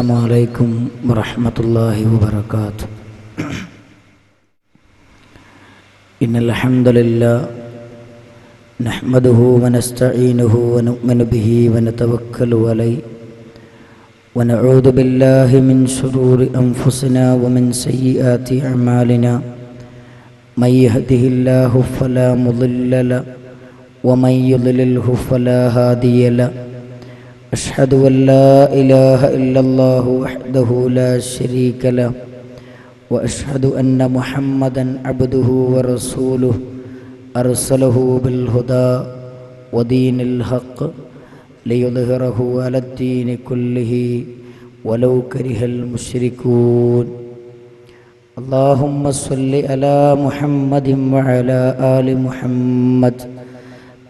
السلام عليكم ورحمة الله وبركاته. إن الحمد لله نحمده ونستعينه ونؤمن به ونتوكل عليه ونعوذ بالله من شرور أنفسنا ومن سيئات أعمالنا من يهده الله فلا مضل له ومن يضلله فلا هادي له. أشهد أن لا إله إلا الله وحده لا شريك له وأشهد أن محمدا عبده ورسوله أرسله بالهدى ودين الحق ليظهره على الدين كله ولو كره المشركون. اللهم صل على محمد وعلى آل محمد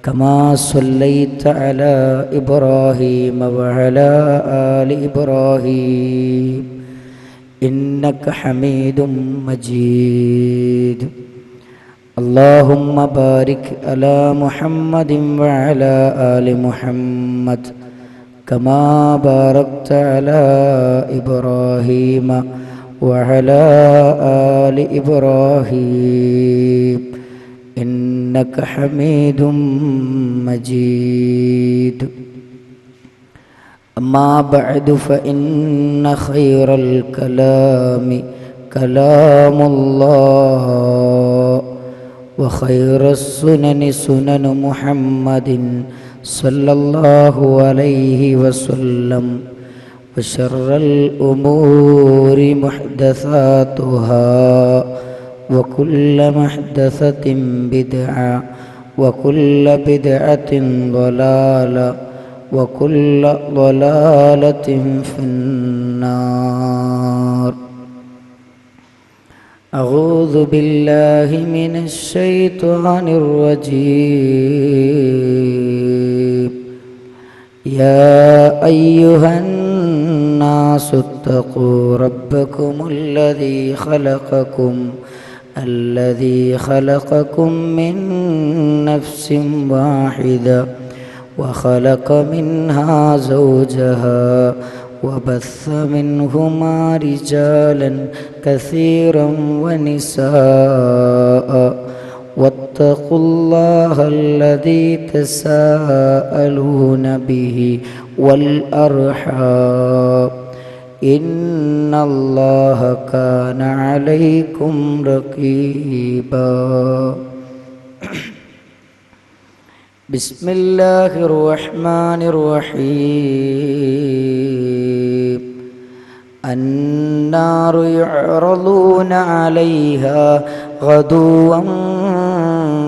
كما صليت على إبراهيم وعلى آل إبراهيم إنك حميد مجيد. اللهم بارك على محمد وعلى آل محمد كما باركت على إبراهيم وعلى آل إبراهيم إنك حميد مجيد. أما بعد فإن خير الكلام كلام الله وخير السنن سنن محمد صلى الله عليه وسلم وشر الأمور محدثاتها وكل محدثة بدعة وكل بدعة ضلالة وكل ضلالة في النار. أعوذ بالله من الشيطان الرجيم. يا أيها الناس اتقوا ربكم الذي خلقكم من نفس واحدة وخلق منها زوجها وبث منهما رجالا كثيرا ونساء واتقوا الله الذي تساءلون به والأرحام إن الله كان عليكم رقيبا. بسم الله الرحمن الرحيم. النار يعرضون عليها غدوا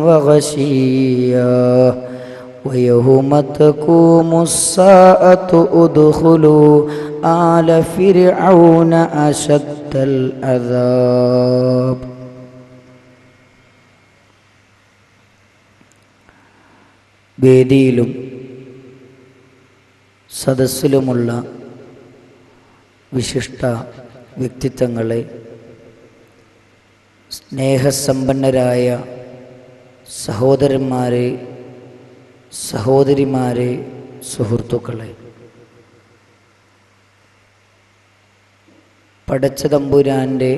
وعشيا ويوم تقوم الساعة ادخلوا آل فرعون أشد العذاب. വേദിയിലും സദസ്സിലുമുള്ള വിശിഷ്ട വ്യക്തിത്വങ്ങളെ, സ്നേഹസമ്പന്നരായ സഹോദരന്മാരെ, സഹോദരിമാരെ, സുഹൃത്തുക്കളെ, പടച്ച തമ്പുരാൻ്റെ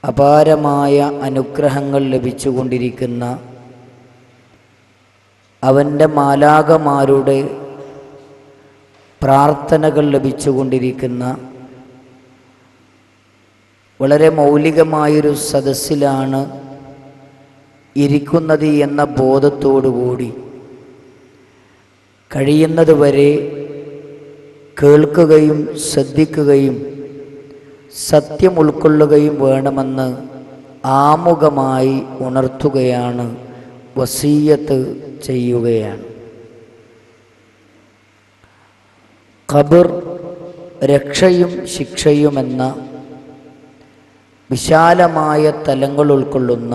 അപാരമായ അനുഗ്രഹങ്ങൾ ലഭിച്ചുകൊണ്ടിരിക്കുന്ന, അവൻ്റെ മാലാഖമാരുടെ പ്രാർത്ഥനകൾ ലഭിച്ചുകൊണ്ടിരിക്കുന്ന വളരെ മൗലികമായൊരു സദസ്സിലാണ് ഇരിക്കുന്നത് എന്ന ബോധത്തോടുകൂടി കഴിയുന്നതുവരെ കേൾക്കുകയും ശ്രദ്ധിക്കുകയും സത്യം ഉൾക്കൊള്ളുകയും വേണമെന്ന് ആമുഖമായി ഉണർത്തുകയാണ്, വസീയത്ത് ചെയ്യുകയാണ്. ഖബർ രക്ഷയും ശിക്ഷയുമെന്ന വിശാലമായ തലങ്ങൾ ഉൾക്കൊള്ളുന്ന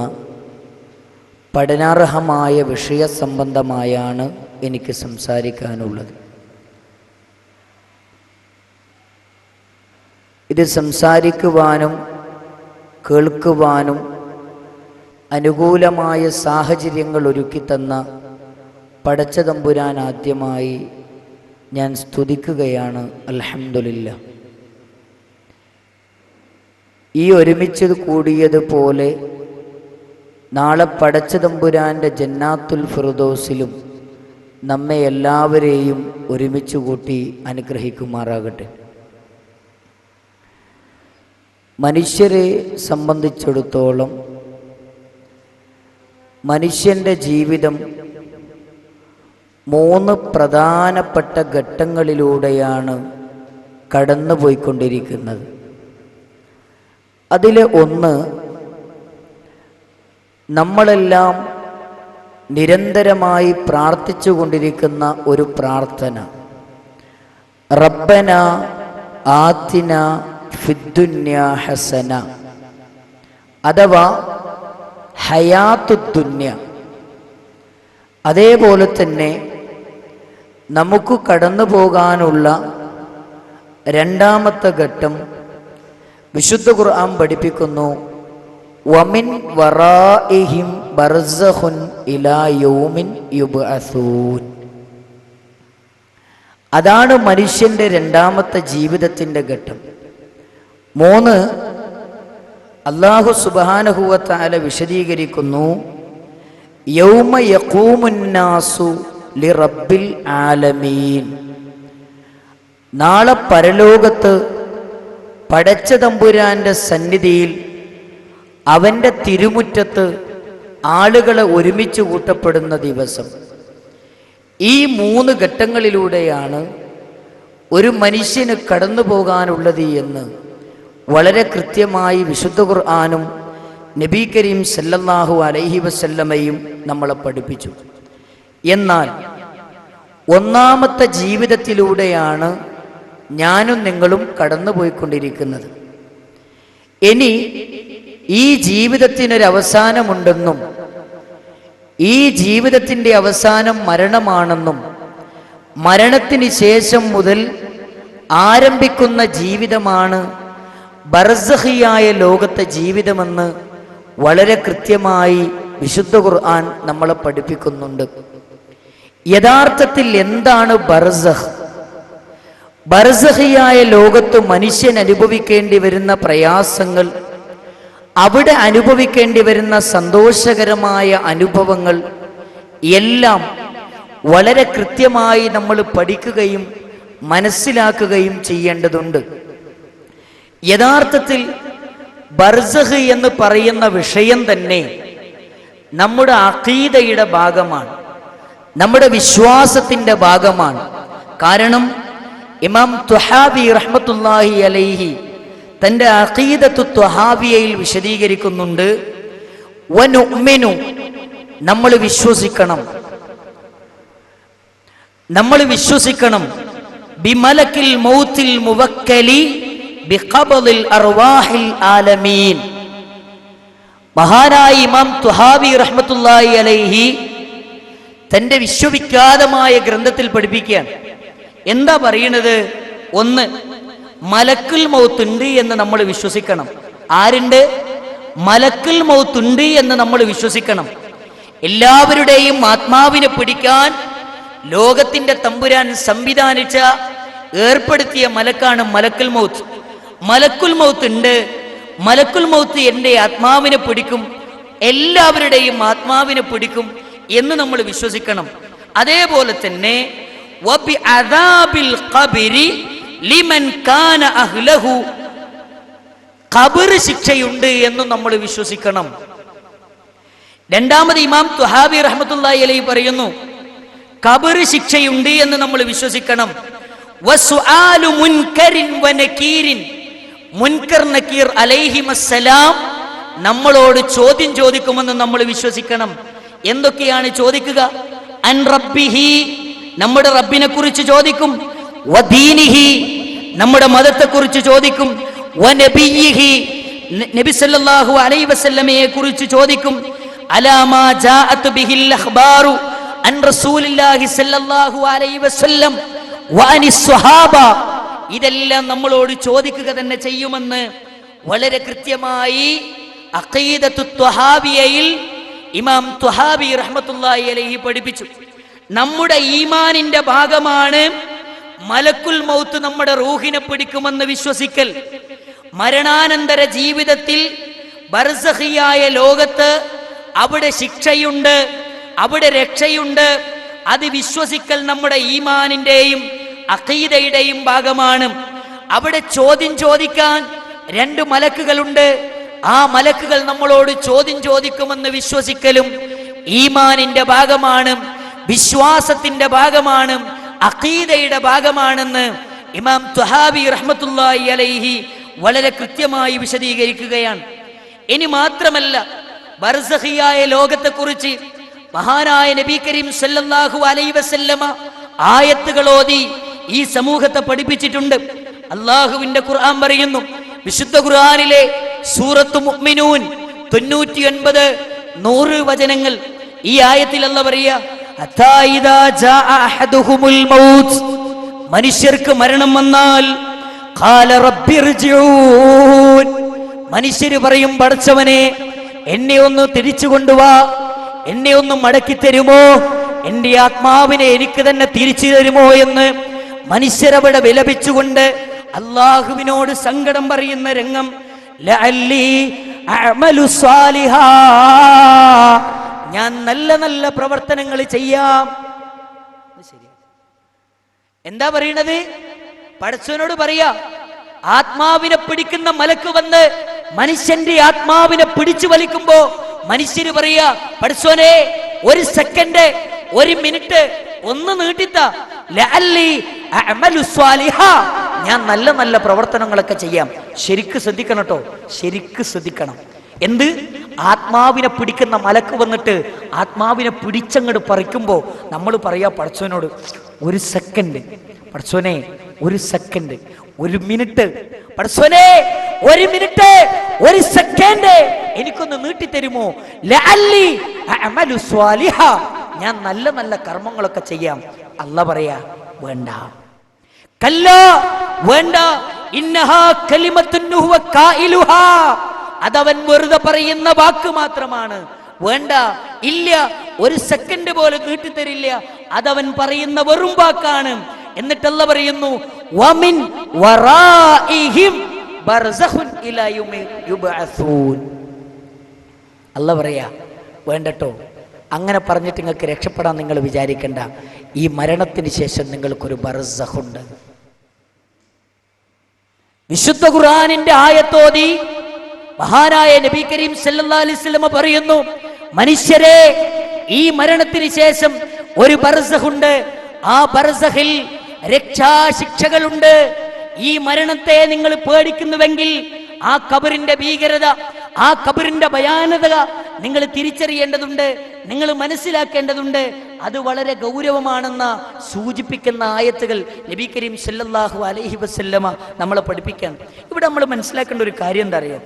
പഠനാർഹമായ വിഷയസംബന്ധമായാണ് എനിക്ക് സംസാരിക്കാനുള്ളത്. ഇത് സംസാരിക്കുവാനും കേൾക്കുവാനും അനുകൂലമായ സാഹചര്യങ്ങൾ ഒരുക്കിത്തന്ന പടച്ച തമ്പുരാൻ ആദ്യമായി ഞാൻ സ്തുതിക്കുകയാണ്. അൽഹംദുലില്ലാ. ഈ ഒരുമിച്ച് കൂടിയതുപോലെ നാളെ പടച്ച തമ്പുരാൻ്റെ ജന്നാത്തുൽ ഫിർദൗസിലും നമ്മെ എല്ലാവരെയും ഒരുമിച്ച് കൂട്ടി അനുഗ്രഹിക്കുമാറാകട്ടെ. മനുഷ്യരെ സംബന്ധിച്ചിടത്തോളം മനുഷ്യൻ്റെ ജീവിതം 3 പ്രധാനപ്പെട്ട ഘട്ടങ്ങളിലൂടെയാണ് കടന്നുപോയിക്കൊണ്ടിരിക്കുന്നത്. അതിലെ ഒന്ന്, നമ്മളെല്ലാം നിരന്തരമായി പ്രാർത്ഥിച്ചു കൊണ്ടിരിക്കുന്ന ഒരു പ്രാർത്ഥന, റബ്ബന ആതിന ഫിദ്ദുന്യാ ഹസന, അഥവാ ഹയാത്തുദ്ദുന്യ. അതേപോലെ തന്നെ നമുക്ക് കടന്നു പോകാനുള്ള രണ്ടാമത്തെ ഘട്ടം വിശുദ്ധ ഖുർആൻ പഠിപ്പിക്കുന്നു, വമിൻ വറാഇഹിം ബർസഖുൻ ഇലാ യൗമിൻ യുബ്അസൂൻ. അതാണ് മനുഷ്യന്റെ രണ്ടാമത്തെ ജീവിതത്തിന്റെ ഘട്ടം. 3, അല്ലാഹു സുബ്ഹാനഹു വ തആല വിശദീകരിക്കുന്നു, യൗമ യഖൂമുന്നാസു ലിറബ്ബിൽ ആലമീൻ. നാളെ പരലോകത്ത് പടച്ച തമ്പുരാന്റെ സന്നിധിയിൽ അവൻ്റെ തിരുമുറ്റത്ത് ആളുകളെ ഒരുമിച്ച് കൂട്ടപ്പെടുന്ന ദിവസം. ഈ 3 ഘട്ടങ്ങളിലൂടെയാണ് ഒരു മനുഷ്യന് കടന്നു പോകാനുള്ളത് എന്ന് വളരെ കൃത്യമായി വിശുദ്ധ ഖുർആനും നബി കരീം സല്ലല്ലാഹു അലൈഹി വസല്ലമയും നമ്മളെ പഠിപ്പിച്ചു. എന്നാൽ ഒന്നാമത്തെ ജീവിതത്തിലൂടെയാണ് ഞാനും നിങ്ങളും കടന്നുപോയിക്കൊണ്ടിരിക്കുന്നത്. ഇനി ഈ ജീവിതത്തിനൊരവസാനമുണ്ടെന്നും ഈ ജീവിതത്തിൻ്റെ അവസാനം മരണമാണെന്നും മരണത്തിന് ശേഷം മുതൽ ആരംഭിക്കുന്ന ജീവിതമാണ് ബർസഖിയായ ലോകത്തെ ജീവിതമെന്ന് വളരെ കൃത്യമായി വിശുദ്ധ ഖുർആൻ നമ്മളെ പഠിപ്പിക്കുന്നുണ്ട്. യഥാർത്ഥത്തിൽ എന്താണ് ബർസഖ്? ബർസഖിയായ ലോകത്ത് മനുഷ്യൻ അനുഭവിക്കേണ്ടി വരുന്ന പ്രയാസങ്ങൾ, അവിടെ അനുഭവിക്കേണ്ടി വരുന്ന സന്തോഷകരമായ അനുഭവങ്ങൾ എല്ലാം വളരെ കൃത്യമായി നമ്മൾ പഠിക്കുകയും മനസ്സിലാക്കുകയും ചെയ്യേണ്ടതുണ്ട്. യഥാർത്ഥത്തിൽ ബർസഖ് എന്ന് പറയുന്ന വിഷയം തന്നെ നമ്മുടെ അഖീദയുടെ ഭാഗമാണ്, നമ്മുടെ വിശ്വാസത്തിൻ്റെ ഭാഗമാണ്. കാരണം ഇമാം ത്വഹാവി റഹ്മത്തുള്ളാഹി അലൈഹി തൻ്റെ അഖീദത്തു ത്വഹാവിയയിൽ വിശദീകരിക്കുന്നുണ്ട്, വനുഅ്മിനു, നമ്മൾ വിശ്വസിക്കണം ബിമലക്കിൽ മൗത്തിൽ മുവക്കലി ബിഖബദിൽ അർവാഹിൽ ആലമീൻ. മഹാനായ ഇമാം ത്വഹാവി റഹ്മത്തുള്ളാഹി അലൈഹി തൻ്റെ വിശ്വവിഖ്യാതമായ ഗ്രന്ഥത്തിൽ പഠിപ്പിക്കുകയാണ്. എന്താ പറയുന്നത്? 1, മലക്കുൽ മൗത്ത് ഉണ്ട് എന്ന് നമ്മൾ വിശ്വസിക്കണം. ആരുണ്ട്? മലക്കുൽ മൗത്ത് ഉണ്ട് എന്ന് നമ്മൾ വിശ്വസിക്കണം. എല്ലാവരുടെയും ആത്മാവിനെ പിടിക്കാൻ ലോകത്തിന്റെ തമ്പുരാൻ സംവിധാനിച്ച ഏർപ്പെടുത്തിയ മലക്കാണ് മലക്കുൽ മൗത്ത്. മലക്കുൽ മൗത്ത് ഉണ്ട്, മലക്കുൽ മൗത്ത് എൻ്റെ ആത്മാവിനെ പിടിക്കും, എല്ലാവരുടെയും ആത്മാവിനെ പിടിക്കും എന്ന് നമ്മൾ വിശ്വസിക്കണം. അതേപോലെ തന്നെ വബിഅദാബിൽ ഖബരി ലിമൻ കാന അഹ്ലഹു, ഖബർ ശിക്ഷയുണ്ട് എന്ന് നമ്മൾ വിശ്വസിക്കണം. രണ്ടാമത് ഇമാം ത്വഹാവി റഹ്മത്തുള്ളാഹി അലൈഹി പറയുന്നു, ഖബർ ശിക്ഷയുണ്ട് എന്ന് നമ്മൾ വിശ്വസിക്കണം. വസുആലു മുൻകരിൻ വനകീരിൻ, മുൻകർ നകീർ അലൈഹിമസ്സലാം നമ്മളോട് ചോദ്യം ചോദിക്കുമെന്ന് നമ്മൾ വിശ്വസിക്കണം. എന്തൊക്കെയാണ് ചോദിക്കുക? അൻ റബ്ബിഹി, നമ്മുടെ റബ്ബിനെ കുറിച്ച് ചോദിക്കും. വദീനിഹി, നമ്മുടെ മതത്തെക്കുറിച്ച് ചോദിക്കും. വനബിയിഹി, നബി സല്ലല്ലാഹു അലൈഹി വസല്ലമയെ കുറിച്ച് ചോദിക്കും. അലാമാ ജാഅത് ബിഹിൽ അഖ്ബാറു അൻ റസൂലില്ലാഹി സല്ലല്ലാഹു അലൈഹി വസല്ലം വഅനിസ് സ്വഹാബ, ഇതെല്ലാം നമ്മളോട് ചോദിക്കുക തന്നെ ചെയ്യുമെന്ന് വളരെ കൃത്യമായി അഖീദത്തു ത്വഹാവിയയിൽ ഇമാം ത്വഹാവി റഹ്മത്തുള്ളാഹി അലൈഹി പഠിപ്പിച്ചു. നമ്മുടെ ഈമാനിന്റെ ഭാഗമാണ് മലക്കുൽ മൗത്ത് നമ്മുടെ റൂഹിനെ പിടിക്കുമെന്ന് വിശ്വസിക്കൽ. മരണാനന്തര ജീവിതത്തിൽ ബർസഖിയായ ലോകത്ത് അവിടെ ശിക്ഷയുണ്ട്, അവിടെ രക്ഷയുണ്ട്. അത് വിശ്വസിക്കൽ നമ്മുടെ ഈമാനിന്റെയും അഖീദയുടെയും ഭാഗമാണ്. അവിടെ ചോദ്യം ചോദിക്കാൻ 2 മലക്കുകളുണ്ട്. ആ മലക്കുകൾ നമ്മളോട് ചോദ്യം ചോദിക്കുമെന്ന് വിശ്വസിക്കലും ഈമാനിന്റെ ഭാഗമാണ്, വിശ്വാസത്തിന്റെ ഭാഗമാണ്, അഖീദയുടെ ഭാഗമാണെന്ന് ഇമാം തുഹാബി റഹ്മത്തുള്ളാഹി അലൈഹി വളരെ കൃത്യമായി വിശദീകരിക്കുകയാണ്. ഇനി മാത്രമല്ല, ബർസഖിയായ ലോകത്തെക്കുറിച്ച് മഹാനായ നബി കരീം സല്ലല്ലാഹു അലൈഹി വസല്ലമ ആയത്തുകൾ ഓതി ഈ സമൂഹത്തെ പഠിപ്പിച്ചിട്ടുണ്ട്. അല്ലാഹുവിന്റെ ഖുർആൻ പറയുന്നു, വിശുദ്ധ ഖുർആനിലെ സൂറത്തു മുഅ്മിനൂൻ 99-100 വചനങ്ങൾ. ഈ ആയത്തിൽ അല്ലാഹ് പറയാ, ഹത്താ ഇദാ ജാഅ അഹദുഹുമുൽ മൗത്ത്, മനുഷ്യർക്ക് മരണം വന്നാൽ ഖാല റബ്ബിർജിഊൻ, മനുഷ്യര് പറയും, പടച്ചവനെ എന്നെ ഒന്ന് തിരിച്ചു കൊണ്ടുവാ, എന്നെ ഒന്ന് മടക്കി തരുമോ, എന്റെ ആത്മാവിനെ എനിക്ക് തന്നെ തിരിച്ചു തരുമോ എന്ന് മനുഷ്യരവിടെ വിലപിച്ചുകൊണ്ട് അള്ളാഹുവിനോട് സങ്കടം പറയുന്ന രംഗം. ലഅല്ലി അഅമലു സ്വാലിഹാ, ഞാൻ നല്ല നല്ല പ്രവർത്തനങ്ങൾ ചെയ്യാം. ശരി, എന്താ പറയണത്? പടച്ചവനോട് പറയാ, ആത്മാവിനെ പിടിക്കുന്ന മലക്ക് വന്ന് മനുഷ്യന്റെ ആത്മാവിനെ പിടിച്ചു വലിക്കുമ്പോ മനുഷ്യര് പറയാ, പടച്ചവനെ 1 സെക്കൻഡ് 1 മിനിറ്റ് ഒന്ന് നീട്ടിത്ത, ലഅല്ലി അഅമലു സ്വാലിഹാ, ഞാൻ നല്ല നല്ല പ്രവർത്തനങ്ങളൊക്കെ ചെയ്യാം. ശരിക്ക് ശ്രദ്ധിക്കണം കേട്ടോ, ശരിക്ക് ശ്രദ്ധിക്കണം. എന്ത്? ആത്മാവിനെ പിടിക്കുന്ന മലക്ക് വന്നിട്ട് ആത്മാവിനെ പിടിച്ചങ്ങോട്ട് പറിക്കുമ്പോ നമ്മൾ പറയാ പടച്ചവനോട്, 1 സെക്കൻഡ് പടച്ചവനെ, 1 സെക്കൻഡ് 1 മിനിറ്റ് പടച്ചവനെ, 1 മിനിറ്റ് 1 സെക്കൻഡ് എനിക്കൊന്ന് നീട്ടിത്തരുമോ, ലഅല്ലി അഅമലു സ്വാലിഹാ, ഞാൻ നല്ല നല്ല കർമ്മങ്ങളൊക്കെ ചെയ്യാം. അല്ലാഹ് പറയാ, വേണ്ട, കല്ലാ, വേണ്ട, ഇന്നഹാ കലിമത്തുൻ ഹുവ ഖായിലുഹാ, അതവൻ വെറുതെ പറയുന്ന വാക്ക് മാത്രമാണ്. വേണ്ട, ഇല്ല, 1 സെക്കൻഡ് പോലും നീട്ടിത്തരില്ല, അതവൻ പറയുന്ന വെറും വാക്കാണ്. എന്നിട്ട് അല്ലാഹ് പറയുന്നു, വമിൻ വറാഇഹിം ബർസഖുൻ ഇലാ യൗമി യുബ്അസൂൻ. അല്ലാഹ് പറയാ, വേണ്ടട്ടോ, അങ്ങനെ പറഞ്ഞിട്ട് നിങ്ങൾക്ക് രക്ഷപ്പെടാൻ നിങ്ങൾ വിചാരിക്കണ്ട. ഈ മരണത്തിന് ശേഷം നിങ്ങൾക്കൊരു ബർസഖുണ്ട്. വിശുദ്ധ ഖുർആനിന്റെ ആയത്തോതി മഹാനായ നബി കരീം സല്ലല്ലാഹു അലൈഹി വസല്ലം പറയുന്നു, മനുഷ്യരെ, ഈ മരണത്തിന് ശേഷം ഒരു ബർസഖുണ്ട്. ആ ബർസഖിൽ രക്ഷാശിക്ഷകളുണ്ട്. ഈ മരണത്തെ നിങ്ങൾ പേടിക്കുന്നുവെങ്കിൽ ആ ഖബറിന്റെ ഭീകരത, ആ ഖബറിന്റെ ഭയാനകത നിങ്ങൾ തിരിച്ചറിയേണ്ടതുണ്ട്, നിങ്ങൾ മനസ്സിലാക്കേണ്ടതുണ്ട്. അത് വളരെ ഗൗരവമാണെന്ന സൂചിപ്പിക്കുന്ന ആയത്തുകൾ നബി കരീം സല്ലല്ലാഹു അലൈഹി വസല്ലമ നമ്മളെ പഠിപ്പിക്കാൻ. ഇവിടെ നമ്മൾ മനസ്സിലാക്കേണ്ട ഒരു കാര്യം എന്താ അറിയോ?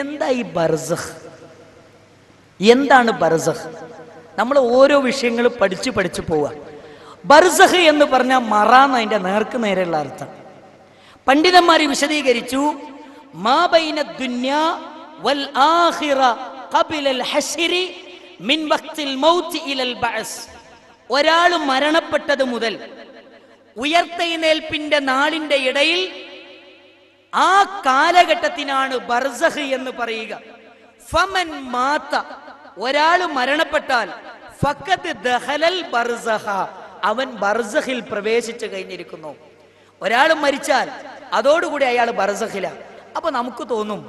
എന്താ ഈ ബർസഖ്? എന്താണ് ബർസഖ്? നമ്മൾ ഓരോ വിഷയങ്ങളും പഠിച്ചു പോവുക. ബർസഖ് എന്ന് പറഞ്ഞാൽ മറാന്ന് അതിന്റെ നേർക്ക് നേരെയുള്ള അർത്ഥം. പണ്ഡിതന്മാർ വിശദീകരിച്ചു, മാ ബൈന ദുനിയാ വൽ ആഖിറ ഖബിലൽ ഹശ്രി മിൻ വഖ്തിൽ മൗത്ത് ഇലൽ ബഅസ്. ഒരാൾ മരണപ്പെട്ടത് മുതൽ ഉയർത്തെഴുന്നേൽപ്പിന്റെ നാളിന്റെ ഇടയിൽ ആ കാലഘട്ടത്തിനാണ് ബർസഖ് എന്ന് പറയുക. ഫമൻ മാത, ഒരാൾ മരണപ്പെട്ടാൽ ഫഖദ് ദഖലൽ ബർസഖ, അവൻ ബർസഖിൽ പ്രവേശിച്ചു കഴിഞ്ഞിരിക്കുന്നു. ഒരാൾ മരിച്ചാൽ അതോടുകൂടി അയാൾ ബർസഖില. അപ്പൊ നമുക്ക് തോന്നും,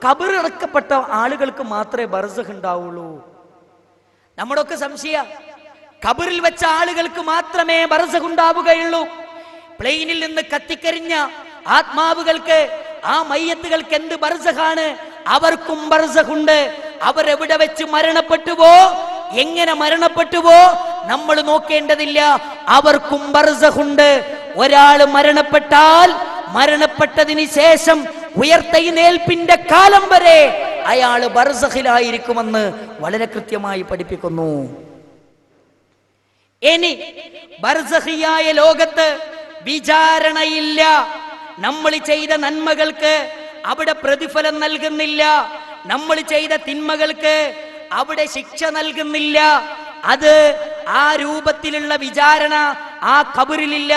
ഖബറിറക്കപ്പെട്ട ആളുകൾക്ക് മാത്രമേ ബർസഖ് ഉണ്ടാവുള്ളൂ. നമ്മുടെ ഒക്കെ സംശയ, ഖബറിൽ വെച്ച ആളുകൾക്ക് മാത്രമേ ബർസഖ് ഉണ്ടാവുകയുള്ളൂ. പ്ലെയിനിൽ നിന്ന് കത്തിക്കരിഞ്ഞ ആത്മാവുകൾക്ക്, ആ മയ്യത്തുകൾക്ക് എന്ത് ബർസഖാണ്? അവർക്കും ബർസഖുണ്ട്. അവരെവിടെ വെച്ച് മരണപ്പെട്ടുവോ, എങ്ങനെ മരണപ്പെട്ടുവോ നമ്മൾ നോക്കേണ്ടതില്ല, അവർക്കും ബർസഖുണ്ട്. ഒരാൾ മരണപ്പെട്ടാൽ മരണപ്പെട്ടതിന് ശേഷം ഉയർത്തെഴുന്നേൽപ്പിന്റെ കാലം വരെ അയാൾ ബർസഖിലായിരിക്കുമെന്ന് വളരെ കൃത്യമായി പഠിപ്പിക്കുന്നു. ഇനി ബർസഖിയായ ലോകത്ത് വിചാരണയില്ല. നമ്മൾ ചെയ്ത നന്മകൾക്ക് അവിടെ പ്രതിഫലം നൽകുന്നില്ല, നമ്മൾ ചെയ്ത തിന്മകൾക്ക് അവിടെ ശിക്ഷ നൽകുന്നില്ല. അത് ആ രൂപത്തിലുള്ള വിചാരണ ആ ഖബറിലില്ല.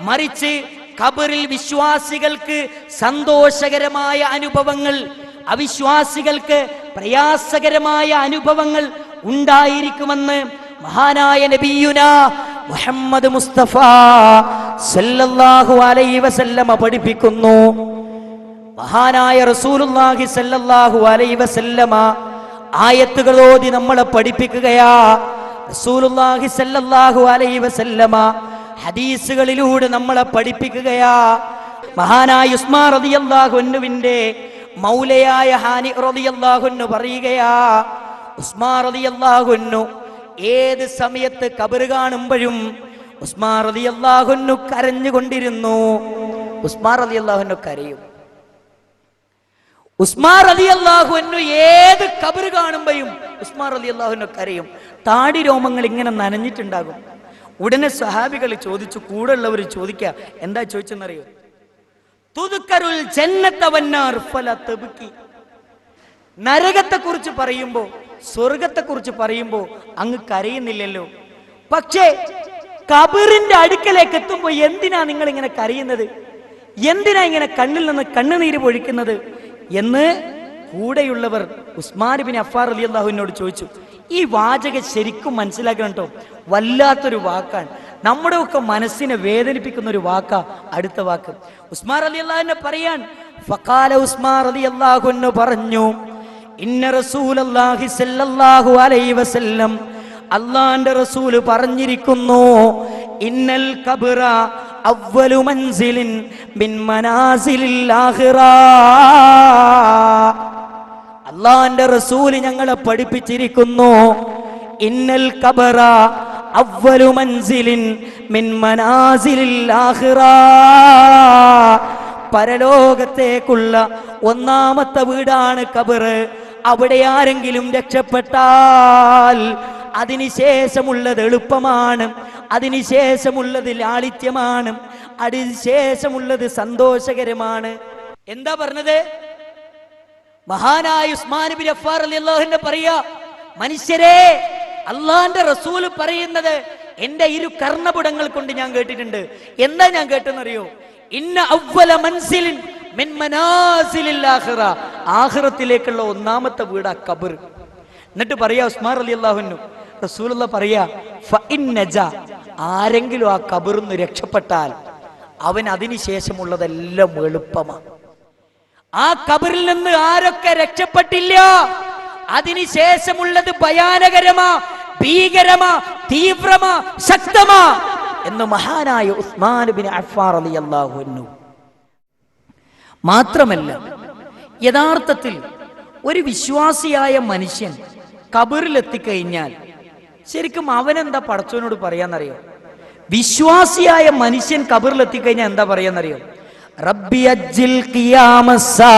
മറിച്ച് ഖബറിൽ വിശ്വാസികൾക്ക് സന്തോഷകരമായ അനുഭവങ്ങൾ, അവിശ്വാസികൾക്ക് പ്രയാസകരമായ അനുഭവങ്ങൾ ഉണ്ടായിരിക്കുമെന്ന് മഹാനായ നബിയുനാ മുഹമ്മദ് മുസ്തഫ സല്ലല്ലാഹു അലൈഹി വസല്ലമ പഠിപ്പിക്കുന്നു. മഹാനായ റസൂലുള്ളാഹി സല്ലല്ലാഹു അലൈഹി വസല്ലമ ആയത്തുകൾ ഓതി നമ്മളെ പഠിപ്പിക്കുകയാ. റസൂലുള്ളാഹി സല്ലല്ലാഹു അലൈഹി വസല്ലമ ഹദീസുകളിലൂടെ നമ്മളെ പഠിപ്പിക്കുകയാ. മഹാനായ ഉസ്മാൻ റളിയല്ലാഹു അൻഹുവിന്റെ മൗലയായ ഹാനി റളിയല്ലാഹു അൻഹു പറയുകയാ, ഉസ്മാൻ റളിയല്ലാഹു അൻഹു ഏത് സമയത്ത് ഖബർ കാണുമ്പോഴും ഉസ്മാൻ റളിയല്ലാഹു അൻഹു കരഞ്ഞുകൊണ്ടിരുന്നു. ഉസ്മാൻ റളിയല്ലാഹു അൻഹു കരയും. ഉസ്മാൻ റളിയല്ലാഹു അൻഹു ഏത് ഖബർ കാണുമ്പോഴും ഉസ്മാൻ റളിയല്ലാഹു അൻഹു കരയും. താടി രോമങ്ങൾ ഇങ്ങനെ നനഞ്ഞിട്ടുണ്ടാകും. ഉടനെ സ്വഹാബികൾ ചോദിച്ചു, കൂടെ ഉള്ളവർ ചോദിക്കുക, എന്താ ചോദിച്ചെന്നറിയോ? തുദ്കറുൽ ജന്നത വന്നാർ ഫല തബ്കി. നരകത്തെ കുറിച്ച് പറയുമ്പോ, സ്വർഗത്തെ കുറിച്ച് പറയുമ്പോ അങ്ങ് കരയുന്നില്ലല്ലോ, പക്ഷേ ഖബറിന്റെ അടുക്കലേക്ക് എത്തുമ്പോ എന്തിനാ നിങ്ങൾ ഇങ്ങനെ കരയുന്നത്? എന്തിനാ ഇങ്ങനെ കണ്ണിൽ നിന്ന് കണ്ണുനീര് പൊഴിക്കുന്നത് എന്ന് കൂടെയുള്ളവർ ഉസ്മാൻ ബിൻ അഫ്ഫാൻ റളിയല്ലാഹുവിനോട് ചോദിച്ചു. ഈ വാചകം ശരിക്കും മനസ്സിലാക്കണം കേട്ടോ. വല്ലാത്തൊരു വാക്കാണ്, നമ്മുടെ ഒക്കെ മനസ്സിനെ വേദനിപ്പിക്കുന്ന ഒരു വാക്കാ അടുത്ത വാക്ക്. ഉസ്മാൻ റളിയല്ലാഹു പറയാൻ, ഫഖാല ഉസ്മാൻ റളിയല്ലാഹു അൻഹു പറഞ്ഞു, ഇന്ന റസൂലല്ലാഹി സ്വല്ലല്ലാഹു അലൈഹി വസല്ലം, അല്ലാഹുവിന്റെ റസൂൽ പറഞ്ഞിരിക്കുന്നു, ഇന്നൽ ഖബ്റ അവ്വലു മൻസിലിൻ മിൻ മനാസിലിൽ ആഖിറ. അല്ലാഹുവിന്റെ റസൂൽ ഞങ്ങളെ പഠിപ്പിച്ചിരിക്കുന്നു, ഇന്നൽ ഖബ്റ അവ്വലു മൻസിലിൻ മിൻ മനാസിലിൽ ആഖിറ. പരലോകത്തേക്കുള്ള ഒന്നാമത്തെ വീടാണ് ഖബർ. അവിടെ ആരെങ്കിലും രക്ഷപ്പെട്ടാൽ അതിനുശേഷമുള്ളത് എളുപ്പമാണ്, അതിനുശേഷമുള്ളത് ലാളിത്യമാണ്, അതിനുശേഷമുള്ളത് സന്തോഷകരമാണ്. എന്താ പറഞ്ഞത്? മഹാനായ ഉസ്മാൻ ബിൻ അഫ്ഫാൻ റളിയല്ലാഹു അൻഹു പറയാ, മനുഷ്യരെ, അള്ളാന്റെ റസൂൽ പറയുന്നത് എന്റെ ഇരു കർണപുടങ്ങൾ കൊണ്ട് ഞാൻ കേട്ടിട്ടുണ്ട്. എന്താ ഞാൻ കേട്ടെന്നറിയോ? ഇന്ന അവ്വല മൻസിലിൻ മിൻ മനാസിലിൽ ആഖിറ. ആഖിറത്തിലേക്കുള്ള ഒന്നാമത്തെ വീടാ ഖബർ. എന്നിട്ട് പറയാ ഉസ്മാൻ റളിയല്ലാഹു അൻഹു, റസൂലുള്ളാഹി പറയാ, ഫഇൻ നജ, ആരെങ്കിലും ആ ഖബറിൽ നിന്ന് രക്ഷപ്പെട്ടാൽ അവൻ അതിനുശേഷമുള്ളതെല്ലാം എളുപ്പമാണ്. ആ ഖബറിൽ നിന്ന് ആരൊക്കെ രക്ഷപ്പെട്ടില്ല, അതിനുശേഷമുള്ളത് ഭയാനകരമാ, ഭീകരമാ, തീവ്രമാ, ശക്തമാ എന്ന് മഹാനായ ഉസ്മാൻ ബിൻ അഫ്ഫാൻ റളിയല്ലാഹു അൻഹു. മാത്രമല്ല, യഥാർത്ഥത്തിൽ ഒരു വിശ്വാസിയായ മനുഷ്യൻ ഖബറിലെത്തിക്കഴിഞ്ഞാൽ ശരിക്കും അവനെന്താ പടച്ചവനോട് പറയാന്നറിയോ? വിശ്വാസിയായ മനുഷ്യൻ ഖബറിലെത്തിക്കഴിഞ്ഞാൽ എന്താ പറയാന്നറിയോ? റബ്ബി അജ്ജിൽ ഖിയാമസ്സാ,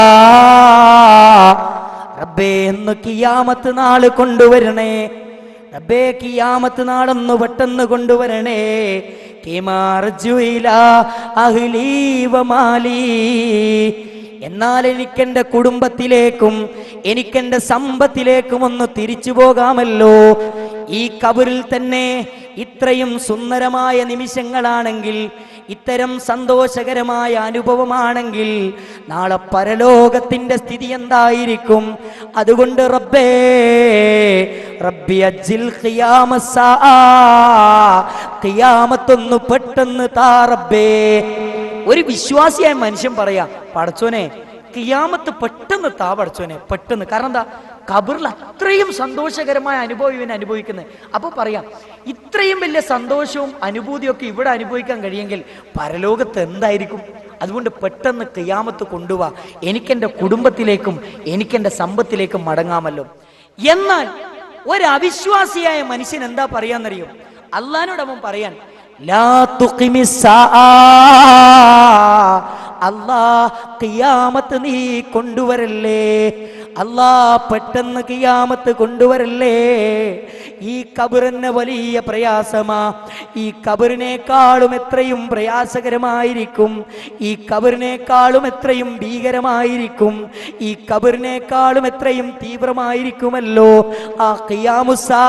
റബ്ബേ എന്ന് ഖിയാമത്ത് നാൾ കൊണ്ടുവരണേ, റബ്ബേ ഖിയാമത്ത് നാളൊന്ന് പെട്ടെന്ന് കൊണ്ടുവരണേ. എന്നാൽ എനിക്കെന്റെ കുടുംബത്തിലേക്കും എനിക്കെന്റെ സമ്പത്തിലേക്കും ഒന്ന് തിരിച്ചു പോകാമല്ലോ. ഈ ഖബറിൽ തന്നെ ഇത്രയും സുന്ദരമായ നിമിഷങ്ങളാണെങ്കിൽ, ഇത്തരം സന്തോഷകരമായ അനുഭവമാണെങ്കിൽ നാളെ പരലോകത്തിന്റെ സ്ഥിതി എന്തായിരിക്കും? അതുകൊണ്ട് റബ്ബേ, റബ്ബി അജ്ജിൽ ഖിയാമസ്സാ, ഖിയാമത്തൊന്ന് പെട്ടെന്ന് താ റബ്ബേ. ഒരു വിശ്വാസിയായ മനുഷ്യൻ പറയാ, പടച്ചോനെ ഖിയാമത്ത് പെട്ടെന്ന് താ പടച്ചോനെ, പെട്ടെന്ന്. കാരണം എന്താ? ഖബറിൽ അത്രയും സന്തോഷകരമായ അനുഭവം ഇവൻ അനുഭവിക്കുന്നത്. അപ്പൊ പറയാം, ഇത്രയും വലിയ സന്തോഷവും അനുഭൂതിയും ഒക്കെ ഇവിടെ അനുഭവിക്കാൻ കഴിയെങ്കിൽ പരലോകത്ത് എന്തായിരിക്കും? അതുകൊണ്ട് പെട്ടെന്ന് ഖിയാമത്ത് കൊണ്ടുപോവാ, എനിക്കെന്റെ കുടുംബത്തിലേക്കും എനിക്കെന്റെ സമ്പത്തിലേക്കും മടങ്ങാമല്ലോ. എന്നാൽ ഒരു അവിശ്വാസിയായ മനുഷ്യൻ എന്താ പറയാന്നറിയോ? അള്ളാഹിനോട് അവൻ പറയാൻ, ലാ തുഖിമിസ്സാ, അല്ലാ ഖിയാമത്ത് നീ കൊണ്ടുവരല്ലേ, അല്ലാ പെട്ടെന്ന് ഖിയാമത്ത് കൊണ്ടുവരല്ലേ. ഈ ഖബറിന് വലിയ പ്രയാസമാ. ഈ ഖബറിനേക്കാളും എത്രയും പ്രയാസകരമായിരിക്കും, ഈ ഖബറിനേക്കാളും എത്രയും ഭീകരമായിരിക്കും, ഈ ഖബറിനേക്കാളും എത്രയും തീവ്രമായിരിക്കുമല്ലോ ആ ഖിയാമുസ്സാ.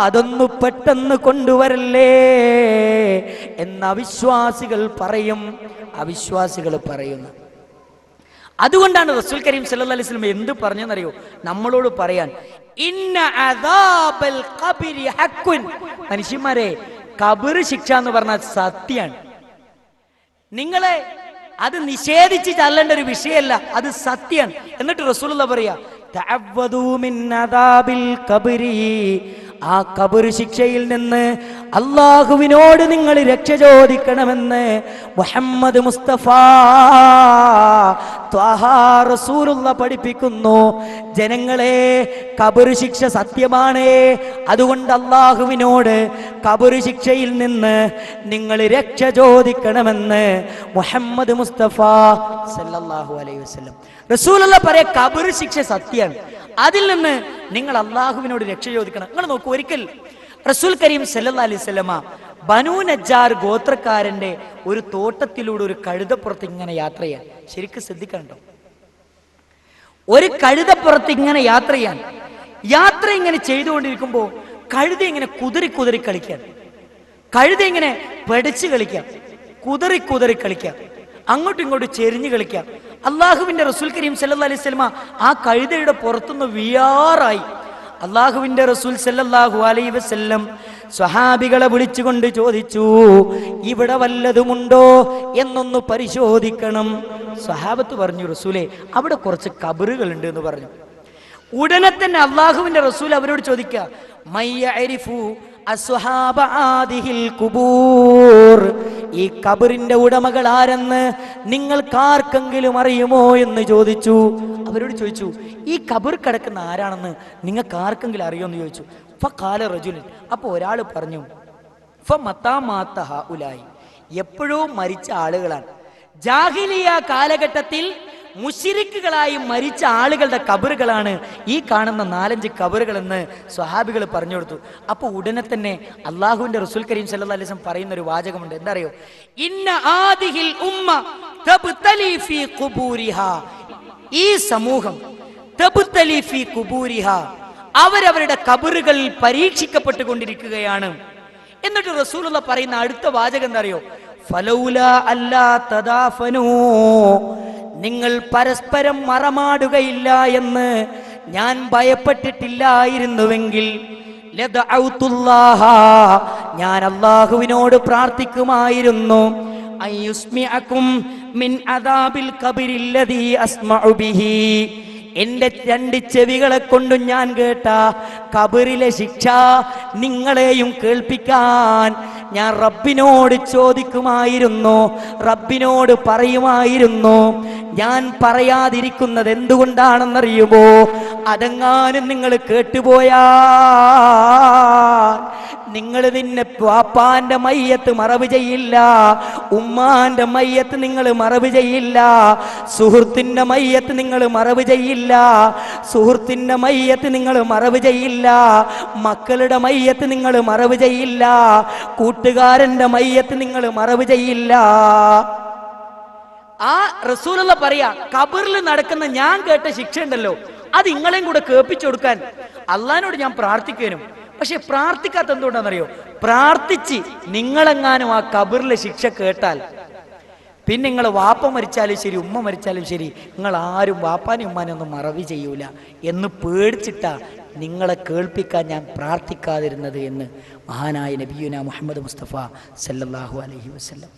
അതൊന്നു പെട്ടെന്ന് കൊണ്ടുവരല്ലേ എന്ന് അവിശ്വാസികൾ പറയും, അവിശ്വാസികൾ പറയുന്നു. അതുകൊണ്ടാണ് റസൂൽ കരീം സല്ലല്ലാഹു അലൈഹി വസല്ലം എന്ത് പറഞ്ഞെന്നറിയോ? നമ്മളോട് പറയാൻ, ഇന്ന അദാബൽ ഖബരി ഹഖ്കുൻ. മനുഷ്യന്മാരെ, ഖബർ ശിക്ഷ എന്ന് പറഞ്ഞാൽ സത്യമാണ്. നിങ്ങളെ അത് നിഷേധിച്ച് തള്ളേണ്ട ഒരു വിഷയമല്ല, അത് സത്യമാണ്. എന്നിട്ട് റസൂലുള്ളാഹി പറയാ, തഅവ്വദൂ മിൻ അദാബിൽ ഖബരി. ആ ഖബർ ശിക്ഷയിൽ നിന്ന് അല്ലാഹുവിനോട് നിങ്ങൾ രക്ഷ ചോദിക്കണമെന്ന് മുഹമ്മദ് മുസ്തഫ ത്വാഹ റസൂലുള്ളാഹി പഠിപ്പിക്കുന്നു. ജനങ്ങളെ, ഖബർ ശിക്ഷ സത്യമാണ്. അതുകൊണ്ട് അല്ലാഹുവിനോട് ഖബർ ശിക്ഷയിൽ നിന്ന് നിങ്ങൾ രക്ഷ ചോദിക്കണമെന്ന് മുഹമ്മദ് മുസ്തഫ സല്ലല്ലാഹു അലൈഹി വസല്ലം. റസൂലുള്ളാഹി പറയാ, ഖബർ ശിക്ഷ സത്യമാണ്, അതിൽ നിന്ന് നിങ്ങൾ അള്ളാഹുവിനോട് രക്ഷ ചോദിക്കണം. നിങ്ങൾ നോക്കൂ, ഒരിക്കൽ റസൂൽ കരീം സല്ലല്ലാഹു അലൈഹി വസല്ലമ ബനൂ നജ്ജാർ ഗോത്രക്കാരന്റെ ഒരു തോട്ടത്തിലൂടെ ഒരു കഴുതപ്പുറത്ത് ഇങ്ങനെ യാത്ര ചെയ്യാൻ, ശരിക്കും ശ്രദ്ധിക്കണ്ടോ, ഒരു കഴുതപ്പുറത്ത് ഇങ്ങനെ യാത്ര ചെയ്യാൻ, യാത്ര ഇങ്ങനെ ചെയ്തുകൊണ്ടിരിക്കുമ്പോ കഴുത ഇങ്ങനെ കുതിരി കുതിരി കളിക്കാൻ, കഴുത ഇങ്ങനെ പഠിച്ച് കളിക്കാം, കുതിരി കുതിരി കളിക്കാം, അങ്ങോട്ടും ഇങ്ങോട്ടും ചെരിഞ്ഞു കളിക്കാം. അള്ളാഹുവിന്റെ റസൂൽ കരീം സല്ലല്ലാഹു അലൈഹി വസല്ലമ ആ കഴുതയുടെ പുറത്തുനിന്ന് വിയാറായി. അള്ളാഹുവിന്റെ റസൂൽ സല്ലല്ലാഹു അലൈഹി വസല്ലം സ്വഹാബികളെ വിളിച്ചുകൊണ്ട് ചോദിച്ചു, ഇവിടെ വല്ലതുമുണ്ടോ എന്നൊന്ന് പരിശോധിക്കണം. സ്വഹാബത്ത് പറഞ്ഞു, റസൂലേ, അവിടെ കുറച്ച് ഖബറുകൾ ഉണ്ട് എന്ന് പറഞ്ഞു. ഉടനെ തന്നെ അള്ളാഹുവിന്റെ റസൂൽ അവരോട് ചോദിക്കുക, മയ്യഅരിഫു അസ്ഹാബ ആദിഹിൽ ഖുബൂർ. ഈ ഖബറിന്റെ ഉടമകൾ ആരെന്ന് നിങ്ങൾക്കാർക്കെങ്കിലും അറിയുമോ എന്ന് ചോദിച്ചു. അവരോട് ചോദിച്ചു, ഈ ഖബർ കിടക്കുന്ന ആരാണെന്ന് നിങ്ങൾക്ക് ആർക്കെങ്കിലും അറിയോ എന്ന് ചോദിച്ചു. ഫഖാല റജുലൻ. അപ്പോൾ ഒരാൾ പറഞ്ഞു, ഫമതാ മാത ഹഉലായി. എപ്പോഴോ മരിച്ച ആളുകളാണ്. ജാഹിലിയ കാലഘട്ടത്തിൽ മുശ്രിക്കുകളായി മരിച്ച ആളുകളുടെ ഖബറുകളാണ് ഈ കാണുന്ന 4-5 ഖബറുകൾ എന്ന് സ്വഹാബികൾ പറഞ്ഞു കൊടുത്തു. അപ്പൊ ഉടനെ തന്നെ അള്ളാഹുവിന്റെ റസൂൽ കരീം സല്ലല്ലാഹു അലൈഹി വസല്ലം പറയുന്ന ഒരു വാചകമുണ്ട്. എന്താ അറിയോ? ഇന്ന ആദിഹിൽ ഉമ്മ തബ്തലി ഫീ ഖുബൂരിഹാ. ഈ സമൂഹം തബ്തലി ഫീ ഖുബൂരിഹാ, അവരവരുടെ ഖബറുകൾ പരീക്ഷിക്കപ്പെട്ടുകൊണ്ടിരിക്കുകയാണ്. എന്നിട്ട് റസൂലുള്ളാഹി പറയുന്ന അടുത്ത വാചകം എന്താ അറിയോ? ഫലൗലാ അല്ലാ തദാഫനൂ. നിങ്ങൾ പരസ്പരം മറമാടുകയില്ല എന്ന് ഞാൻ ഭയപ്പെട്ടിട്ടില്ലായിരുന്നുവെങ്കിൽ ലദഅഉതുല്ലാഹ, ഞാൻ അല്ലാഹുവിനോട് പ്രാർത്ഥിക്കുമായിരുന്നു, അയ്യുസ്മിഅകും മിൻ അദാബിൽ ഖബരില്ലദീ അസ്മഉ ബിഹി. എന്റെ 2 ചെവികളെ കൊണ്ടും ഞാൻ കേട്ട ഖബറിലെ ശിക്ഷ നിങ്ങളെയും കേൾപ്പിക്കാൻ ഞാൻ റബ്ബിനോട് ചോദിക്കുമായിരുന്നു, റബ്ബിനോട് പറയുമായിരുന്നു. ഞാൻ പറയാതിരിക്കുന്നത് എന്തുകൊണ്ടാണെന്നറിയുമോ? അതെങ്ങാനും നിങ്ങൾ കേട്ടുപോയാ നിങ്ങൾ നിന്നെ വാപ്പാന്റെ മയ്യത്ത് മറവ് ചെയ്യില്ല, ഉമ്മാന്റെ മയ്യത്ത് നിങ്ങൾ മറവ് ചെയ്യില്ല, സുഹൃത്തിന്റെ മയ്യത്ത് നിങ്ങൾ മറവ് ചെയ്യില്ല, സുഹൃത്തിന്റെ മയ്യത്ത് നിങ്ങൾ മറവ് ചെയ്യില്ല, മക്കളുടെ മയ്യത്ത് നിങ്ങൾ മറവ് ചെയ്യില്ല, കൂട്ടുകാരന്റെ മയ്യത്ത് നിങ്ങൾ മറവ് ചെയ്യില്ല. ആ റസൂലുള്ളാഹി പറയാ, ഖബറിൽ നടക്കുന്ന ഞാൻ കേട്ട ശിക്ഷ ഉണ്ടല്ലോ, അത് നിങ്ങളെയും കൂടെ കേൾപ്പിച്ചു കൊടുക്കാൻ അള്ളാഹിനോട് ഞാൻ പ്രാർത്ഥിക്കാനും. പക്ഷെ പ്രാർത്ഥിക്കാത്ത എന്തുകൊണ്ടാണെന്നറിയോ? പ്രാർത്ഥിച്ച് നിങ്ങളെങ്ങാനും ആ ഖബറിലെ ശിക്ഷ കേട്ടാൽ പിന്നെ നിങ്ങൾ വാപ്പ മരിച്ചാലും ശരി, ഉമ്മ മരിച്ചാലും ശരി, നിങ്ങൾ ആരും വാപ്പാനും ഉമ്മാനും ഒന്നും മറവി ചെയ്യൂല എന്ന് പേടിച്ചിട്ടാ നിങ്ങളെ കേൾപ്പിക്കാൻ ഞാൻ പ്രാർത്ഥിക്കാതിരുന്നത് എന്ന് മഹാനായ നബിയുന മുഹമ്മദ് മുസ്തഫ സല്ലല്ലാഹു അലൈഹി വസല്ലം.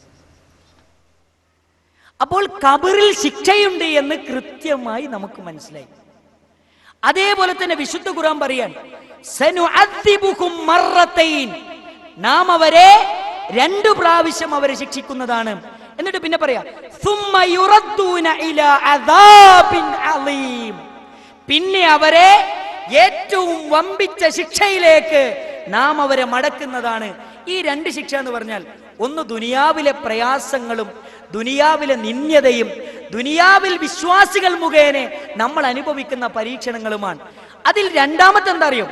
അപ്പോൾ ഖബറിൽ ശിക്ഷയുണ്ട് എന്ന് കൃത്യമായി നമുക്ക് മനസ്സിലായി. അതേപോലെ തന്നെ വിശുദ്ധ ഖുർആൻ പറയാൻ, സനുഅദ്ദിബുകും മർറതൈൻ, നാം അവരെ 2 പ്രാവശ്യം അവരെ ശിക്ഷിക്കുന്നതാണ്. എന്നിട്ട് പിന്നെ പറയാ, സുമ്മ യുറദ്ദൂന ഇലാ അദാബിൻ അളീം, പിന്നെ അവരെ ഏറ്റവും വമ്പിച്ച ശിക്ഷയിലേക്ക് നാം അവരെ മടക്കുന്നതാണ്. ഈ 2 ശിക്ഷ എന്ന് പറഞ്ഞാൽ ഒന്ന് ദുനിയാവിലെ പ്രയാസങ്ങളും ദുനിയാവിലെ നിന്ദ്യതയും ദുനിയാവിൽ വിശ്വാസികൾ മുഖേന നമ്മൾ അനുഭവിക്കുന്ന പരീക്ഷണങ്ങളുമാണ്. അതിൽ രണ്ടാമത്തെ എന്താ അറിയോ?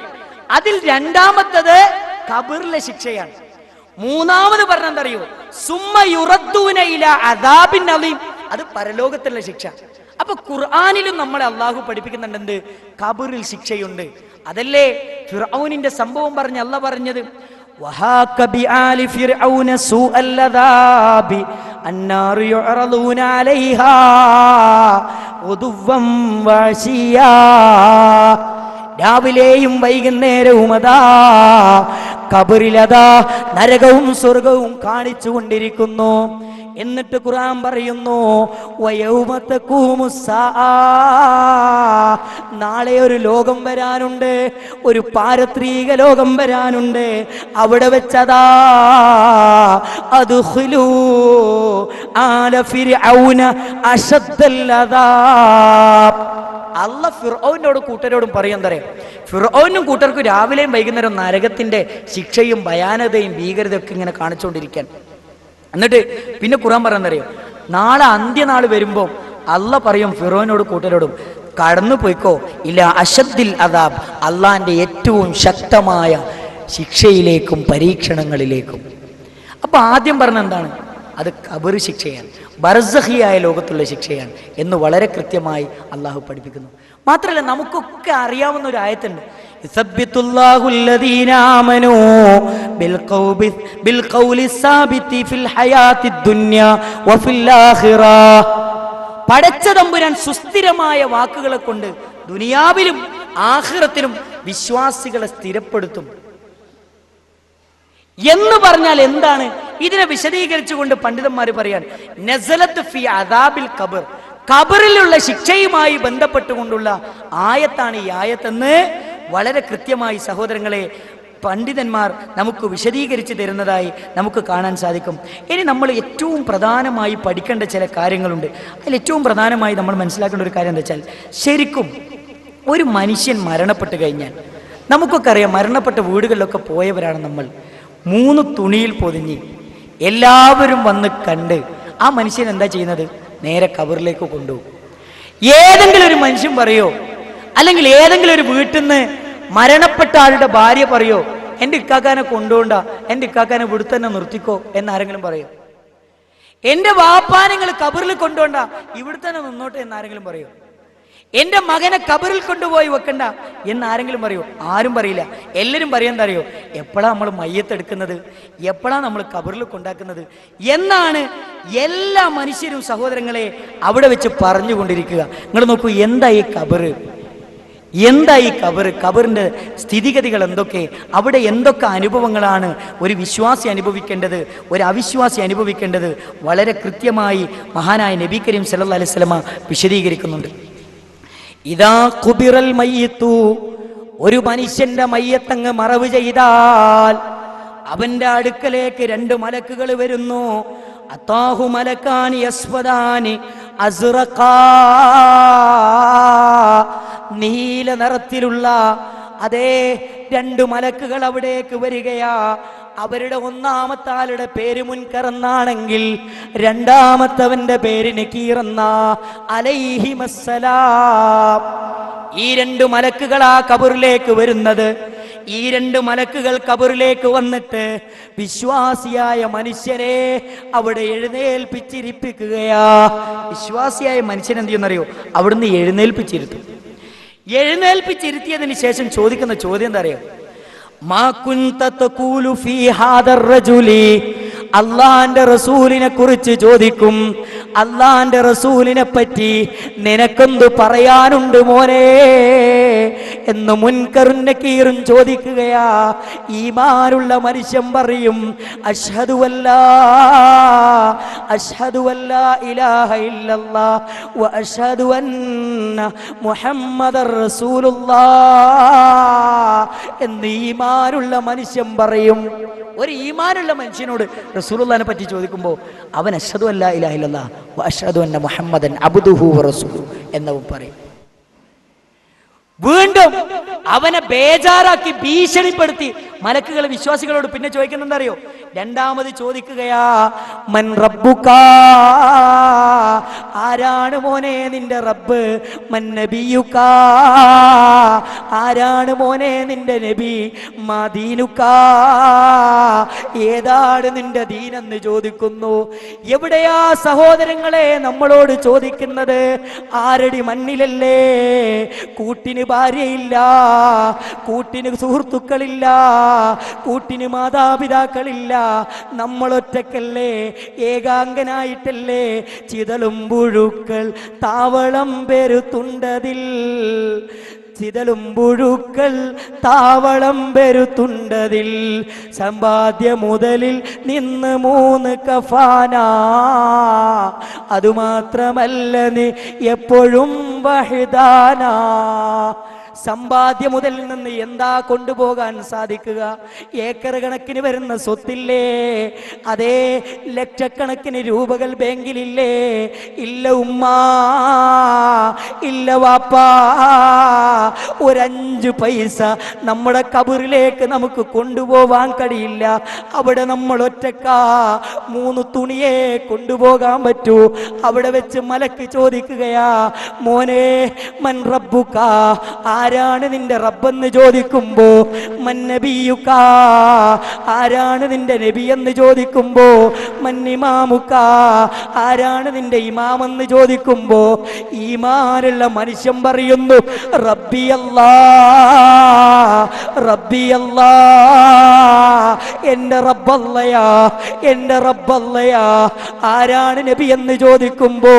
അതിൽ രണ്ടാമത്തത് ഖബറിലെ ശിക്ഷയാണ്. മൂന്നാമത് പറഞ്ഞ എന്താ അറിയോ? സുമ്മ യുറദ്ദൂന ഇലാ അദാബിൻ അലീം, അത് പരലോകത്തിലുള്ള ശിക്ഷ. അപ്പൊ ഖുർആനിലും നമ്മളെ അള്ളാഹു പഠിപ്പിക്കുന്നുണ്ട് എന്ത്? ഖബറിൽ ശിക്ഷയുണ്ട്. അതല്ലേ ഫിർഔനിന്റെ സംഭവം പറഞ്ഞ് അള്ളാഹ് പറഞ്ഞത്, വഹാക ബിആലി ഫിർഔന സൂഅൽ അദാബി അന്നാറു യുഅറദൂന അലൈഹാ ഉദുവ്വൻ വഅശിയാ. രാവിലെയും വൈകുന്നേരവും അതാ ഖബറിലതാ നരകവും സ്വർഗവും കാണിച്ചു കൊണ്ടിരിക്കുന്നു. എന്നിട്ട് ഖുർആൻ പറയുന്നു, വയൗമ തഖൂമുസ്സാ, നാളെ ഒരു ലോകം വരാനുണ്ട്, ഒരു പാരത്രിക ലോകം വരാനുണ്ട്. അവിടെ വെച്ചതാ അദ്ഖുലൂ ആല ഫിർഔന അശദ്ദൽ അദാബ്. അല്ലാഹ് ഫിർഔനോട് കൂട്ടരോടും പറയും എന്താ? ഫിർഔനും കൂട്ടർക്കും രാവിലെയും വൈകുന്നേരം നരകത്തിന്റെ ശിക്ഷയും ഭയാനതയും ഭീകരതയും ഒക്കെ ഇങ്ങനെ കാണിച്ചുകൊണ്ടിരിക്കാൻ. എന്നിട്ട് പിന്നെ ഖുർആൻ പറയുന്നറിയോ? നാളെ അന്ത്യനാൾ വരുമ്പോ അല്ലാഹ് പറയും ഫിർഔനോട് കൂട്ടരോടും, കടന്നു പോയിക്കോ ഇല്ല അശദ്ദിൽ അദാബ്, അള്ളാന്റെ ഏറ്റവും ശക്തമായ ശിക്ഷയിലേക്കും പരീക്ഷണങ്ങളിലേക്കും. അപ്പൊ ആദ്യം പറഞ്ഞ എന്താണ്? അത് ഖബർ ശിക്ഷയാണ്, ബർസഖിയായ ലോകത്തുള്ള ശിക്ഷയാണ് എന്ന് വളരെ കൃത്യമായി അള്ളാഹു പഠിപ്പിക്കുന്നു. മാത്രമല്ല നമുക്കൊക്കെ അറിയാവുന്ന ഒരു ആയത്തുണ്ട്, പടച്ച തമ്പുരാൻ സുസ്ഥിരമായ വാക്കുകളെ കൊണ്ട് ദുനിയാവിലും ആഖിറത്തിലും വിശ്വാസികളെ സ്ഥിരപ്പെടുത്തും എന്ന് പറഞ്ഞാൽ എന്താണ്? ഇതിനെ വിശദീകരിച്ചുകൊണ്ട് പണ്ഡിതന്മാർ പറയാൻ, നസലത്ത് ഫി അദാബിൽ ഖബർ, ഖബറിലുള്ള ശിക്ഷയുമായി ബന്ധപ്പെട്ടുകൊണ്ടുള്ള ആയത്താണ് ഈ ആയത്തെന്ന് വളരെ കൃത്യമായി സഹോദരങ്ങളെ പണ്ഡിതന്മാർ നമുക്ക് വിശദീകരിച്ച് തരുന്നതായി നമുക്ക് കാണാൻ സാധിക്കും. ഇനി നമ്മൾ ഏറ്റവും പ്രധാനമായി പഠിക്കേണ്ട ചില കാര്യങ്ങളുണ്ട്. അതിൽ ഏറ്റവും പ്രധാനമായി നമ്മൾ മനസ്സിലാക്കേണ്ട ഒരു കാര്യം എന്താ വെച്ചാൽ, ശരിക്കും ഒരു മനുഷ്യൻ മരണപ്പെട്ട് കഴിഞ്ഞാൽ നമുക്കൊക്കെ അറിയാം, മരണപ്പെട്ട വീടുകളിലൊക്കെ പോയവരാണ് നമ്മൾ. 3 തുണിയിൽ പൊതിഞ്ഞ് എല്ലാവരും വന്ന് കണ്ട് ആ മനുഷ്യൻ എന്താ ചെയ്യുന്നത്? നേരെ ഖബറിലേക്ക് കൊണ്ടുപോകും. ഏതെങ്കിലും ഒരു മനുഷ്യൻ പറയോ, അല്ലെങ്കിൽ ഏതെങ്കിലും ഒരു വീട്ടിൽ നിന്ന് മരണപ്പെട്ട ആളുടെ ഭാര്യ പറയോ, എൻ്റെ ഇക്കാക്കാനെ കൊണ്ടുപോണ്ട, എൻ്റെ ഇക്കാക്കാനെ ഇവിടെ തന്നെ നിർത്തിക്കോ എന്നാരെങ്കിലും പറയോ? എൻ്റെ വാപ്പാനങ്ങൾ ഖബറിൽ കൊണ്ടുപോണ്ട, ഇവിടെ തന്നെ നിന്നോട്ടെ എന്നാരെങ്കിലും പറയോ? എൻ്റെ മകനെ ഖബറിൽ കൊണ്ടുപോയി വെക്കണ്ട എന്നാരെങ്കിലും പറയോ? ആരും പറയില്ല. എല്ലാവരും പറയാൻ അറിയോ? എപ്പോഴാ നമ്മൾ മയ്യത്തെടുക്കുന്നത്, എപ്പോഴാ നമ്മൾ ഖബറിൽ കൊണ്ടാക്കുന്നത് എന്നാണ് എല്ലാ മനുഷ്യരും സഹോദരങ്ങളെ അവിടെ വെച്ച് പറഞ്ഞുകൊണ്ടിരിക്കുക. നിങ്ങൾ നോക്കൂ, എന്താ ഈ ഖബറ്? എന്താ ഈ ഖബറ്? ഖബറിന്റെ സ്ഥിതിഗതികൾ എന്തൊക്കെ? അവിടെ എന്തൊക്കെ അനുഭവങ്ങളാണ് ഒരു വിശ്വാസി അനുഭവിക്കേണ്ടത്, ഒരു അവിശ്വാസി അനുഭവിക്കേണ്ടത്? വളരെ കൃത്യമായി മഹാനായ നബി കരീം സല്ലല്ലാഹു അലൈഹി വസല്ലമ വിശദീകരിക്കുന്നുണ്ട്. ഇദാ ഖുബിറൽ മയ്യിത്തു, ഒരു മനുഷ്യന്റെ മയ്യത്തങ്ങ് മറവ് ചെയ്താൽ അവന്റെ അടുക്കലേക്ക് 2 മലക്കുകൾ വരുന്നു. അതാഹു മലക്കാനി അസ്വദാനി അസ്റഖാ, നീല നിറത്തിലുള്ള അതേ 2 മലക്കുകൾ അവിടേക്ക് വരികയാ. അവരുടെ ഒന്നാമത്തെ ആളുടെ പേര് മുൻകർ എന്നാണെങ്കിൽ രണ്ടാമത്തവന്റെ പേര് നകീർ എന്നാ. അലൈഹിമസ്സലാം. ഈ 2 മലക്കുകളാ ഖബറിലേക്ക് വരുന്നത്. ഈ 2 മലക്കുകൾ ഖബറിലേക്ക് വന്നിട്ട് വിശ്വാസിയായ മനുഷ്യരെ അവിടെ എഴുന്നേൽപ്പിച്ചിരിപ്പിക്കുകയാ. വിശ്വാസിയായ മനുഷ്യൻ എന്ത് ചെയ്യുന്നറിയോ? അവിടുന്ന് എഴുന്നേൽപ്പിച്ചിരുത്തും. എഴുന്നേൽപ്പിച്ചിരുത്തിയതിന് ശേഷം ചോദിക്കുന്ന ചോദ്യം എന്താ അറിയോ? മാ കുൻത തഖൂലു ഫീ ഹാദർ റജുലി, അള്ളാന്റെ റസൂലിനെ കുറിച്ച് ചോദിക്കും. അള്ളാന്റെ റസൂലിനെ പറ്റി നിനക്കെന്തു പറയാനുണ്ട് മോനെ എന്ന് മുൻകറും നകീറും ചോദിക്കുകയാ. ഈമാനുള്ള മനുഷ്യൻ പറയും, അഷ്ഹദു അല്ലാ ഇലാഹ ഇല്ലല്ലാഹ് വ അഷ്ഹദു അന്ന മുഹമ്മദർ റസൂലുള്ളാഹ് എന്ന് ഈമാനുള്ള മനുഷ്യൻ പറയും. ഒരു ഈമാനുള്ള മനുഷ്യനോട് റസൂലുള്ളാഹിനെ പറ്റി ചോദിക്കുമ്പോൾ അവൻ അഷ്ഹദു അല്ലാ ഇലാഹ ഇല്ലല്ലാഹ് വ അഷ്ഹദു അന്ന മുഹമ്മദൻ അബ്ദുഹു വ റസൂലുഹു എന്നവൻ പറയും. വീണ്ടും അവനെ ബേജാറാക്കി ഭീഷണിപ്പെടുത്തി മലക്കുകൾ വിശ്വാസികളോട് പിന്നെ ചോദിക്കുന്നത് എന്താ അറിയോ? രണ്ടാമത് ചോദിക്കുകയാ, മൻ റബ്ബുക, ആരാണ് മോനെ നിന്റെ റബ്ബ്? മൻ നബിയുക, ആരാണ് മോനെ നിന്റെ നബി? മാ ദീനുക, ഏതാണ് നിന്റെ ദീനെന്ന് ചോദിക്കുന്നു. എവിടെയാ സഹോദരങ്ങളെ നമ്മളോട് ചോദിക്കുന്നത്? ആരടി മണ്ണിലല്ലേ. കൂട്ടിന് ഭാര്യയില്ല, കൂട്ടിന് സുഹൃത്തുക്കളില്ല, കൂട്ടിന് മാതാപിതാക്കളില്ല, നമ്മളൊറ്റക്കല്ലേ, ഏകാംഗനായിട്ടല്ലേ. ചിതലും പുഴുക്കൾ താവളം പെരുത്തുണ്ടതിൽ, ചിതലും പുഴുക്കൾ താവളം പെരുത്തുണ്ടതിൽ, സമ്പാദ്യ മുതലിൽ നിന്ന് 3 കഫാന, അതുമാത്രമല്ല നീ എപ്പോഴും വഹിദാന. സമ്പാദ്യ മുതൽ നിന്ന് എന്താ കൊണ്ടുപോകാൻ സാധിക്കുക? ഏക്കർ കണക്കിന് വരുന്ന സ്വത്തില്ലേ? അതേ ലക്ഷക്കണക്കിന് രൂപകൾ ബാങ്കിലില്ലേ? ഇല്ല ഉമ്മ, ഇല്ല വാപ്പാ. 5 പൈസ നമ്മുടെ കബറിലേക്ക് നമുക്ക് കൊണ്ടുപോവാൻ കഴിയില്ല. അവിടെ നമ്മൾ ഒറ്റക്കാ. 3 തുണിയെ കൊണ്ടുപോകാൻ പറ്റൂ. അവിടെ വെച്ച് മലക്ക് ചോദിക്കുകയാ, മോനെ മൻ റബ്ബുക, ആരാണ് നിന്റെ റബ്ബെന്ന് ചോദിക്കുമ്പോ, മൻ നബിയുക, ആരാണ് നിന്റെ നബി എന്ന് ചോദിക്കുമ്പോ, മൻ ഇമാമുക, ആരാണ് നിന്റെ ഇമാമെന്ന് ചോദിക്കുമ്പോ, ഈമാനുള്ള മനുഷ്യൻ പറയുന്നു, റബ്ബി അല്ലാ, റബ്ബി അല്ലാ, എന്റെ റബ്ബല്ലയാ, എന്റെ റബ്ബല്ലയാ. ആരാണ് നബി എന്ന് ചോദിക്കുമ്പോ,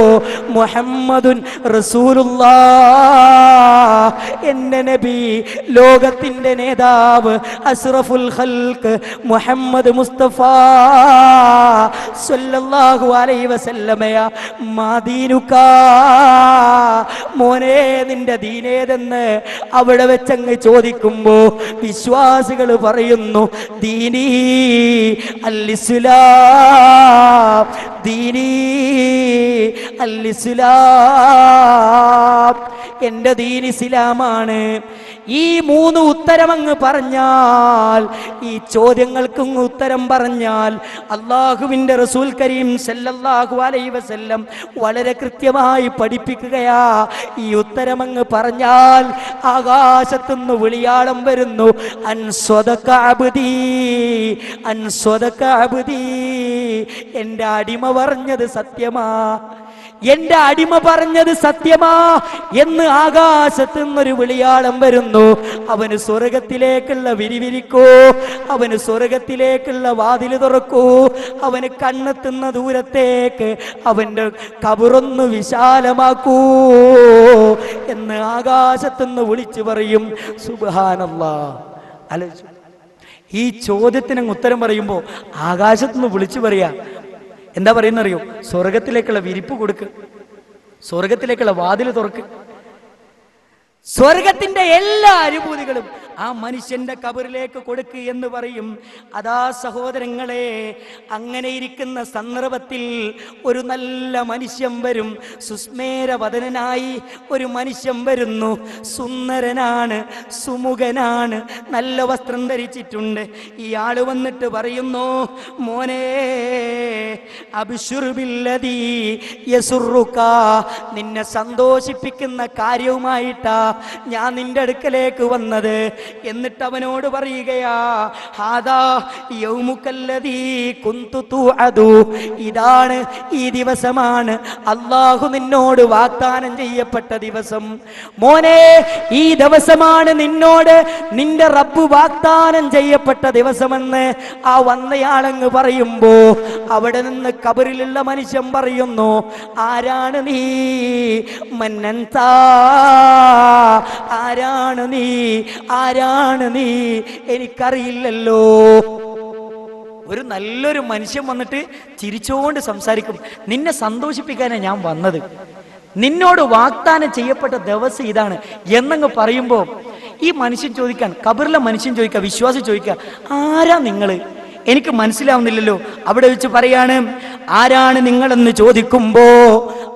മുഹമ്മദുൻ റസൂലുള്ളാഹ്, എന്റെ നബി, ലോകത്തിന്റെ നേതാവ്, അസ്റഫുൽ ഖൽഖ് മുഹമ്മദ് മുസ്തഫ സല്ലല്ലാഹു അലൈഹി വസല്ലമയ. മാദീനുക, മോനെ നിന്റെ ദീനേതെന്ന് അവിടെ വെച്ചങ്ങ് ചോദിക്കുമ്പോ വിശ്വാസികൾ പറയുന്നു, ദീനീ അൽ-ഇസ്ലാം, ദീനീ അൽ-ഇസ്ലാം, എന്റെ ദീൻ ഇസ്ലാമാണ്. ഈ 3 ഉത്തരം അങ്ങ് പറഞ്ഞാൽ, ഈ ചോദ്യങ്ങൾക്കും ഉത്തരം പറഞ്ഞാൽ, അള്ളാഹുവിന്റെ റസൂൽ കരീം സല്ലല്ലാഹു അലൈഹി വസല്ലം വളരെ കൃത്യമായി പഠിപ്പിക്കുകയാ. ഈ ഉത്തരം അങ്ങ് പറഞ്ഞാൽ ആകാശത്തുനിന്ന് വിളിയാളം വരുന്നു, അൻ സ്വദക അബ്ദീ, അൻ സ്വദക അബ്ദീ, എന്റെ അടിമ പറഞ്ഞത് സത്യമാ, എന്റെ അടിമ പറഞ്ഞത് സത്യമാ എന്ന് ആകാശത്ത് നിന്നൊരു വിളിയാളം വരുന്നു. അവന് സ്വർഗത്തിലേക്കുള്ള വിരിവിരിക്കൂ, അവന് സ്വർഗത്തിലേക്കുള്ള വാതിൽ തുറക്കൂ, അവന് കണ്ണെത്തുന്ന ദൂരത്തേക്ക് അവന്റെ കബറൊന്ന് വിശാലമാക്കൂ എന്ന് ആകാശത്തുനിന്ന് വിളിച്ചു പറയും. സുബ്ഹാനല്ലാഹ്. ഈ ചോദ്യത്തിന് ഉത്തരം പറയുമ്പോ ആകാശത്തുനിന്ന് വിളിച്ചു പറയാ, എന്താ പറയുന്നറിയോ? സ്വർഗത്തിലേക്കുള്ള വിരിപ്പ് കൊടുക്ക്, സ്വർഗത്തിലേക്കുള്ള വാതിൽ തുറക്ക്. സ്വർഗത്തിന്റെ എല്ലാ അനുഭൂതികളും ആ മനുഷ്യന്റെ കബറിലേക്ക് കൊടുക്ക് എന്ന് പറയും. അതാ സഹോദരങ്ങളെ, അങ്ങനെ ഇരിക്കുന്ന സന്ദർഭത്തിൽ ഒരു നല്ല മനുഷ്യൻ വരും. സുസ്മേരവദനായി ഒരു മനുഷ്യൻ വരുന്നു. സുന്ദരനാണ്, സുമുഖനാണ്, നല്ല വസ്ത്രം ധരിച്ചിട്ടുണ്ട്. ഇയാള് വന്നിട്ട് പറയുന്നു, മോനെ അബ്ശിർ ബില്ലദീ യസുറുക, നിന്നെ സന്തോഷിപ്പിക്കുന്ന കാര്യവുമായിട്ടാ ഞാൻ നിന്റെ അടുക്കലേക്ക് വന്നത്. എന്നിട്ട് അവനോട് പറയുകയാ, ഹാദാ യൗമുകല്ലദീ കുന്തു തുഅദു, ഇതാണ്, ഈ ദിവസമാണ് അല്ലാഹു നിന്നോട് വാഗ്ദാനം ചെയ്യപ്പെട്ട ദിവസം. മോനെ, ഈ ദിവസമാണ് നിന്നോട് നിന്റെ റബ്ബ് വാഗ്ദാനം ചെയ്യപ്പെട്ട ദിവസമെന്ന് ആ വന്നയാളങ്ങ് പറയുമ്പോ അവിടെ നിന്ന് കബറിലുള്ള മനുഷ്യൻ പറയുന്നു, ആരാണ് നീ? മന്നൻതാ, ആരാണ് നീ? ആരാണ് നീ? എനിക്കറിയില്ലല്ലോ. ഒരു നല്ലൊരു മനുഷ്യൻ വന്നിട്ട് ചിരിച്ചുകൊണ്ട് സംസാരിക്കും, നിന്നെ സന്തോഷിപ്പിക്കാനാണ് ഞാൻ വന്നത്, നിന്നോട് വാഗ്ദാനം ചെയ്യപ്പെട്ട ദിവസം ഇതാണ് എന്നങ്ങ് പറയുമ്പോ ഈ മനുഷ്യൻ ചോദിക്കാൻ, കബറിലെ മനുഷ്യൻ ചോദിക്കുക, വിശ്വാസി ചോദിക്കുക, ആരാ നിങ്ങള്? എനിക്ക് മനസ്സിലാവുന്നില്ലല്ലോ. അവിടെ വെച്ച് പറയാണ്, ആരാണ് നിങ്ങളെന്ന് ചോദിക്കുമ്പോ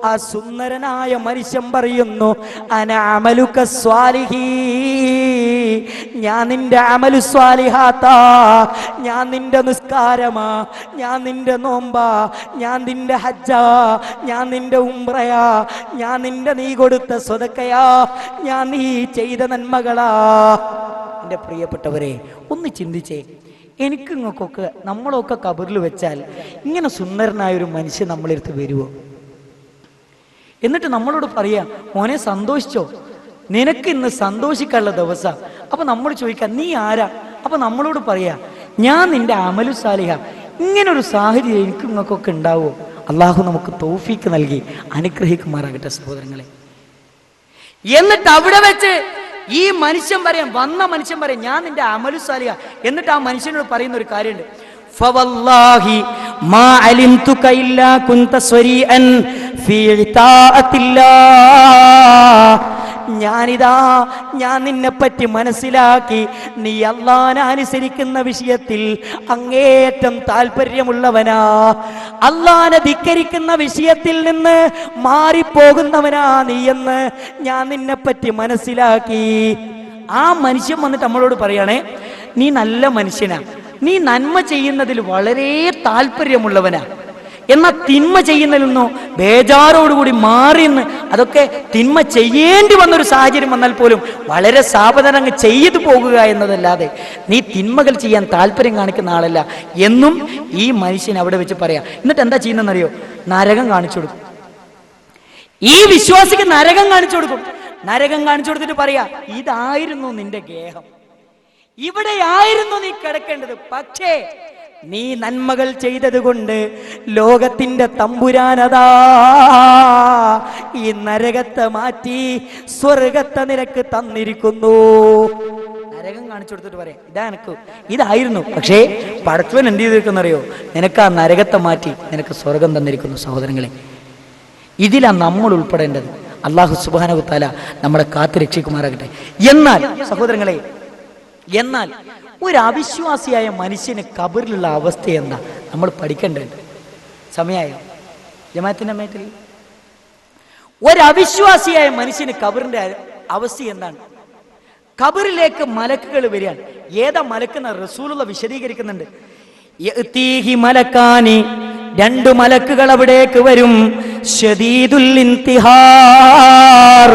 ആ സുന്ദരനായ മനുഷ്യൻ പറയുന്നു, അന അമലുക സ്വാലിഹി, ഞാൻ നിന്റെ അമലു സ്വാലിഹാത്താ, ഞാൻ നിന്റെ നിസ്കാരമാ, ഞാൻ നിന്റെ നോമ്പാ, ഞാൻ നിന്റെ ഹജ്ജാ, ഞാൻ നിന്റെ ഉംറയാ, ഞാൻ നിന്റെ നീ കൊടുത്ത സ്വതക്കയാ, ഞാൻ നീ ചെയ്ത നന്മകളാ. എൻ്റെ പ്രിയപ്പെട്ടവരെ, ഒന്ന് ചിന്തിച്ചേ, എനിക്ക് ഇങ്ങൾക്കൊക്കെ നമ്മളൊക്കെ കബറിൽ വെച്ചാൽ ഇങ്ങനെ സുന്ദരനായ ഒരു മനുഷ്യൻ നമ്മളെടുത്ത് വരുമോ? എന്നിട്ട് നമ്മളോട് പറയാ, മോനെ സന്തോഷിച്ചോ, നിനക്ക് ഇന്ന് സന്തോഷിക്കാനുള്ള ദിവസം. അപ്പൊ നമ്മൾ ചോദിക്കാം, നീ ആരാ? അപ്പൊ നമ്മളോട് പറയാ, ഞാൻ നിന്റെ അമലു സാലിഹ. ഇങ്ങനൊരു സാഹചര്യം എനിക്ക് ഇങ്ങൾക്കൊക്കെ ഉണ്ടാവോ? അള്ളാഹു നമുക്ക് തൗഫീക്ക് നൽകി അനുഗ്രഹിക്കുമാറാകട്ടെ സഹോദരങ്ങളെ. എന്നിട്ട് അവിടെ വെച്ച് ഈ മനുഷ്യൻ പറയാം, വന്ന മനുഷ്യൻ പറയാം, ഞാൻ നിന്റെ അമലു സാലിഹ. എന്നിട്ട് ആ മനുഷ്യനോട് പറയുന്ന ഒരു കാര്യമുണ്ട്, ഫവല്ലാഹി മാ അലിംതുക ഇല്ലാ കുൻത സ്വരീഅൻ ഫീ ഇതാഅത്തില്ലാഹ്. ഞാൻ നിന്നെ പറ്റി മനസ്സിലാക്കി, നീ അല്ലാഹനെ അനുസരിക്കുന്ന വിഷയത്തിൽ അങ്ങേയറ്റം താല്പര്യമുള്ളവനാ, അല്ലാഹനെ ധിക്കരിക്കുന്ന വിഷയത്തിൽ നിന്ന് മാറിപ്പോകുന്നവനാ നീ എന്ന് ഞാൻ നിന്നെ പറ്റി മനസ്സിലാക്കി. ആ മനുഷ്യൻ വന്നിട്ട് നമ്മളോട് പറയണേ, നീ നല്ല മനുഷ്യനാ, നീ നന്മ ചെയ്യുന്നതിൽ വളരെ താല്പര്യമുള്ളവനാ, എന്നാൽ തിന്മ ചെയ്യുന്നതിൽ നിന്നോ ബേജാറോടുകൂടി മാറിയെന്ന്, അതൊക്കെ തിന്മ ചെയ്യേണ്ടി വന്നൊരു സാഹചര്യം വന്നാൽ പോലും വളരെ സാവധാനം ചെയ്തു പോകുക എന്നതല്ലാതെ നീ തിന്മകൾ ചെയ്യാൻ താല്പര്യം കാണിക്കുന്ന ആളല്ല എന്നും ഈ മനുഷ്യൻ അവിടെ വെച്ച് പറയാം. എന്നിട്ട് എന്താ ചെയ്യുന്നതെന്നറിയോ? നരകം കാണിച്ചു കൊടുക്കും. ഈ വിശ്വാസിക്ക് നരകം കാണിച്ചു കൊടുക്കും. നരകം കാണിച്ചു കൊടുത്തിട്ട് പറയാ, ഇതായിരുന്നു നിന്റെ ഗേഹം, ഇവിടെയായിരുന്നു നീ കിടക്കേണ്ടത്, പക്ഷേ നീ നന്മകൾ ചെയ്തത് കൊണ്ട് ലോകത്തിന്റെ തമ്പുരാനതാ ഈ നരകത്തെ മാറ്റി സ്വർഗത്തെ നിനക്ക് തന്നിരിക്കുന്നു. നരകം കാണിച്ചു കൊടുത്തിട്ട് പറയാം, ഇതാ എനക്ക് ഇതായിരുന്നു, പക്ഷേ പടച്ചവൻ എന്ത് ചെയ്തിരിക്കുന്നറിയോ? നിനക്ക് ആ നരകത്തെ മാറ്റി നിനക്ക് സ്വർഗം തന്നിരിക്കുന്നു. സഹോദരങ്ങളെ, ഇതിലാ നമ്മൾ ഉൾപ്പെടേണ്ടത്. അല്ലാഹു സുബ്ഹാനഹു വ തആല നമ്മളെ കാത്തു രക്ഷിക്കുമാറാകട്ടെ. എന്നാൽ സഹോദരങ്ങളെ, എന്നാൽ ഒരു അവിശ്വാസിയായ മനുഷ്യന് ഖബറിലുള്ള അവസ്ഥ എന്താ നമ്മൾ പഠിക്കേണ്ടത്. സമയമായോ ജമാഅത്തിന്റെ മേറ്റിൽ? ഒരു അവിശ്വാസിയായ മനുഷ്യന് ഖബറിന്റെ അവസ്ഥ എന്താണ്? ഖബറിലേക്ക് മലക്കുകൾ വരികയാണ്. ഏതാ മലക്കെന്ന് റസൂലുള്ള വിശദീകരിക്കുന്നുണ്ട്. യഅതീഹി മലക്കാനി, രണ്ട് മലക്കുകൾ അവിടേക്ക് വരും. ശദീദുൽ ഇൻതിഹാർ,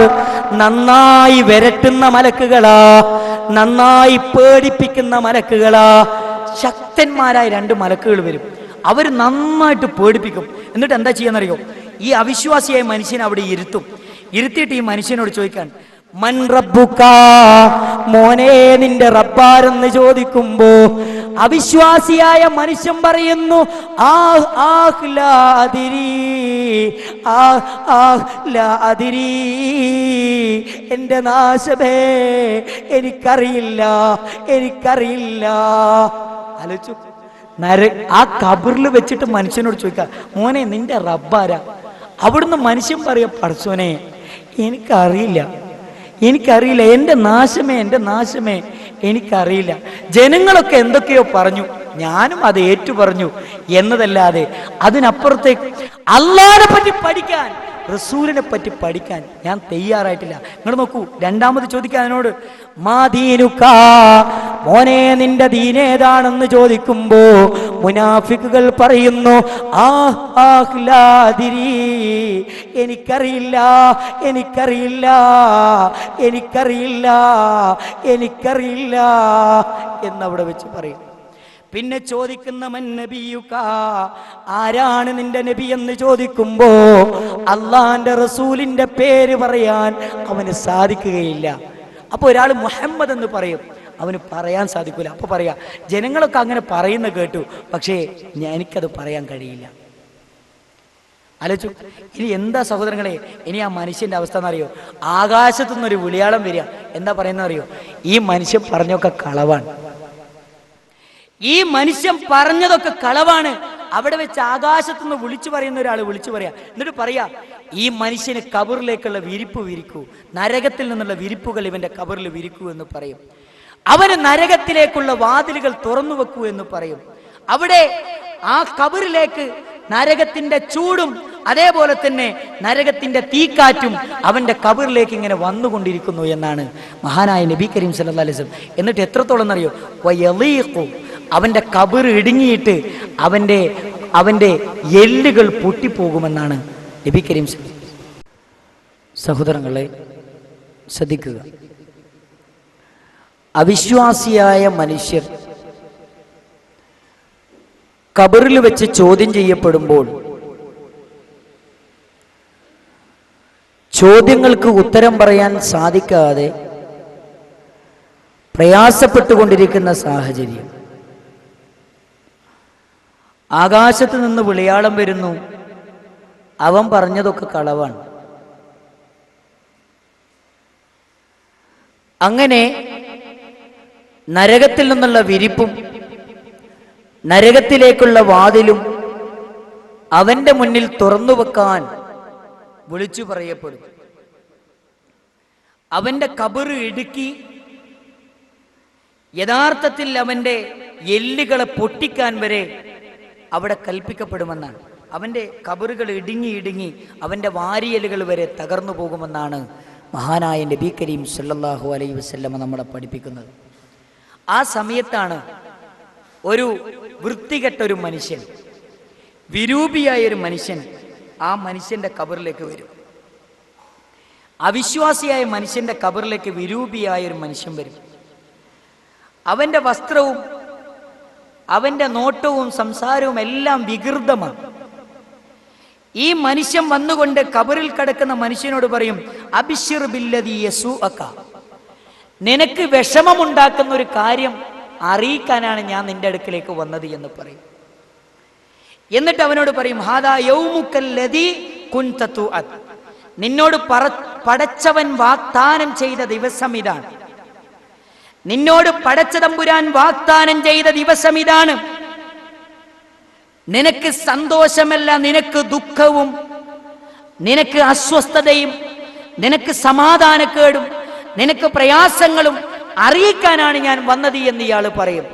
നന്നായി വിരട്ടുന്ന മലക്കുകളാ, നന്നായി പേടിപ്പിക്കുന്ന മലക്കുകളാ. ശക്തന്മാരായ രണ്ട് മലക്കുകൾ വരും. അവർ നന്നായിട്ട് പേടിപ്പിക്കും. എന്നിട്ട് എന്താ ചെയ്യാന്നറിയോ? ഈ അവിശ്വാസിയായ മനുഷ്യനെ അവിടെ ഇരുത്തും. ഇരുത്തിയിട്ട് ഈ മനുഷ്യനോട് ചോദിക്കാൻ, മൻ റബ്ബുക, മോനെ നിന്റെ റബ്ബാരെന്ന് ചോദിക്കുമ്പോ അവിശ്വാസിയായ മനുഷ്യൻ പറയുന്നു, എന്റെ നാശമേ, എനിക്കറിയില്ല. ആലോചിച്ചു, ആ ഖബറിൽ വെച്ചിട്ട് മനുഷ്യനോട് ചോദിക്കാം, മോനെ നിന്റെ റബ്ബാരാ? അവിടുന്ന് മനുഷ്യൻ പറയാ, പടച്ചോനെ എനിക്കറിയില്ല, എന്റെ നാശമേ, എനിക്കറിയില്ല. ജനങ്ങളൊക്കെ എന്തൊക്കെയോ പറഞ്ഞു, ഞാനും അത് ഏറ്റു പറഞ്ഞു എന്നതല്ലാതെ അതിനപ്പുറത്തേക്ക് അല്ലാഹുവിനെ പറ്റി പഠിക്കാൻ, റസൂലിനെ പറ്റി പഠിക്കാൻ ഞാൻ തയ്യാറായിട്ടില്ല. നിങ്ങൾ നോക്കൂ, രണ്ടാമത് ചോദിക്കാൻ അതിനോട്, മാദീനുക, മോനെ നിന്റെ ദീനേതാണെന്ന് ചോദിക്കുമ്പോ മുനാഫിക്കുകൾ പറയുന്നു, എനിക്കറിയില്ല എന്നവിടെ വെച്ച് പറയും. പിന്നെ ചോദിക്കുന്ന മൻ നബിയുക, ആരാണ് നിന്റെ നബി എന്ന് ചോദിക്കുമ്പോ അള്ളാന്റെ റസൂലിന്റെ പേര് പറയാൻ അവന് സാധിക്കുകയില്ല. അപ്പൊ ഒരാൾ മുഹമ്മദ് എന്ന് പറയും, അവന് പറയാൻ സാധിക്കൂല. അപ്പൊ പറയാ, ജനങ്ങളൊക്കെ അങ്ങനെ പറയുന്ന കേട്ടു, പക്ഷേ എനിക്കത് പറയാൻ കഴിയില്ല. ആലോചിച്ചു. ഇനി എന്താ സഹോദരങ്ങളെ, ഇനി ആ മനുഷ്യന്റെ അവസ്ഥ എന്നറിയോ? ആകാശത്തു നിന്നൊരു വിളിയാളം വരിക. എന്താ പറയുന്നത് അറിയോ? ഈ മനുഷ്യൻ പറഞ്ഞൊക്കെ കളവാണ്, ഈ മനുഷ്യൻ പറഞ്ഞതൊക്കെ കളവാണ്. അവിടെ വെച്ച് ആകാശത്തുനിന്ന് വിളിച്ചു പറയുന്ന ഒരാൾ വിളിച്ചു പറയാ. എന്നിട്ട് പറയാ, ഈ മനുഷ്യന് ഖബറിലേക്കുള്ള വിരിപ്പ് വിരിക്കൂ, നരകത്തിൽ നിന്നുള്ള വിരിപ്പുകൾ ഇവന്റെ ഖബറിൽ വിരിക്കൂ എന്ന് പറയും. അവന് നരകത്തിലേക്കുള്ള വാതിലുകൾ തുറന്നു വെക്കൂ എന്ന് പറയും. അവിടെ ആ ഖബറിലേക്ക് നരകത്തിന്റെ ചൂടും അതേപോലെ തന്നെ നരകത്തിന്റെ തീക്കാറ്റും അവന്റെ കബറിലേക്ക് ഇങ്ങനെ വന്നുകൊണ്ടിരിക്കുന്നു എന്നാണ് മഹാനായ നബി കരീം സല്ലല്ലാഹു അലൈഹി വസല്ലം. എന്നിട്ട് എത്രത്തോളം എന്നറിയോ, വയലീഖു, അവന്റെ കബർ ഇടുങ്ങിയിട്ട് അവന്റെ എല്ലുകൾ പൊട്ടിപ്പോകുമെന്നാണ് നബി കരീം സല്ലല്ലാഹു അലൈഹി വസല്ലം. സഹോദരങ്ങളെ ശ്രദ്ധിക്കുക, അവിശ്വാസിയായ മനുഷ്യർ ഖബറിൽ വെച്ച് ചോദ്യം ചെയ്യപ്പെടുമ്പോൾ ചോദ്യങ്ങൾക്ക് ഉത്തരം പറയാൻ സാധിക്കാതെ പ്രയാസപ്പെട്ടുകൊണ്ടിരിക്കുന്ന സാഹചര്യം, ആകാശത്ത് നിന്ന് വിളിയാളം വരുന്നു, അവൻ പറഞ്ഞതൊക്കെ കളവാണ്. അങ്ങനെ നരകത്തിൽ നിന്നുള്ള വിരിപ്പും നരകത്തിലേക്കുള്ള വാതിലും അവന്റെ മുന്നിൽ തുറന്നു വെക്കാൻ വിളിച്ചു പറയപ്പെടും. അവന്റെ കബറ് ഇടുക്കി യഥാർത്ഥത്തിൽ അവന്റെ എല്ലുകളെ പൊട്ടിക്കാൻ വരെ അവിടെ കൽപ്പിക്കപ്പെടുമെന്നാണ്. അവന്റെ കബറുകൾ ഇടുങ്ങി അവന്റെ വാരിയലുകൾ വരെ തകർന്നു പോകുമെന്നാണ് മഹാനായ നബി കരീം സല്ലല്ലാഹു അലൈഹി വസല്ലം നമ്മളെ പഠിപ്പിക്കുന്നത്. ആ സമയത്താണ് ഒരു വൃത്തികെട്ടൊരു മനുഷ്യൻ, വിരൂപിയായ ഒരു മനുഷ്യൻ ആ മനുഷ്യന്റെ കബറിലേക്ക് വരും. അവിശ്വാസിയായ മനുഷ്യന്റെ കബറിലേക്ക് വിരൂപിയായ ഒരു മനുഷ്യൻ വരും. അവന്റെ വസ്ത്രവും അവന്റെ നോട്ടവും സംസാരവും എല്ലാം വികൃതമാണ്. ഈ മനുഷ്യൻ വന്നുകൊണ്ട് കബറിൽ കിടക്കുന്ന മനുഷ്യനോട് പറയും, അബിശ്ശിർ ബില്ലദീ യസൂഅക, നിനക്ക് വിഷമമുണ്ടാക്കുന്ന ഒരു കാര്യം അറിയിക്കാനാണ് ഞാൻ നിന്റെ അടുക്കലേക്ക് വന്നത് എന്ന് പറയും. എന്നിട്ട് അവനോട് പറയും, ഹാദാ യൗമുക്കല്ലദീ കുൻത തുഅദ്, നിന്നോട് പടച്ചവൻ വാഗ്ദാനം ചെയ്ത ദിവസം ഇതാണ്, നിന്നോട് പടച്ച തമ്പുരാൻ വാഗ്ദാനം ചെയ്ത ദിവസം ഇതാണ്. നിനക്ക് സന്തോഷമല്ല, നിനക്ക് ദുഃഖവും നിനക്ക് അസ്വസ്ഥതയും നിനക്ക് സമാധാനക്കേടും നിനക്ക് പ്രയാസങ്ങളും അറിയിക്കാനാണ് ഞാൻ വന്നത് എന്ന് ഇയാൾ പറയും.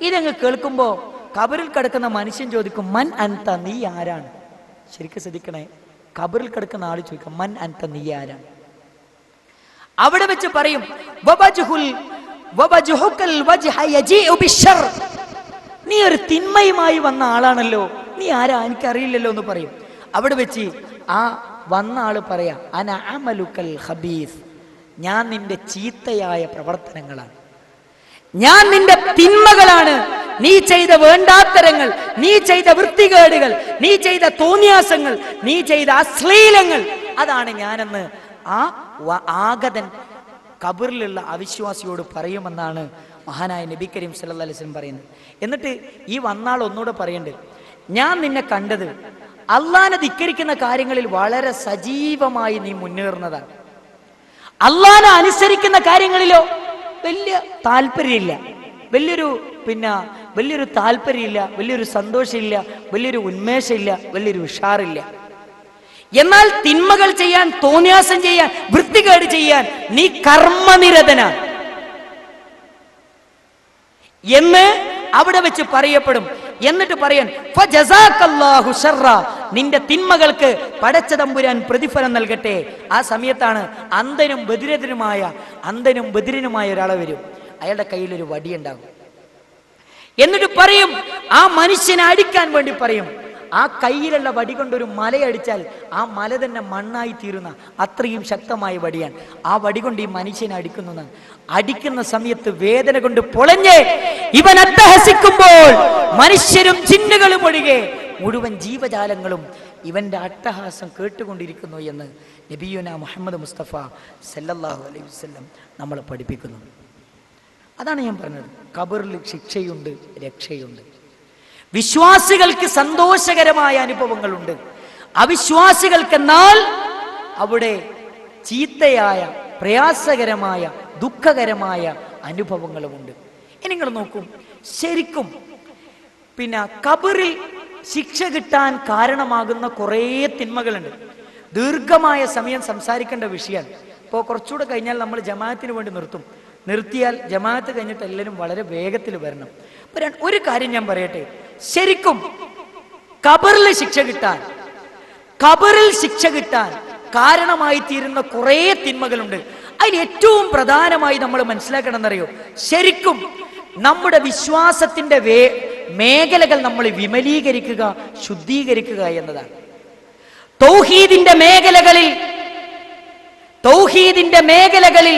ഇതങ്ങ് കേൾക്കുമ്പോ കബറിൽ കിടക്കുന്ന മനുഷ്യൻ ചോദിക്കും, മൻ അൻത, നീ ആരാണ്? ശരിക്കും ശ്രദ്ധിക്കണേ, കബറിൽ കിടക്കുന്ന ആൾ ചോദിക്കും, മൻ അൻത, നീ ആരാണ്? അവിടെ വെച്ച് പറയും, നീ ഒരു തിന്മയുമായി വന്ന ആളാണല്ലോ, നീ ആരാ എനിക്കറിയില്ലല്ലോ എന്ന് പറയും. അവിടെ വെച്ച് ആ വന്ന ആള് പറയാ, അന അമലുക്കൽ ഖബീസ്, ഞാൻ നിന്റെ ചീത്തയായ പ്രവർത്തനങ്ങളാണ്, ഞാൻ നിന്റെ തിന്മകളാണ്, നീ ചെയ്ത വേണ്ടാത്തരങ്ങൾ, നീ ചെയ്ത വൃത്തികേടുകൾ, നീ ചെയ്ത തോന്നിയാസങ്ങൾ, നീ ചെയ്ത അശ്ലീലങ്ങൾ, അതാണ് ഞാനെന്ന് ആ ആഗതൻ കബറിലുള്ള അവിശ്വാസിയോട് പറയുമെന്നാണ് മഹാനായ നബി കരീം സല്ലല്ലാഹു അലൈഹി വസല്ലം പറയുന്നത്. എന്നിട്ട് ഈ വന്നാൾ ഒന്നുകൂടെ പറയുന്നുണ്ട്, ഞാൻ നിന്നെ കണ്ടത് അള്ളാനെ ധിക്കരിക്കുന്ന കാര്യങ്ങളിൽ വളരെ സജീവമായി നീ മുന്നേറുന്നതാണ്, അള്ളാനെ അനുസരിക്കുന്ന കാര്യങ്ങളിലോ വലിയ താല്പര്യമില്ല, വലിയൊരു താല്പര്യമില്ല, വലിയൊരു സന്തോഷമില്ല, വലിയൊരു ഉന്മേഷമില്ല, വലിയൊരു ഉഷാറില്ല. എന്നാൽ തിന്മകൾ ചെയ്യാൻ, തോന്നിയാസം ചെയ്യാൻ, വൃത്തികേട് ചെയ്യാൻ നീ കർമ്മനിരതനാണ് എന്ന് അവിടെ വെച്ച് പറയപ്പെടും. എന്നിട്ട് പറയാൻ, ഫജസാകല്ലാഹു ശർറ, നിന്റെ തിന്മകൾക്ക് പടച്ച തമ്പുരാൻ പ്രതിഫലം നൽകട്ടെ. ആ സമയത്താണ് അന്ധനും ബദിരനുമായ ഒരാളെ വരും. അയാളുടെ കയ്യിലൊരു വടിയുണ്ടാകും. എന്നിട്ട് പറയും, ആ മനുഷ്യനെ അടിക്കാൻ വേണ്ടി പറയും. ആ കയ്യിലുള്ള വടി കൊണ്ടൊരു മലയടിച്ചാൽ ആ മല തന്നെ മണ്ണായി തീരുന്ന അത്രയും ശക്തമായ വടിയാണ്. ആ വടി കൊണ്ട് ഈ മനുഷ്യനെ അടിക്കുന്ന സമയത്ത് വേദന കൊണ്ട് പൊളഞ്ഞ് ഇവൻ അട്ടഹസിക്കുമ്പോൾ മനുഷ്യരും ജിന്നുകളും ഒഴികെ മുഴുവൻ ജീവജാലങ്ങളും ഇവന്റെ അട്ടഹാസം കേട്ടുകൊണ്ടിരിക്കുന്നു എന്ന് നബിയുനാ മുഹമ്മദ് മുസ്തഫ സല്ലല്ലാഹു അലൈഹി വസല്ലം നമ്മളെ പഠിപ്പിക്കുന്നു. അതാണ് ഞാൻ പറഞ്ഞത്, ഖബറിൽ ശിക്ഷയുണ്ട്, രക്ഷയുണ്ട്. വിശ്വാസികൾക്ക് സന്തോഷകരമായ അനുഭവങ്ങളുണ്ട്, അവിശ്വാസികൾക്കെന്നാൽ അവിടെ ചീത്തയായ, പ്രയാസകരമായ, ദുഃഖകരമായ അനുഭവങ്ങളുമുണ്ട്. ഇനി നിങ്ങൾ നോക്കൂ, ശരിക്കും ഖബറിൽ ശിക്ഷ കിട്ടാൻ കാരണമാകുന്ന കുറേ തിന്മകളുണ്ട്. ദീർഘമായ സമയം സംസാരിക്കേണ്ട വിഷയമാണ്. ഇപ്പോൾ കുറച്ചുകൂടെ കഴിഞ്ഞാൽ നമ്മൾ ജമാഅത്തിന് വേണ്ടി നിർത്തിയാൽ ജമാഅത്ത് കഴിഞ്ഞിട്ട് എല്ലാവരും വളരെ വേഗത്തിൽ വരണം. ഒരു കാര്യം ഞാൻ പറയട്ടെ, ശരിക്കും ഖബറിൽ ശിക്ഷ കിട്ടാൻ കാരണമായി തീരുന്ന കുറേ തിന്മകളുണ്ട്. അതിൽ ഏറ്റവും പ്രധാനമായി നമ്മൾ മനസ്സിലാക്കണം എന്നറിയോ, ശരിക്കും നമ്മുടെ വിശ്വാസത്തിന്റെ മേഖലകൾ നമ്മൾ വിമലീകരിക്കുക, ശുദ്ധീകരിക്കുക എന്നതാണ്. തൗഹീദിന്റെ മേഖലകളിൽ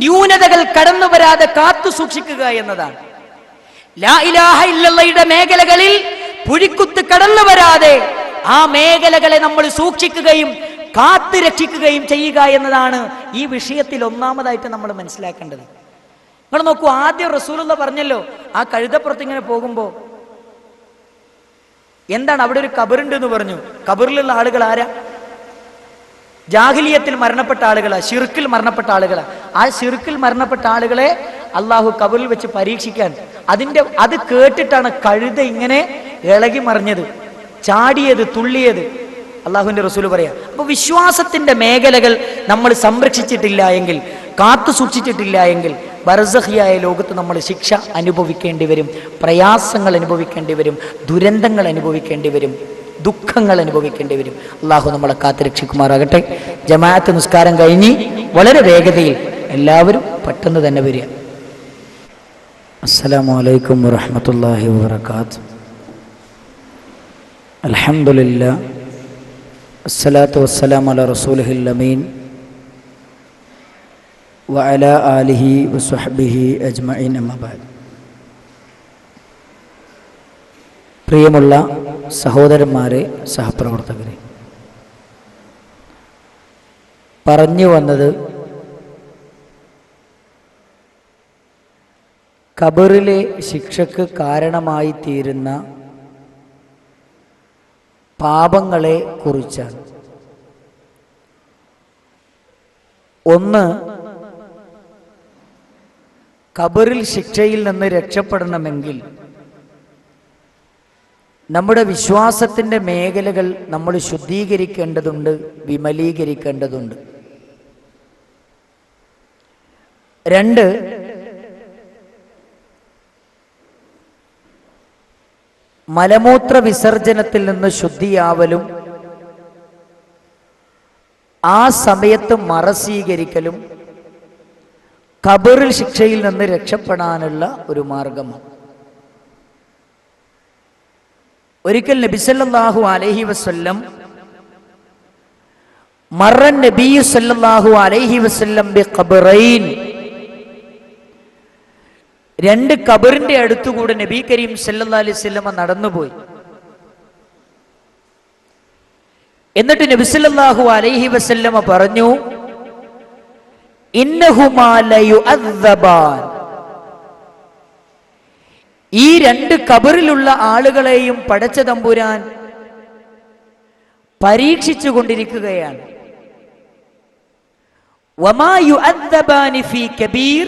ന്യൂനതകൾ കടന്നു വരാതെ കാത്തു സൂക്ഷിക്കുക എന്നതാണ്. ലാ ഇലാഹ ഇല്ലല്ലാഹയുടെ മേഖലകളിൽ പുഴിക്കുത്ത് കടന്നു വരാതെ ആ മേഖലകളെ നമ്മൾ സൂക്ഷിക്കുകയും കാത്തു രക്ഷിക്കുകയും ചെയ്യുക എന്നതാണ് ഈ വിഷയത്തിൽ ഒന്നാമതായിട്ട് നമ്മൾ മനസ്സിലാക്കേണ്ടത്. നിങ്ങൾ നോക്കൂ, ആദ്യം റസൂലുള്ള പറഞ്ഞല്ലോ, ആ കഴുതപ്പുറത്ത് ഇങ്ങനെ പോകുമ്പോ എന്താണ്, അവിടെ ഒരു ഖബറുണ്ട് എന്ന് പറഞ്ഞു. ഖബറിലുള്ള ആളുകൾ ആരാ? ജാഹിലിയത്തിൽ മരണപ്പെട്ട ആളുകളാ, ശിർക്കിൽ മരണപ്പെട്ട ആളുകളാ. ആ ശിർക്കിൽ മരണപ്പെട്ട ആളുകളെ അള്ളാഹു ഖബറിൽ വെച്ച് പരീക്ഷിക്കാൻ, അത് കേട്ടിട്ടാണ് കഴുത ഇങ്ങനെ ഇളകി മറിഞ്ഞത്, ചാടിയത്, തുള്ളിയത്. അള്ളാഹുവിന്റെ റസൂൽ പറയാ. അപ്പൊ വിശ്വാസത്തിന്റെ മേഖലകൾ നമ്മൾ സംരക്ഷിച്ചിട്ടില്ല എങ്കിൽ, കാത്തു സൂക്ഷിച്ചിട്ടില്ല എങ്കിൽ, ബർസഖിയായ ലോകത്ത് നമ്മൾ ശിക്ഷ അനുഭവിക്കേണ്ടി വരും, പ്രയാസങ്ങൾ അനുഭവിക്കേണ്ടി വരും, ദുരന്തങ്ങൾ അനുഭവിക്കേണ്ടി വരും, ദുഃഖങ്ങൾ അനുഭവിക്കേണ്ടി വരും. അള്ളാഹു നമ്മളെ കാത്തുരക്ഷിക്കുമാറാകട്ടെ. ജമാഅത്ത് നിസ്കാരം കഴിഞ്ഞ് വളരെ വേഗതയിൽ എല്ലാവരും പെട്ടെന്ന് തന്നെ വരിക. അസ്സലാമു അലൈക്കും വറഹ്മത്തുള്ളാഹി വബറകാതുഹു. അൽഹംദുലില്ലാ അസ്സലാത്തു വസ്സലാമു അലാ റസൂലിഹിൽ അമീൻ വഅലാ ആലിഹി വസ്വഹ്ബിഹി അജ്മഈൻ. അമ്മാ ബഅദ്. പ്രിയമുള്ള സഹോദരന്മാരെ, സഹപ്രവർത്തകരെ, പറഞ്ഞു വന്നത് ഖബറിലെ ശിക്ഷക്ക് കാരണമായി തീരുന്ന പാപങ്ങളെ കുറിച്ചാണ്. ഒന്ന്, ഖബറിൽ ശിക്ഷയിൽ നിന്ന് രക്ഷപ്പെടണമെങ്കിൽ നമ്മുടെ വിശ്വാസത്തിൻ്റെ മേഖലകൾ നമ്മൾ ശുദ്ധീകരിക്കേണ്ടതുണ്ട്, വിമലീകരിക്കേണ്ടതുണ്ട്. രണ്ട്, മലമൂത്ര വിസർജനത്തിൽ നിന്ന് ശുദ്ധിയാവലും ആ സമയത്ത് മറസീകരിക്കലും ഖബറിൽ ശിക്ഷയിൽ നിന്ന് രക്ഷപ്പെടാനുള്ള ഒരു മാർഗമാണ്. ഒരിക്കൽ നബി സല്ലല്ലാഹു അലൈഹി വസല്ലം മറൻ നബി സല്ലല്ലാഹു അലൈഹി വസല്ലം ബിഖബറൈൻ, രണ്ട് ഖബറിന്റെ അടുത്തുകൂടെ നബി കരീം സല്ലല്ലാഹു അലൈഹി വസല്ലം നടന്നുപോയി. എന്നിട്ട് നബി സല്ലല്ലാഹു അലൈഹി വസല്ലം പറഞ്ഞു, ഇന്നഹുമാ ലയുഅദ്ദബാൻ, ഈ രണ്ട് ഖബറിലുള്ള ആളുകളെയും പടച്ച തമ്പുരാൻ പരീക്ഷിച്ചു കൊണ്ടിരിക്കുകയാണ്. വമാ യുഅദ്ദബാനി ഫീ കബീർ,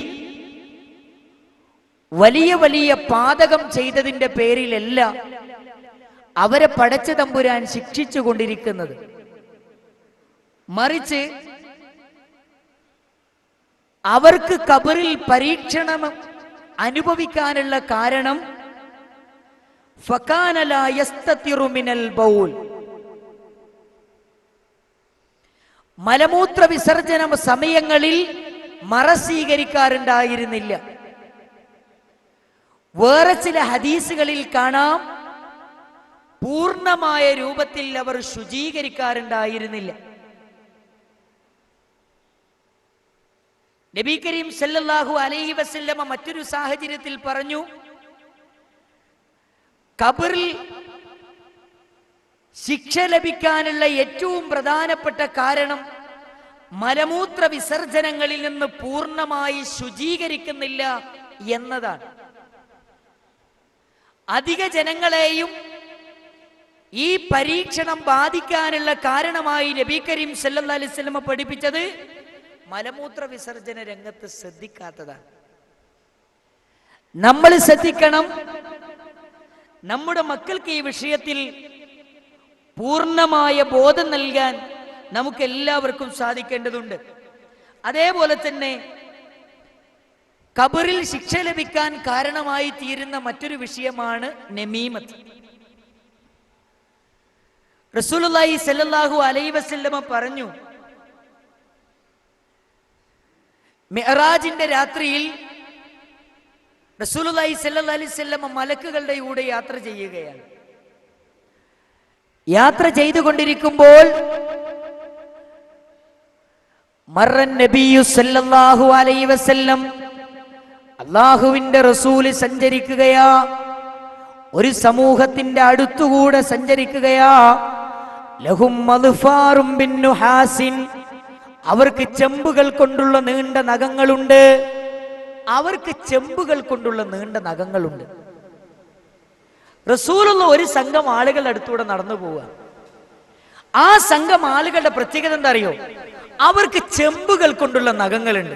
വലിയ വലിയ പാതകം ചെയ്തതിന്റെ പേരിലല്ല അവരെ പടച്ച തമ്പുരാൻ ശിക്ഷിച്ചു കൊണ്ടിരിക്കുന്നത്. മറിച്ച് അവർക്ക് ഖബറിൽ പരീക്ഷണം അനുഭവിക്കാനുള്ള കാരണം ഫകാന ലാ യസ്തതിറു മിനൽ ബൗൽ, മലമൂത്ര വിസർജന സമയങ്ങളിൽ മറ സ്വീകരിക്കാറുണ്ടായിരുന്നില്ല. വേറെ ചില ഹദീസുകളിൽ കാണാം, പൂർണ്ണമായ രൂപത്തിൽ അവർ ശുചീകരിക്കാറുണ്ടായിരുന്നില്ല. നബി കരീം സല്ലല്ലാഹു അലൈഹി വസല്ലമ മറ്റൊരു സാഹചര്യത്തിൽ പറഞ്ഞു, ഖബറിൽ ശിക്ഷ ലഭിക്കാനുള്ള ഏറ്റവും പ്രധാനപ്പെട്ട കാരണം മലമൂത്ര വിസർജനങ്ങളിൽ നിന്ന് പൂർണ്ണമായി ശുചീകരിക്കുന്നില്ല എന്നതാണ്. അധിക ജനങ്ങളെയും ഈ പരീക്ഷണം ബാധിക്കാനുള്ള കാരണമായി നബി കരീം സല്ലല്ലാഹു അലൈഹി വസല്ലമ പഠിപ്പിച്ചത് മലമൂത്ര വിസർജന രംഗത്ത് ശ്രദ്ധിക്കാത്തതാണ്. നമ്മൾ ശ്രദ്ധിക്കണം. നമ്മുടെ മക്കൾക്ക് ഈ വിഷയത്തിൽ പൂർണ്ണമായ ബോധം നൽകാൻ നമുക്ക് എല്ലാവർക്കും സാധിക്കേണ്ടതുണ്ട്. അതേപോലെ തന്നെ ഖബറിൽ ശിക്ഷ ലഭിക്കാൻ കാരണമായി തീരുന്ന മറ്റൊരു വിഷയമാണ് നമീമത്ത്. റസൂലുള്ളാഹി സ്വല്ലല്ലാഹു അലൈഹി വസല്ലമ പറഞ്ഞു, മിഅ്റാജിന്റെ രാത്രിയിൽ റസൂലുള്ളാഹി സ്വല്ലല്ലാഹു അലൈഹി വസല്ലമ മലക്കുകളുടെ കൂടെ യാത്ര ചെയ്യുകയാണ്. യാത്ര ചെയ്തുകൊണ്ടിരിക്കുമ്പോൾ മർറൻ നബിയു സല്ലല്ലാഹു അലൈഹി വസല്ലം, അല്ലാഹുവിന്റെ റസൂൽ സഞ്ചരിക്കുകയാ, ഒരു സമൂഹത്തിന്റെ അടുത്തുകൂടെ സഞ്ചരിക്കുകയാ. ലഹും മദ്ഫാറും ബിന്നുഹാസിൻ, അവർക്ക് ചെമ്പുകൾ കൊണ്ടുള്ള നീണ്ട നഖങ്ങളുണ്ട്. അവർക്ക് ചെമ്പുകൾ കൊണ്ടുള്ള നീണ്ട നഖങ്ങളുണ്ട്. റസൂലുള്ള ഒരു സംഘം ആളുകളുടെ അടുത്തൂടെ നടന്നു പോവുക. ആ സംഘം ആളുകളുടെ പ്രത്യേകത എന്താ അറിയോ? അവർക്ക് ചെമ്പുകൾ കൊണ്ടുള്ള നഖങ്ങളുണ്ട്.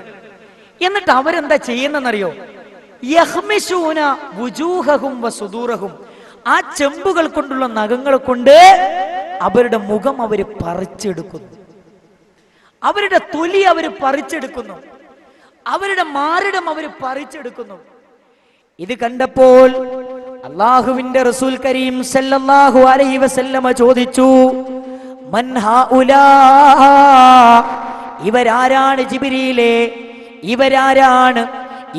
എന്നിട്ട് അവരെന്താ ചെയ്യുന്നറിയോ? യഹ്മിശൂന വുജൂഹഹും വസുദൂറഹും, ആ ചെമ്പുകൾ കൊണ്ടുള്ള നഖങ്ങളെ കൊണ്ട് അവരുടെ മുഖം അവര് പറിച്ചെടുക്കുന്നു, അവരുടെ തൊലി അവര് പറിച്ചെടുക്കുന്നു, അവരുടെ മാറിടം അവര് പറിച്ചെടുക്കുന്നു. ഇത് കണ്ടപ്പോൾ അല്ലാഹുവിന്റെ റസൂൽ കരീം സല്ലല്ലാഹു അലൈഹി വസല്ലമ ചോദിച്ചു, മൻ ഹൗലാ, ഇവരാരാണ് ജിബ്രീലേ? ഇവരാരാണ്?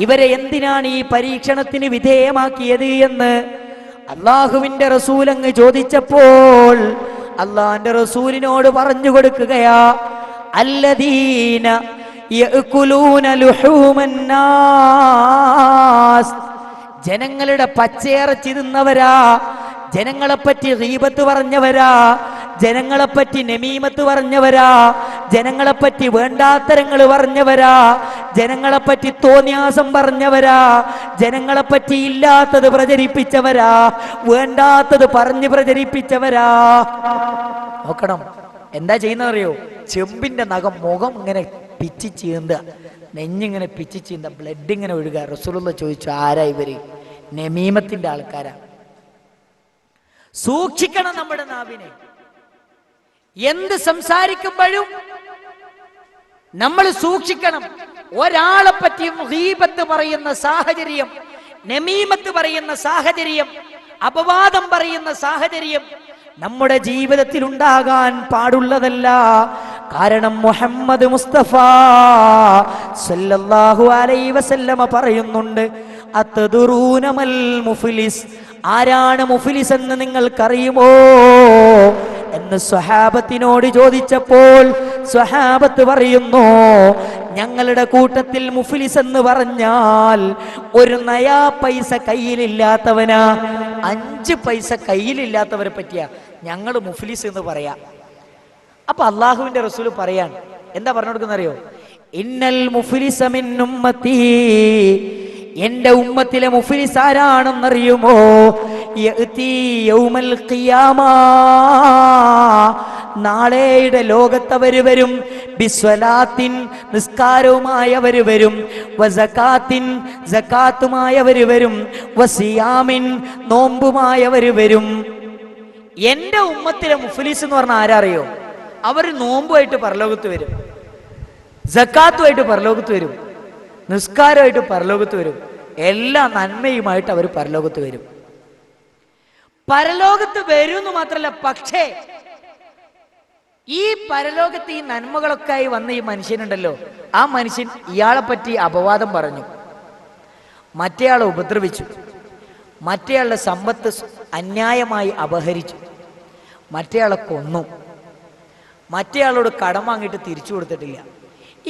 ഇവരെ എന്തിനാണ് ഈ പരീക്ഷണത്തിന് വിധേയമാക്കിയത് എന്ന് അല്ലാഹുവിന്റെ റസൂൽ അങ്ങ് ചോദിച്ചപ്പോൾ അല്ലാഹുവിന്റെ റസൂലിനോട് പറഞ്ഞു കൊടുക്കുകയാ, അല്ലദീന യഅകുലൂന ലുഹൂമൻ നാസ്, ജനങ്ങളുടെ പച്ചയിറച്ചി തിന്നവരാ, ജനങ്ങളെപ്പറ്റി ഗീബത്ത് പറഞ്ഞവരാ, ജനങ്ങളെപ്പറ്റി നമീമത്ത് പറഞ്ഞവരാ, ജനങ്ങളെപ്പറ്റി വേണ്ടാത്തരങ്ങൾ പറഞ്ഞവരാ, ജനങ്ങളെപ്പറ്റി തോന്നിയാസം പറഞ്ഞവരാ, ജനങ്ങളെപ്പറ്റി ഇല്ലാത്തത് പ്രചരിപ്പിച്ചവരാ, വേണ്ടാത്തത് പറഞ്ഞ് പ്രചരിപ്പിച്ചവരാ. നോക്കണം, എന്താ ചെയ്യുന്നറിയോ? ചെമ്പിന്റെ നഖം മുഖം ഇങ്ങനെ പിച്ചി ചീന്ത, നെഞ്ഞിങ്ങനെ പിച്ചി ചീന്ത, ബ്ലഡ് ഇങ്ങനെ ഒഴുകുക. റസൂലുള്ള ചോദിച്ചു, ആരാ ഇവര്? നമീമത്തിന്റെ ആൾക്കാരാ. സൂക്ഷിക്കണം നമ്മുടെ നാവിനെ. എന്ത് സംസാരിക്കുമ്പോഴും നമ്മൾ സൂക്ഷിക്കണം. ഒരാളെ പറ്റിയും ഗീബത്ത് പറയുന്ന സാഹചര്യം, നമീമത്ത് പറയുന്ന സാഹചര്യം, അപവാദം പറയുന്ന സാഹചര്യം നമ്മുടെ ജീവിതത്തിൽ ഉണ്ടാകാൻ പാടുള്ളതല്ല. കാരണം മുഹമ്മദ് മുസ്തഫ സല്ലല്ലാഹു അലൈഹി വസല്ലമ പറയുന്നുണ്ട്, അത്തദറൂന മൽ മുഫ്ലിസ്, ആരാണ് മുഫ്ലിസ് എന്ന് നിങ്ങൾക്കറിയുമോ എന്ന് സ്വഹാബത്തിനോട് ചോദിച്ചപ്പോൾ സ്വഹാബത്ത് പറയുന്നു, ഞങ്ങളുടെ കൂട്ടത്തിൽ മുഫ്ലിസ് എന്ന് പറഞ്ഞാൽ ഒരു നയാ പൈസ കയ്യിലില്ലാത്തവനാ. 5 പൈസ കയ്യിലില്ലാത്തവരെ പറ്റിയാ ഞങ്ങൾ മുഫ്ലിസ് എന്ന് പറയാ. അപ്പൊ അള്ളാഹുവിന്റെ റസൂൽ പറയാൻ എന്താ പറഞ്ഞു കൊടുക്കുന്നറിയോ? ഇന്നൽ മുഫ്ലിസ മിൻ ഉമ്മത്തി, എന്റെ ഉമ്മത്തിലെ മുഫ്ലിസ് ആരാണെന്നറിയുമോ? യഅതി യൗമൽ ഖിയാമ, നാളെയുടെ ലോകത്തവര് വരും. ബിസ്വലാത്തിൻ, നിസ്കാരവുമായവര് വരും. വസകാത്തിൻ, സകാത്തുമായവര് വരും. വസിയാമിൻ, നോമ്പുമായവര് വരും. എന്റെ ഉമ്മത്തിലെ മുഫ്ലിസ് എന്ന് പറഞ്ഞാൽ ആരറിയോ? അവര് നോമ്പുമായിട്ട് പരലോകത്ത് വരും, സക്കാത്തുമായിട്ട് പരലോകത്ത് വരും, നിസ്കാരമായിട്ട് പരലോകത്ത് വരും, എല്ലാ നന്മയുമായിട്ട് അവർ പരലോകത്ത് വരും. പരലോകത്ത് വരുമെന്ന് മാത്രല്ല, പക്ഷേ ഈ പരലോകത്ത് ഈ നന്മകളൊക്കെ ആയി വന്ന ഈ മനുഷ്യനുണ്ടല്ലോ, ആ മനുഷ്യൻ ഇയാളെ പറ്റി അപവാദം പറഞ്ഞു, മറ്റേയാളെ ഉപദ്രവിച്ചു, മറ്റേയാളുടെ സമ്പത്ത് അന്യായമായി അപഹരിച്ചു, മറ്റേയാളെ കൊന്നു, മറ്റേയാളോട് കടം വാങ്ങിയിട്ട് തിരിച്ചു കൊടുത്തിട്ടില്ല.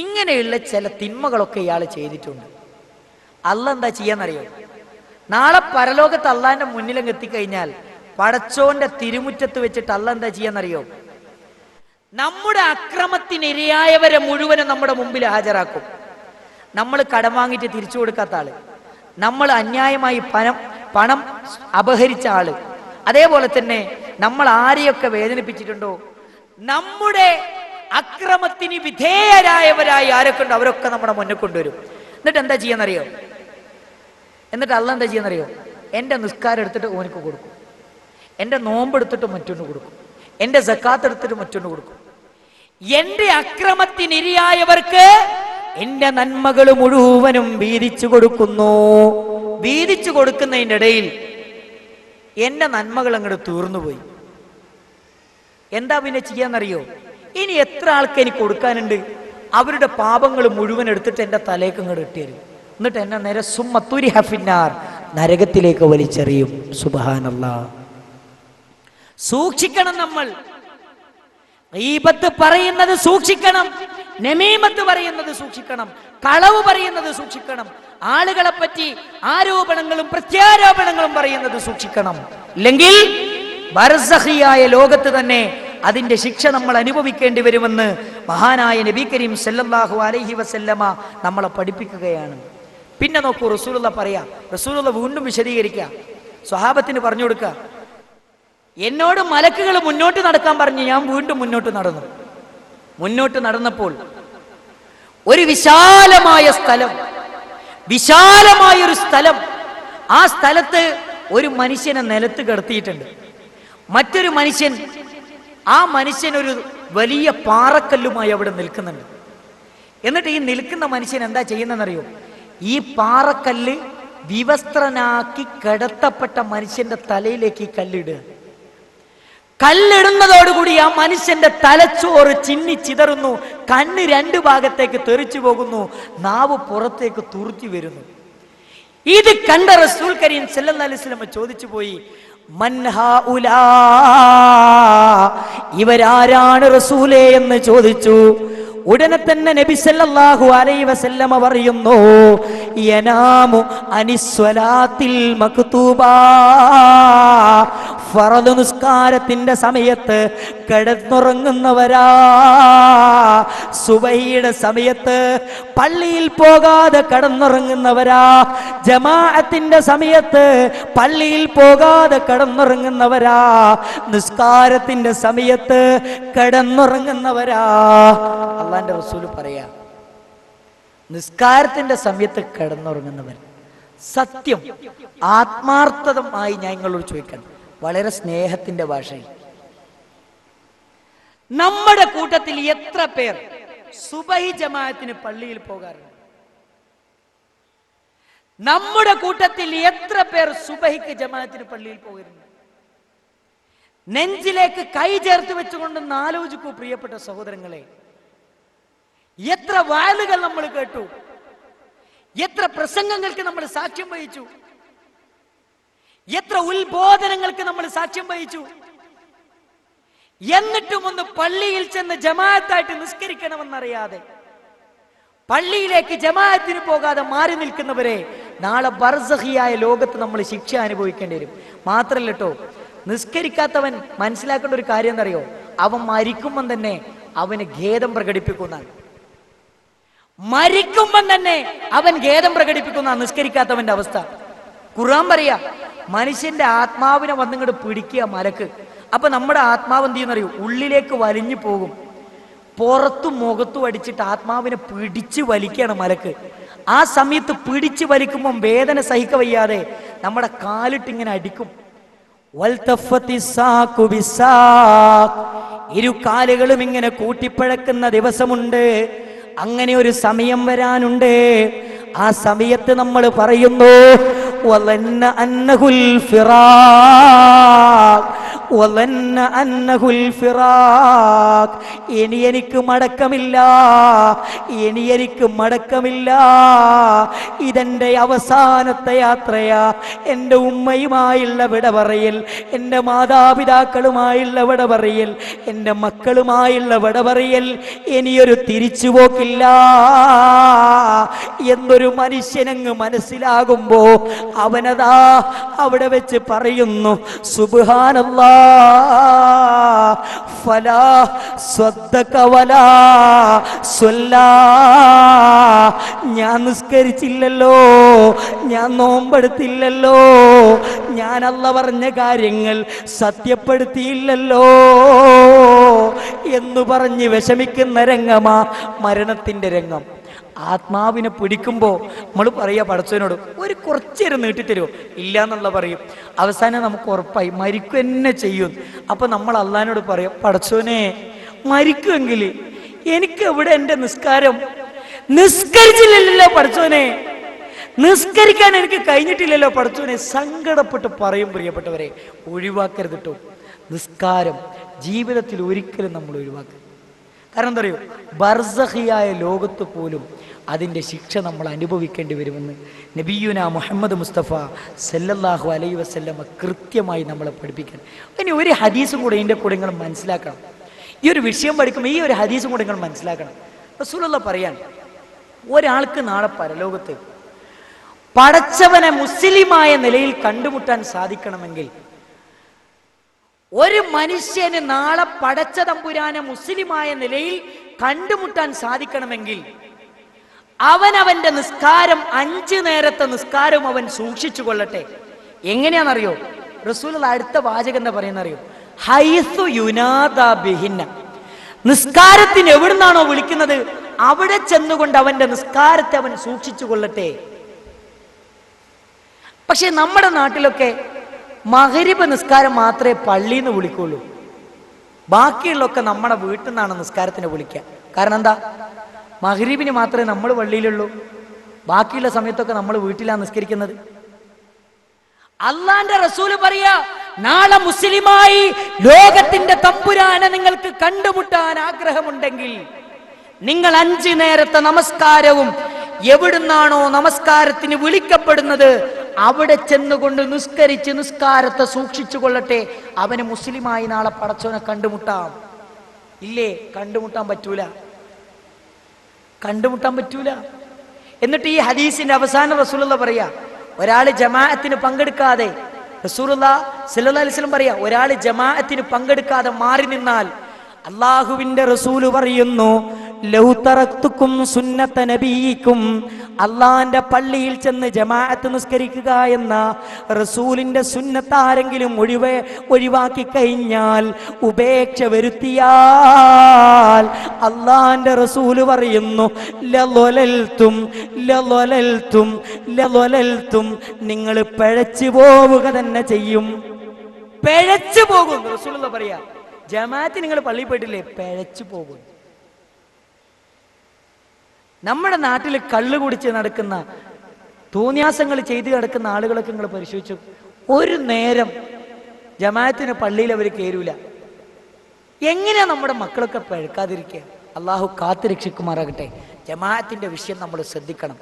ഇങ്ങനെയുള്ള ചില തിന്മകളൊക്കെ ഇയാൾ ചെയ്തിട്ടുണ്ട്. അള്ളാഹ് എന്താ ചെയ്യാന്നറിയോ? നാളെ പരലോകത്ത് അള്ളാഹിന്റെ മുന്നിലങ്ങ് എത്തിക്കഴിഞ്ഞാൽ പടച്ചോന്റെ തിരുമുറ്റത്ത് വെച്ചിട്ട് അള്ളാഹ് എന്താ ചെയ്യാന്നറിയോ? നമ്മുടെ അക്രമത്തിനിരയായവരെ മുഴുവനും നമ്മുടെ മുമ്പിൽ ഹാജരാക്കും. നമ്മൾ കടം വാങ്ങിയിട്ട് തിരിച്ചു കൊടുക്കാത്ത ആള്, നമ്മൾ അന്യായമായി പണം അപഹരിച്ച ആള്, അതേപോലെ തന്നെ നമ്മൾ ആരെയൊക്കെ വേദനിപ്പിച്ചിട്ടുണ്ടോ, നമ്മുടെ അക്രമത്തിന് വിധേയരായവരായി ആരൊക്കെ ഉണ്ടോ അവരൊക്കെ നമ്മുടെ മുന്നിൽ കൊണ്ടുവരും. എന്നിട്ട് എന്താ ചെയ്യാന്നറിയോ? എന്നിട്ട് അള്ളാഹ് എന്താ ചെയ്യാന്നറിയോ? എൻ്റെ നിസ്കാരം എടുത്തിട്ട് ഓനക്ക് കൊടുക്കും, എൻ്റെ നോമ്പ് എടുത്തിട്ട് മറ്റൊന്ന് കൊടുക്കും, എൻ്റെ സക്കാത്ത് എടുത്തിട്ട് മറ്റൊന്ന് കൊടുക്കും. എൻ്റെ അക്രമത്തിനിരയായവർക്ക് എൻ്റെ നന്മകൾ മുഴുവനും വീതിച്ചു കൊടുക്കുന്നു. വീതിച്ചു കൊടുക്കുന്നതിൻ്റെ ഇടയിൽ എൻ്റെ നന്മകൾ അങ്ങോട്ട് തീർന്നുപോയി. എന്താ പിന്നെ ചെയ്യാന്നറിയോ? ഇനി എത്ര ആൾക്ക് എനിക്ക് കൊടുക്കാനുണ്ട്, അവരുടെ പാപങ്ങൾ മുഴുവൻ എടുത്തിട്ട് എൻ്റെ തലേക്ക് ഇങ്ങോട്ട് ഇട്ടുതരും. എന്നിട്ട് എന്നെ നേരെ സുമ്മത്തുരി ഹഫിന്നാർ, നരകത്തിലേക്ക് വലിച്ചെറിയും. സുബ്ഹാനല്ലാഹ്. സൂക്ഷിക്കണം നമ്മൾ. ഗീബത്ത് പറയുന്നത് സൂക്ഷിക്കണം, നമീമത്ത് പറയുന്നത് സൂക്ഷിക്കണം, കളവ് പറയുന്നത് സൂക്ഷിക്കണം, ആളുകളെ പറ്റി ആരോപണങ്ങളും പ്രത്യാരോപണങ്ങളും പറയുന്നത് സൂക്ഷിക്കണം. ഇല്ലെങ്കിൽ ബർസഖിയായ ലോകത്ത് തന്നെ അതിന്റെ ശിക്ഷ നമ്മൾ അനുഭവിക്കേണ്ടി വരുമെന്ന് മഹാനായ നബി കരീം സല്ലല്ലാഹു അലൈഹി വസല്ലമ നമ്മളെ പഠിപ്പിക്കുകയാണ്. പിന്നെ നോക്കൂ, റസൂലുള്ള പറയാ, റസൂലുള്ള വീണ്ടും വിശദീകരിക്കുക, സ്വഹാബത്തിന് പറഞ്ഞു കൊടുക്കുക, എന്നോട് മലക്കുകൾ മുന്നോട്ട് നടക്കാൻ പറഞ്ഞു, ഞാൻ വീണ്ടും മുന്നോട്ട് നടന്നു. മുന്നോട്ട് നടന്നപ്പോൾ ഒരു വിശാലമായ സ്ഥലം, വിശാലമായൊരു സ്ഥലം, ആ സ്ഥലത്ത് ഒരു മനുഷ്യനെ നിലത്ത് കിടത്തിയിട്ടുണ്ട്. മറ്റൊരു മനുഷ്യൻ, ആ മനുഷ്യൻ ഒരു വലിയ പാറക്കല്ലുമായി അവിടെ നിൽക്കുന്നുണ്ട്. എന്നിട്ട് ഈ നിൽക്കുന്ന മനുഷ്യൻ എന്താ ചെയ്യുന്നതെന്നറിയോ? ഈ പാറക്കല്ല് വിവസ്ത്രനാക്കി കിടത്തപ്പെട്ട മനുഷ്യന്റെ തലയിലേക്ക് ഈ കല്ലിടുക. കല്ലിടുന്നതോടുകൂടി ആ മനുഷ്യന്റെ തലച്ചോറ് ചിന്നി ചിതറുന്നു, കണ്ണ് രണ്ട് ഭാഗത്തേക്ക് തെറിച്ചു പോകുന്നു, നാവ് പുറത്തേക്ക് തുറുത്തി വരുന്നു. ഇത് കണ്ട റസൂൽ കരീം സല്ലല്ലാഹു അലൈഹി വസല്ലം ചോദിച്ചു പോയി, മൻ ഹൗലാ, ഇവരാരാണ് റസൂലേ എന്ന് ചോദിച്ചു. ഉടനെ തന്നെ നബി സല്ലല്ലാഹു അലൈഹി വസല്ലമ പറയുന്നു, യനാമു അനിസ്വലാത്തിൽ മക്തൂബാ, ഫർദ് നിസ്കാരത്തിന്റെ സമയത്ത് കിടന്നുറങ്ങുന്നവരാ. സുബഹിയുടെ സമയത്ത് പള്ളിയിൽ പോകാതെ കിടന്നുറങ്ങുന്നവരാ. ജമാഅത്തിന്റെ സമയത്ത് പള്ളിയിൽ പോകാതെ കിടന്നുറങ്ങുന്നവരാ. നിസ്കാരത്തിന്റെ സമയത്ത് കിടന്നുറങ്ങുന്നവരാ. അള്ളാന്റെ റസൂൽ പറയാ, നിസ്കാരത്തിന്റെ സമയത്ത് കിടന്നുറങ്ങുന്നവർ. സത്യം, ആത്മാർത്ഥതമായി ഞാൻ നിങ്ങളോട് ചോദിക്കണം, വളരെ സ്നേഹത്തിന്റെ ഭാഷയിൽ, നമ്മുടെ കൂട്ടത്തിൽ എത്ര പേർ സുബഹി ജമാഅത്തിന് പള്ളിയിൽ പോകാറുണ്ട്? നമ്മുടെ കൂട്ടത്തിൽ എത്ര പേർ സുബഹിക്ക് ജമാഅത്തിന് പള്ളിയിൽ പോകരുണ്ട്? നെഞ്ചിലേക്ക് കൈ ചേർത്ത് വെച്ചുകൊണ്ടെന്ന് ആലോചിക്കൂ പ്രിയപ്പെട്ട സഹോദരങ്ങളെ. എത്ര വാലുകൾ നമ്മൾ കേട്ടു, എത്ര പ്രസംഗങ്ങൾക്ക് നമ്മൾ സാക്ഷ്യം വഹിച്ചു, എത്ര ഉത്ബോധനങ്ങൾക്ക് നമ്മൾ സാക്ഷ്യം വഹിച്ചു. എന്നിട്ടും ഒന്ന് പള്ളിയിൽ ചെന്ന് ജമാഅത്തായിട്ട് നിസ്കരിക്കണമെന്നറിയാതെ, പള്ളിയിലേക്ക് ജമാഅത്തിന് പോകാതെ മാറി നിൽക്കുന്നവരെ നാളെ ബർസഖിയായ ലോകത്ത് നമ്മൾ ശിക്ഷ അനുഭവിക്കേണ്ടി വരും. മാത്രല്ല കേട്ടോ, നിസ്കരിക്കാത്തവൻ മനസ്സിലാക്കേണ്ട ഒരു കാര്യം എന്നറിയോ? അവൻ മരിക്കുമ്പം തന്നെ അവന് ഖേദം പ്രകടിപ്പിക്കുന്നതാണ്. മരിക്കുമ്പം തന്നെ അവൻ ഖേദം പ്രകടിപ്പിക്കുന്ന നിസ്കരിക്കാത്തവന്റെ അവസ്ഥ. ഖുർആൻ പറയാ, മനുഷ്യന്റെ ആത്മാവിനെ വന്നിങ്ങോട്ട് പിടിക്കുക മലക്ക്. അപ്പൊ നമ്മുടെ ആത്മാവ് എന്ത് ചെയ്യുന്നറിയോ? ഉള്ളിലേക്ക് വലിഞ്ഞു പോകും. പുറത്തും മുഖത്തും അടിച്ചിട്ട് ആത്മാവിനെ പിടിച്ച് വലിക്കുകയാണ് മലക്ക്. ആ സമയത്ത് പിടിച്ച് വലിക്കുമ്പോൾ വേദന സഹിക്ക വയ്യാതെ നമ്മുടെ കാലിട്ട് ഇങ്ങനെ അടിക്കും. ഇരു കാലുകളും ഇങ്ങനെ കൂട്ടിപ്പഴക്കുന്ന ദിവസമുണ്ട്. അങ്ങനെ ഒരു സമയം വരാനുണ്ട്. ആ സമയത്ത് നമ്മൾ പറയുന്നു, വലന്ന അന്നഹുൽ ഫിറാഖ്, വലന്ന അന്നഹുൽ ഫിറാഖ്, ഇനി എനിക്ക് മടക്കമില്ല, ഇനി എനിക്ക് മടക്കമില്ല, ഇതെന്റെ അവസാനത്തെ യാത്രയാ. എൻ്റെ ഉമ്മയുമായുള്ള വിട പറയൽ, എൻ്റെ മാതാപിതാക്കളുമായുള്ള വിട പറയൽ, എൻ്റെ മക്കളുമായുള്ള വിട പറയൽ, ഇനിയൊരു തിരിച്ചുപോക്കില്ല എന്നൊരു മനുഷ്യനങ്ങ് മനസ്സിലാകുമ്പോ അവനതാ അവിടെ വെച്ച് പറയുന്നു, സുബ്ഹാനല്ലാഹ് ഫലാ സ്വദ്ദക വലാ സ്വല്ലാ, ഞാൻ നിസ്കരിച്ചില്ലല്ലോ, ഞാൻ നോമ്പെടുത്തില്ലല്ലോ, ഞാൻ അല്ലാഹ് പറഞ്ഞ കാര്യങ്ങൾ സത്യപ്പെടുത്തിയില്ലല്ലോ എന്ന് പറഞ്ഞ് വിഷമിക്കുന്ന രംഗമാ മരണത്തിന്റെ രംഗം. ആത്മാവിനെ പിടിക്കുമ്പോൾ നമ്മൾ പറയാ പടച്ചവനോട്, ഒരു കുറച്ചേരം നീട്ടിത്തരുമോ? ഇല്ല എന്നുള്ള പറയും. അവസാനം നമുക്ക് ഉറപ്പായി മരിക്കുക തന്നെ ചെയ്യും. അപ്പൊ നമ്മൾ അള്ളാഹിനോട് പറയാം, പടച്ചവനെ മരിക്കുമെങ്കിൽ എനിക്ക് എവിടെ എൻ്റെ നിസ്കാരം? നിസ്കരിച്ചില്ലല്ലോ പടച്ചവനെ, നിസ്കരിക്കാൻ എനിക്ക് കഴിഞ്ഞിട്ടില്ലല്ലോ പടച്ചവനെ. സങ്കടപ്പെട്ട് പറയും പ്രിയപ്പെട്ടവരെ, ഒഴിവാക്കരുത് കേട്ടോ നിസ്കാരം. ജീവിതത്തിൽ ഒരിക്കലും നമ്മൾ ഒഴിവാക്കുക. കാരണം എന്താ പറയുക, ബർസഖിയായ ലോകത്ത് പോലും അതിൻ്റെ ശിക്ഷ നമ്മൾ അനുഭവിക്കേണ്ടി വരുമെന്ന് നബിയുന മുഹമ്മദ് മുസ്തഫ സല്ലല്ലാഹു അലൈഹി വസല്ലമ കൃത്യമായി നമ്മളെ പഠിപ്പിക്കാൻ. ഇനി ഒരു ഹദീസും കൂടെ ഇതിൻ്റെ കൂടെ നിങ്ങൾ മനസ്സിലാക്കണം. ഈ ഒരു വിഷയം പഠിക്കുമ്പോൾ ഈ ഒരു ഹദീസും കൂടെ നിങ്ങൾ മനസ്സിലാക്കണം. റസൂലുള്ളാഹി പറയാൻ, ഒരാൾക്ക് നാളെ പരലോകത്ത് പടച്ചവനെ മുസ്ലിമായ നിലയിൽ കണ്ടുമുട്ടാൻ സാധിക്കണമെങ്കിൽ, ഒരു മനുഷ്യന് നാളെ പടച്ച തമ്പുരാനെ മുസ്ലിമായ നിലയിൽ കണ്ടുമുട്ടാൻ സാധിക്കണമെങ്കിൽ അവനവന്റെ നിസ്കാരം 5 നേരത്തെ നിസ്കാരം അവൻ സൂക്ഷിച്ചു കൊള്ളട്ടെ. എങ്ങനെയാണെന്നറിയോ? റസൂലുള്ളാഹി അടുത്ത വാചകം എന്താ പറയുന്നറിയോ? ഹൈസു യുനാദാ ബിഹിന്ന. നിസ്കാരത്തിന് എവിടുന്നാണോ വിളിക്കുന്നത് അവിടെ ചെന്നുകൊണ്ട് അവന്റെ നിസ്കാരത്തെ അവൻ സൂക്ഷിച്ചു കൊള്ളട്ടെ. പക്ഷെ നമ്മുടെ നാട്ടിലൊക്കെ മഗ്രിബ് നിസ്കാരം മാത്രമേ പള്ളിയിൽ നിന്ന് വിളിക്കുള്ളൂ. ബാക്കിയുള്ളൊക്കെ നമ്മുടെ വീട്ടിൽ നിന്നാണ് നിസ്കാരത്തിന് വിളിക്കുക. കാരണം എന്താ? മഗ്രിബിന് മാത്രമേ നമ്മൾ പള്ളിയിലുള്ളൂ, ബാക്കിയുള്ള സമയത്തൊക്കെ നമ്മൾ വീട്ടിലാണ് നിസ്കരിക്കുന്നത്. അള്ളാന്റെ റസൂല് പറയാ, നാളെ മുസ്ലിമായി ലോകത്തിന്റെ തമ്പുരാനെ നിങ്ങൾക്ക് കണ്ടുമുട്ടാൻ ആഗ്രഹമുണ്ടെങ്കിൽ നിങ്ങൾ 5 നേരത്തെ നമസ്കാരവും എവിടുന്നാണോ നമസ്കാരത്തിന് വിളിക്കപ്പെടുന്നത് അവിടെ ചെന്നുകൊണ്ട് നിസ്കരിച്ച് നിസ്കാരത്തെ സൂക്ഷിച്ചു കൊള്ളട്ടെ. അവന് മുസ്ലിമായി നാളെ പടച്ചവനെ കണ്ടുമുട്ടാം. ഇല്ലേ? കണ്ടുമുട്ടാൻ പറ്റൂല. എന്നിട്ട് ഈ ഹദീസിന്റെ അവസാനം റസൂലുള്ളാഹി പറയാ, ഒരാള് ജമാഅത്തിന് പങ്കെടുക്കാതെ, റസൂലുള്ളാഹി സ്വല്ലല്ലാഹു അലൈഹി വസല്ലം പറയാ, ഒരാള് ജമാഅത്തിന് പങ്കെടുക്കാതെ മാറി നിന്നാൽ അള്ളാഹുവിന്റെ റസൂല് പറയുന്നു, ലൗ തറക്തുക്കും സുന്നത നബിയിക്കും, അള്ളാന്റെ പള്ളിയിൽ ചെന്ന് ജമാഅത്ത് നിസ്കരിക്കുക എന്ന റസൂലിന്റെ സുന്നത്ത് ആരെങ്കിലും ഒഴിവാക്കി കഴിഞ്ഞാൽ, ഉപേക്ഷ വരുത്തിയാൽ, അള്ളാന്റെ റസൂല് പറയുന്നു, ലളലൽത്തും നിങ്ങൾ പിഴച്ചു പോവുക തന്നെ ചെയ്യും. പിഴച്ചു പോകും. റസൂലുള്ളാഹി പറയാ, ജമാഅത്ത് നിങ്ങൾ പള്ളിയിൽ പോയിട്ടില്ലേ, പിഴച്ചു പോകും. നമ്മുടെ നാട്ടിൽ കള്ളു കുടിച്ച് നടക്കുന്ന, തോന്നിയാസങ്ങൾ ചെയ്ത് നടക്കുന്ന ആളുകളൊക്കെ നിങ്ങൾ പരിശോധിച്ചു, ഒരു നേരം ജമാഅത്തിന് പള്ളിയിൽ അവർ കയറൂല. എങ്ങനെയാ നമ്മുടെ മക്കളൊക്കെ പഴക്കാതിരിക്കുക? അള്ളാഹു കാത്തു രക്ഷിക്കുമാറാകട്ടെ. ജമാഅത്തിന്റെ വിഷയം നമ്മൾ ശ്രദ്ധിക്കണം.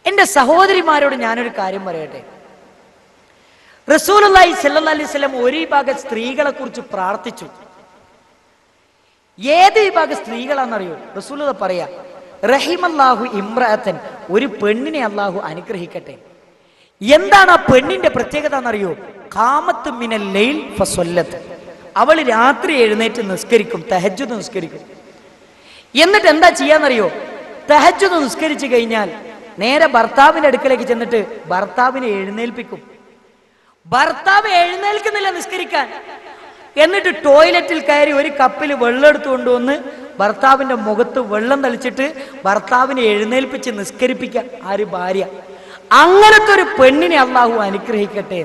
എൻ്റെ സഹോദരിമാരോട് ഞാനൊരു കാര്യം പറയട്ടെ. റസൂലുള്ളാഹി സ്വല്ലല്ലാഹു അലൈഹി വസല്ലം ഒരു വിഭാഗം സ്ത്രീകളെ കുറിച്ച് പ്രാർത്ഥിച്ചു. ഏത് വിഭാഗം സ്ത്രീകളാണെന്നറിയോ? റസൂലുള്ളാഹി പറയാ, റഹിമല്ലാഹു ഇംറഅതൻ, ഒരു പെണ്ണിനെ അള്ളാഹു അനുഗ്രഹിക്കട്ടെ. എന്താണ് ആ പെണ്ണിന്റെ പ്രത്യേകത എന്നറിയോ? ഖാമത്ത് മിനൽ ലൈൽ ഫസല്ലത്ത്, അവൾ രാത്രി എഴുന്നേറ്റ് നിസ്കരിക്കും, തഹജ്ജുദ് നിസ്കരിക്കും. എന്നിട്ട് എന്താ ചെയ്യാന്നറിയോ? തഹജ്ജുദ് നിസ്കരിച്ചു കഴിഞ്ഞാൽ നേരെ ഭർത്താവിന്റെ അടുക്കലേക്ക് ചെന്നിട്ട് ഭർത്താവിനെ എഴുന്നേൽപ്പിക്കും. ഭർത്താവ് എഴുന്നേൽക്കുന്നില്ല നിസ്കരിക്കാൻ. എന്നിട്ട് ടോയ്ലറ്റിൽ കയറി ഒരു കപ്പിൽ വെള്ളം എടുത്തു കൊണ്ടുവന്ന് ഭർത്താവിന്റെ മുഖത്ത് വെള്ളം തളിച്ചിട്ട് ഭർത്താവിനെ എഴുന്നേൽപ്പിച്ച് നിസ്കരിപ്പിക്കുക. ആര്? ഭാര്യ. അങ്ങനത്തെ ഒരു പെണ്ണിനെ അള്ളാഹു അനുഗ്രഹിക്കട്ടെ.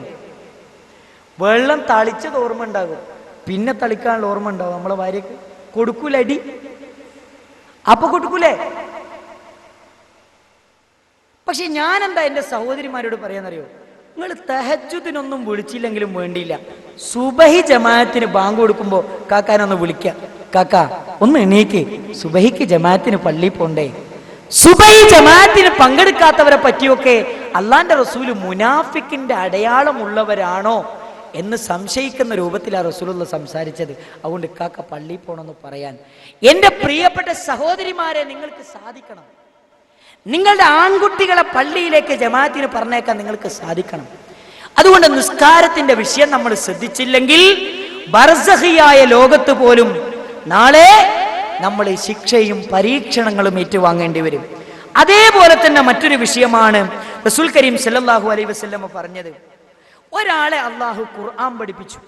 വെള്ളം തളിച്ചത് ഓർമ്മ ഉണ്ടാകും, പിന്നെ തളിക്കാനുള്ള ഓർമ്മ ഉണ്ടാവും. നമ്മളെ ഭാര്യക്ക് കൊടുക്കൂല അടി, അപ്പൊ കൊടുക്കൂലേ? പക്ഷെ ഞാൻ എന്താ എൻ്റെ സഹോദരിമാരോട് പറയാന്നറിയോ? നിങ്ങൾ തഹജ്ജുദിനൊന്നും വിളിച്ചില്ലെങ്കിലും വേണ്ടിയില്ല, സുബഹി ജമാഅത്തിന് ബാങ്ക് കൊടുക്കുമ്പോ കാക്കാനൊന്ന് വിളിക്ക, കാക്ക ഒന്ന് എണീക്ക്, സുബഹിക്ക് ജമാഅത്തിന് പള്ളിയിൽ പോണ്ടേ. സുബഹി ജമാഅത്തിന് പങ്കെടുക്കാത്തവരെ പറ്റിയൊക്കെ അള്ളാന്റെ റസൂല് മുനാഫിക്കിന്റെ അടയാളമുള്ളവരാണോ എന്ന് സംശയിക്കുന്ന രൂപത്തിലാണ് റസൂലുള്ളാഹി സംസാരിച്ചത്. അതുകൊണ്ട് കാക്ക പള്ളിയിൽ പോണമെന്ന് പറയാൻ എൻ്റെ പ്രിയപ്പെട്ട സഹോദരിമാരെ നിങ്ങൾക്ക് സാധിക്കണം. നിങ്ങളുടെ ആൺകുട്ടികളെ പള്ളിയിലേക്ക് ജമാഅത്തിന് പറഞ്ഞേക്കാൻ നിങ്ങൾക്ക് സാധിക്കണം. അതുകൊണ്ട് നിസ്കാരത്തിന്റെ വിഷയം നമ്മൾ ശ്രദ്ധിച്ചില്ലെങ്കിൽ ബർസഖിയായ ലോകത്ത് പോലും നാളെ നമ്മൾ ശിക്ഷയും പരീക്ഷണങ്ങളും ഏറ്റുവാങ്ങേണ്ടി വരും. അതേപോലെ തന്നെ മറ്റൊരു വിഷയമാണ് റസൂൽ കരീം സല്ലല്ലാഹു അലൈഹി വസല്ലം പറഞ്ഞത്. ഒരാളെ അള്ളാഹു ഖുർആൻ പഠിപ്പിച്ചു.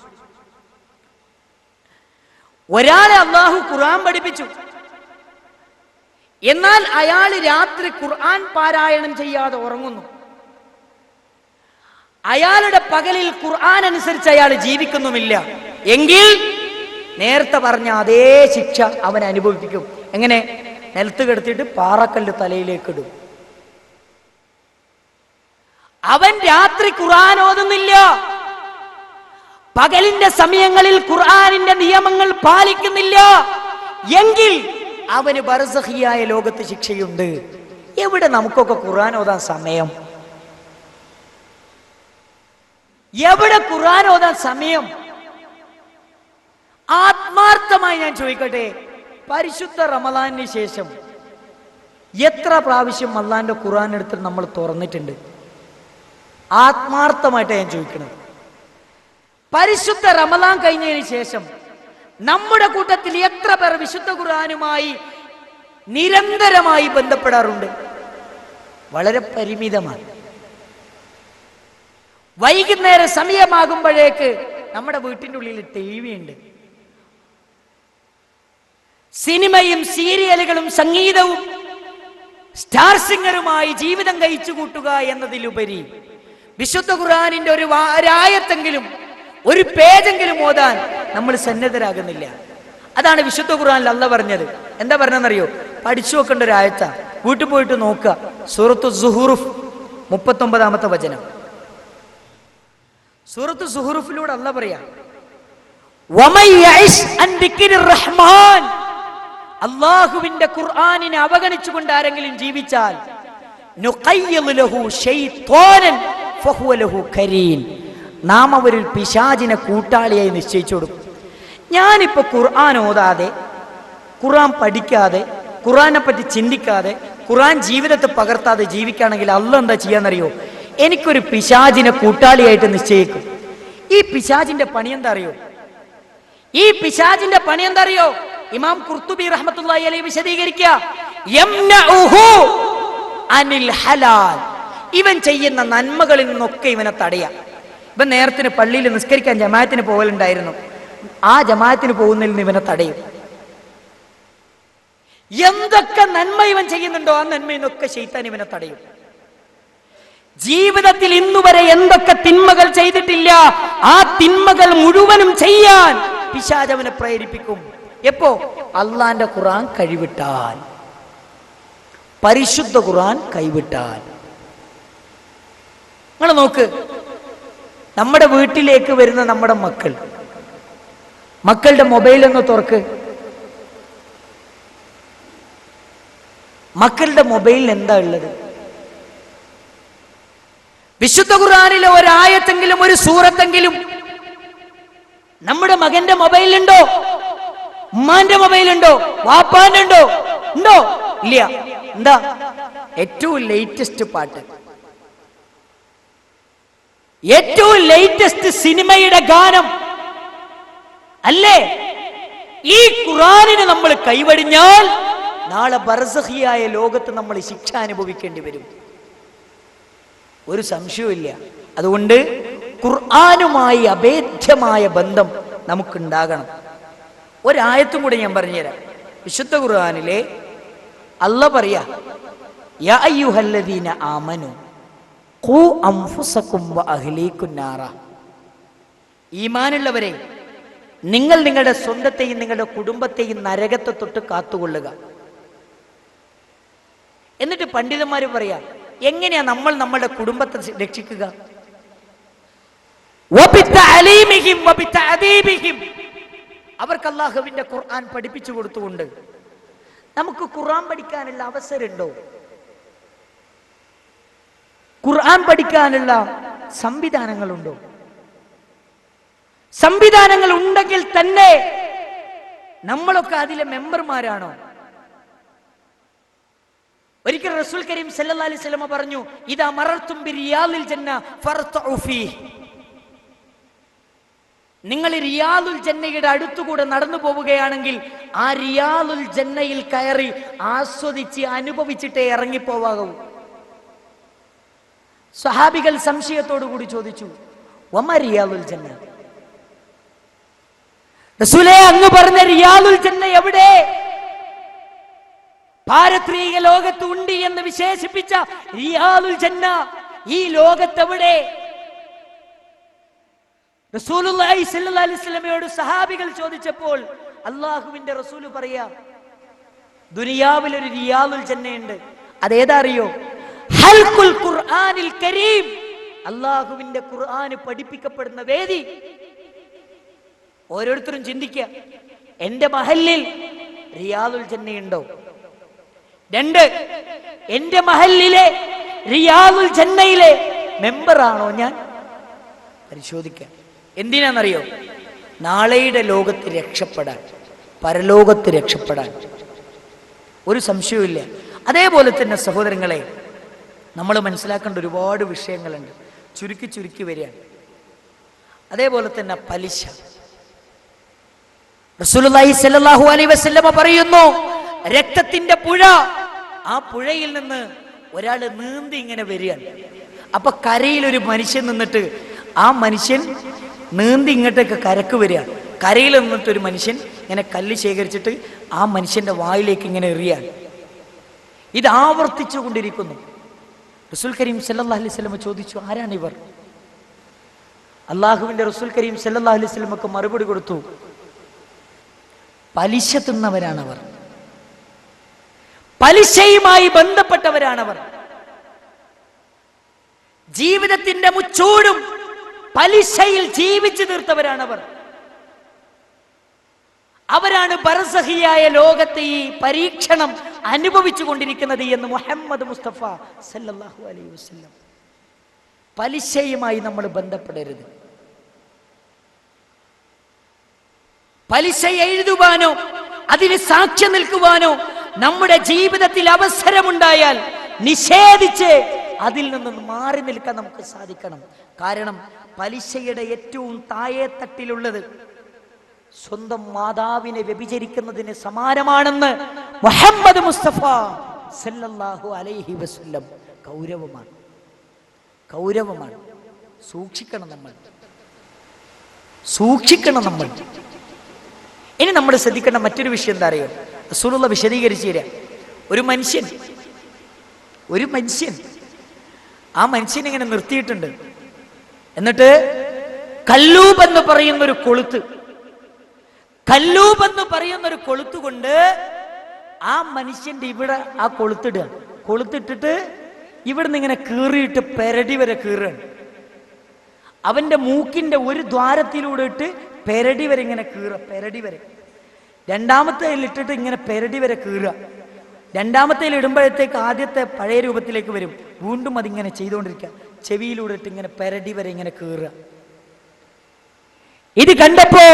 എന്നാൽ അയാൾ രാത്രി ഖുർആൻ പാരായണം ചെയ്യാതെ ഉറങ്ങുന്നു. അയാളുടെ പകലിൽ ഖുർആൻ അനുസരിച്ച് അയാൾ ജീവിക്കുന്നുമില്ല എങ്കിൽ നേരത്തെ പറഞ്ഞ അതേ ശിക്ഷ അവൻ അനുഭവിപ്പിക്കും. എങ്ങനെ? നിലത്ത് കിടത്തിയിട്ട് പാറക്കല്ല് തലയിലേക്ക് ഇടും. അവൻ രാത്രി ഖുർആൻ ഓതുന്നില്ല, പകലിന്റെ സമയങ്ങളിൽ ഖുർആനിന്റെ നിയമങ്ങൾ പാലിക്കുന്നില്ല എങ്കിൽ അവന് ബർസഖിയായ ലോകത്ത് ശിക്ഷയുണ്ട്. എവിടെ നമുക്കൊക്കെ ഖുർആൻ ഓതാൻ സമയം? എവിടെ ഖുർആൻ ഓതാൻ സമയം? ആത്മാർത്ഥമായി ഞാൻ ചോദിക്കട്ടെ, പരിശുദ്ധ റമദാനിന് ശേഷം എത്ര പ്രാവശ്യം അല്ലാഹുവിന്റെ ഖുർആൻ എടുത്തിട്ട് നമ്മൾ തുറന്നിട്ടുണ്ട്? ആത്മാർത്ഥമായിട്ട് ഞാൻ ചോദിക്കുന്നത്. പരിശുദ്ധ റമദാൻ കഴിഞ്ഞതിന് ശേഷം നമ്മുടെ കൂട്ടത്തിൽ എത്ര പേർ വിശുദ്ധ ഖുർആനുമായി നിരന്തരമായി ബന്ധപ്പെടാറുണ്ട്? വളരെ പരിമിതമാണ്. വൈകുന്നേരം സമയമാകുമ്പോഴേക്ക് നമ്മുടെ വീട്ടിൻ്റെ ഉള്ളിൽ ടി.വി. ഉണ്ട്. സിനിമയും സീരിയലുകളും സംഗീതവും സ്റ്റാർ സിംഗറുമായി ജീവിതം കഴിച്ചു കൂട്ടുക എന്നതിലുപരി വിശുദ്ധ ഖുർആനിന്റെ ഒരു ആയത്തെങ്കിലും ഒരു പേജെങ്കിലും ഓതാൻ നമ്മൾ സന്നദ്ധരാകുന്നില്ല. അതാണ് വിശുദ്ധ ഖുർആനിൽ അല്ലാഹ് പറഞ്ഞത്. എന്താ പറഞ്ഞെന്നറിയോ? പഠിച്ചു വെക്കേണ്ട ഒരു ആയത്താ. വീട്ടിൽ പോയിട്ട് നോക്കുക. സൂറത്തു സുഹുറുഫ് 39-ാമത്തെ വചനം. സൂറത്തു സുഹുറുഫിലൂടെ അല്ലാഹ് പറയാ, അല്ലാഹുവിന്റെ ഖുർആനിനെ അവഗണിച്ചുകൊണ്ട് ആരെങ്കിലും ജീവിച്ചാൽ നാം അവരിൽ പിശാചിനെ കൂട്ടാളിയായി നിശ്ചയിച്ചു കൊടുക്കും. ഞാനിപ്പോ ഖുർആൻ ഓതാതെ, ഖുർആൻ പഠിക്കാതെ, ഖുർആനെ പറ്റി ചിന്തിക്കാതെ, ഖുർആൻ ജീവിതത്തെ പകർത്താതെ ജീവിക്കുകയാണെങ്കിൽ അല്ലാഹ് എന്താ ചെയ്യാന്നറിയോ? എനിക്കൊരു പിശാചിനെ കൂട്ടാളിയായിട്ട് നിശ്ചയിക്കും. ഈ പിശാചിന്റെ പണി എന്താ അറിയോ? ഈ പിശാചിന്റെ പണി എന്താ അറിയോ? ഇമാം ഖുർത്തുബി റഹ്മത്തുള്ളാഹി അലൈഹി വിശദീകരിക്കുക, യംനഉഹു അനിൽ ഹലാൽ. ഇവൻ ചെയ്യുന്ന നന്മകളിൽ നിന്നൊക്കെ ഇവനെ തടയാം. ഇവൻ നേരത്തിന് പള്ളിയിൽ നിസ്കരിക്കാൻ ജമാഅത്തിന് പോകലുണ്ടായിരുന്നു. ആ ജമാഅത്തിന് പോകുന്നതിൽ നിന്ന് ഇവനെ തടയും. എന്തൊക്കെ നന്മ ഇവൻ ചെയ്യുന്നുണ്ടോ ആ നന്മയിൽ നിന്നൊക്കെ ശൈത്താൻ ഇവനെ തടയും. ജീവിതത്തിൽ ഇന്നുവരെ എന്തൊക്കെ തിന്മകൾ ചെയ്തിട്ടില്ല ആ തിന്മകൾ മുഴുവനും ചെയ്യാൻ പിശാച് അവനെ പ്രേരിപ്പിക്കും. എപ്പോ? അള്ളാന്റെ ഖുർആൻ കൈവിട്ടാൽ, പരിശുദ്ധ ഖുർആൻ കൈവിട്ടാൽ. നിങ്ങൾ നോക്ക്, നമ്മുടെ വീട്ടിലേക്ക് വരുന്ന നമ്മുടെ മക്കളുടെ മൊബൈൽ ഒന്ന് തുറക്ക്. മക്കളുടെ മൊബൈലിൽ എന്താ ഉള്ളത്? വിശുദ്ധ ഖുർആനിലെ ഒരായത്തെങ്കിലും ഒരു സൂറത്തെങ്കിലും നമ്മുടെ മകന്റെ മൊബൈലുണ്ടോ? ഉമ്മാന്റെ മൊബൈലുണ്ടോ? വാപ്പാന്റെ ഉണ്ടോ? ഇല്ല. എന്താ? ഏറ്റവും ലേറ്റസ്റ്റ് പാട്ട്, ഏറ്റവും ലേറ്റസ്റ്റ് സിനിമയുടെ ഗാനം അല്ലേ? ഈ ഖുർആനിനെ നമ്മൾ കൈവടിഞ്ഞാൽ നാളെ ബർസഖിയായ ലോകത്ത് നമ്മൾ ശിക്ഷ അനുഭവിക്കേണ്ടി വരും. ഒരു സംശയവുമില്ല. അതുകൊണ്ട് ഖുർആനുമായി അഭേദ്യമായ ബന്ധം നമുക്കുണ്ടാകണം. ഒരായത്തും കൂടെ ഞാൻ പറഞ്ഞുതരാം. വിശുദ്ധ ഖുർആനിലെ അല്ലാഹ് പറയാ, യാ അയ്യുഹല്ലദീന ആമനു ഖൂ അൻഫുസകും വഅഹ്ലീകുൻ നാറ. ഈമാനുള്ളവരെ, നിങ്ങൾ നിങ്ങളുടെ സ്വന്തത്തെയും നിങ്ങളുടെ കുടുംബത്തെയും നരകത്തെ തൊട്ട് കാത്തുകൊള്ളുക. എന്നിട്ട് പണ്ഡിതന്മാർ പറയാ, എങ്ങനെയാ നമ്മൾ നമ്മളുടെ കുടുംബത്തെ രക്ഷിക്കുക? അവർക്ക് അല്ലാഹുവിന്റെ ഖുർആൻ പഠിപ്പിച്ചു കൊടുത്തുകൊണ്ട്. നമുക്ക് ഖുർആൻ പഠിക്കാനുള്ള അവസരമുണ്ടോ? ഖുർആൻ പഠിക്കാനുള്ള സംവിധാനങ്ങളുണ്ടോ? സംവിധാനങ്ങൾ ഉണ്ടെങ്കിൽ തന്നെ നമ്മളൊക്കെ അതിലെ മെമ്പർമാരാണോ? ഒരിക്കൽ റസൂൽ കരീം സല്ലല്ലാഹു അലൈഹി വസല്ലം പറഞ്ഞു, ഇദാ മറർതും ബിറിയാദിൽ ജന്ന ഫർതഉ ഫീഹ്. നിങ്ങൾ റിയാദുൽ ജന്നയുടെ അടുത്തുകൂടെ നടന്നു പോവുകയാണെങ്കിൽ ആ റിയാദുൽ ജന്നയിൽ കയറി ആസ്വദിച്ച് അനുഭവിച്ചിട്ടേ ഇറങ്ങിപ്പോവാകൂ. സ്വഹാബികൾ സംശയത്തോടു കൂടി ചോദിച്ചു, വമാ റിയാദുൽ ജന്ന? റസൂലേ, അങ്ങ് പറഞ്ഞ റിയാദുൽ ജന്ന എവിടെ? പാരത്രിക ലോകത്ത് ഉണ്ട് എന്ന് വിശേഷിപ്പിച്ച റിയാദുൽ ജന്ന ഈ ലോകത്തെവിടെ? റസൂലുള്ളാഹി സ്വല്ലല്ലാഹു അലൈഹി വസല്ലമയോട് സഹാബികൾ ചോദിച്ചപ്പോൾ അല്ലാഹുവിന്റെ റസൂൽ പറയാ, ദുനിയാവിൽ ഒരു റിയാദുൽ ജന്നയുണ്ട്. അതേതാ അറിയോ? ഹൽഖുൽ ഖുർആനിൽ കരീം. അല്ലാഹുവിന്റെ ഖുർആൻ പഠിപ്പിക്കപ്പെടുന്ന വേദി. ഓരോരുത്തരും ചിന്തിക്കുക, എന്റെ മഹല്ലിൽ റിയാദുൽ ജന്നയുണ്ടോ? 2, എന്റെ മഹല്ലിലെ റിയാദുൽ ജന്നയിലെ മെമ്പറാണോ ഞാൻ? പരിശോധിക്കാം. എന്തിനാണെന്നറിയോ? നാളെയുടെ ലോകത്ത് രക്ഷപ്പെടാൻ, പരലോകത്ത് രക്ഷപ്പെടാൻ. ഒരു സംശയവുമില്ല. അതേപോലെ തന്നെ സഹോദരങ്ങളെ, നമ്മൾ മനസ്സിലാക്കേണ്ട ഒരുപാട് വിഷയങ്ങളുണ്ട്. ചുരുക്കി വരികയാണ്. അതേപോലെ തന്നെ പലിശ. റസൂലുള്ളാഹി സ്വല്ലല്ലാഹു അലൈഹി വസല്ലമ പറയുന്നു, രക്തത്തിന്റെ പുഴ, ആ പുഴയിൽ നിന്ന് ഒരാൾ നീന്തി ഇങ്ങനെ വരികയാണ്. അപ്പൊ കരയിൽ ഒരു മനുഷ്യൻ നിന്നിട്ട് ആ മനുഷ്യൻ നീന്തി ഇങ്ങോട്ടേക്ക് കരക്ക് വരികയാണ്. കരയിൽ നിന്നിട്ട് ഒരു മനുഷ്യൻ ഇങ്ങനെ കല്ല് ശേഖരിച്ചിട്ട് ആ മനുഷ്യന്റെ വായിലേക്ക് ഇങ്ങനെ എറിയാണ്. ഇത് ആവർത്തിച്ചു കൊണ്ടിരിക്കുന്നു. റസൂൽ കരീം സല്ലല്ലാഹു അലൈഹി വസല്ലം ചോദിച്ചു, ആരാണിവർ? അള്ളാഹുവിന്റെ റസൂൽ കരീം സല്ലല്ലാഹു അലൈഹി വസല്ലമക്ക് മറുപടി കൊടുത്തു, പലിശ തിന്നവരാണവർ, പലിശയുമായി ബന്ധപ്പെട്ടവരാണവർ. ജീവിതത്തിന്റെ മുച്ചൂടും പലിശയിൽ ജീവിച്ചു തീർത്തവരാണവർ. അവരാണ് ബർസഖിയായ ലോകത്തെ ഈ പരീക്ഷണം അനുഭവിച്ചു കൊണ്ടിരിക്കുന്നത് എന്ന് മുഹമ്മദ് മുസ്തഫ സല്ലല്ലാഹു അലൈഹി വസല്ലം. പലിശയുമായി നമ്മൾ ബന്ധപ്പെടരുത്. പലിശ എഴുതുവാനോ അതിന് സാക്ഷ്യം നിൽക്കുവാനോ നമ്മുടെ ജീവിതത്തിൽ അവസരമുണ്ടായാൽ നിഷേധിച്ച് അതിൽ നിന്ന് മാറി നിൽക്കാൻ നമുക്ക് സാധിക്കണം. കാരണം പലിശയുടെ ഏറ്റവും താഴെത്തട്ടിലുള്ളത് സ്വന്തം മാതാവിനെ വ്യഭിചരിക്കുന്നതിന് സമാനമാണെന്ന് മുഹമ്മദ് മുസ്തഫ സല്ലല്ലാഹു അലൈഹി വസല്ലം. കൗരവമാണ്. സൂക്ഷിക്കണം നമ്മൾ. ഇനി നമ്മൾ ശ്രദ്ധിക്കേണ്ട മറ്റൊരു വിഷയം എന്താ അറിയോ? റസൂലുള്ള വിശദീകരിച്ചു തരാം. ഒരു മനുഷ്യൻ ആ മനുഷ്യനെ ഇങ്ങനെ നിർത്തിയിട്ടുണ്ട്. എന്നിട്ട് കല്ലൂബ് എന്ന് പറയുന്നൊരു കൊളുത്ത് കൊണ്ട് ആ മനുഷ്യന്റെ ഇവിടെ ആ കൊളുത്തിട്ടിട്ട് ഇവിടുന്ന് ഇങ്ങനെ കീറിയിട്ട് പെരടി വരെ കീറുകയാണ്. അവന്റെ മൂക്കിന്റെ ഒരു ദ്വാരത്തിലൂടെ ഇട്ട് പെരടി വരെ ഇങ്ങനെ പെരടി വരെ. രണ്ടാമത്തേൽ ഇട്ടിട്ട് ഇങ്ങനെ പെരടി വരെ കീറുക. രണ്ടാമത്തേൽ ഇടുമ്പോഴത്തേക്ക് ആദ്യത്തെ പഴയ രൂപത്തിലേക്ക് വരും. വീണ്ടും അതിങ്ങനെ ചെയ്തുകൊണ്ടിരിക്കുക. ചെവിയിലൂടെ ഇട്ട് ഇങ്ങനെ പെരടി വരെ ഇങ്ങനെ കീറുക. ഇത് കണ്ടപ്പോ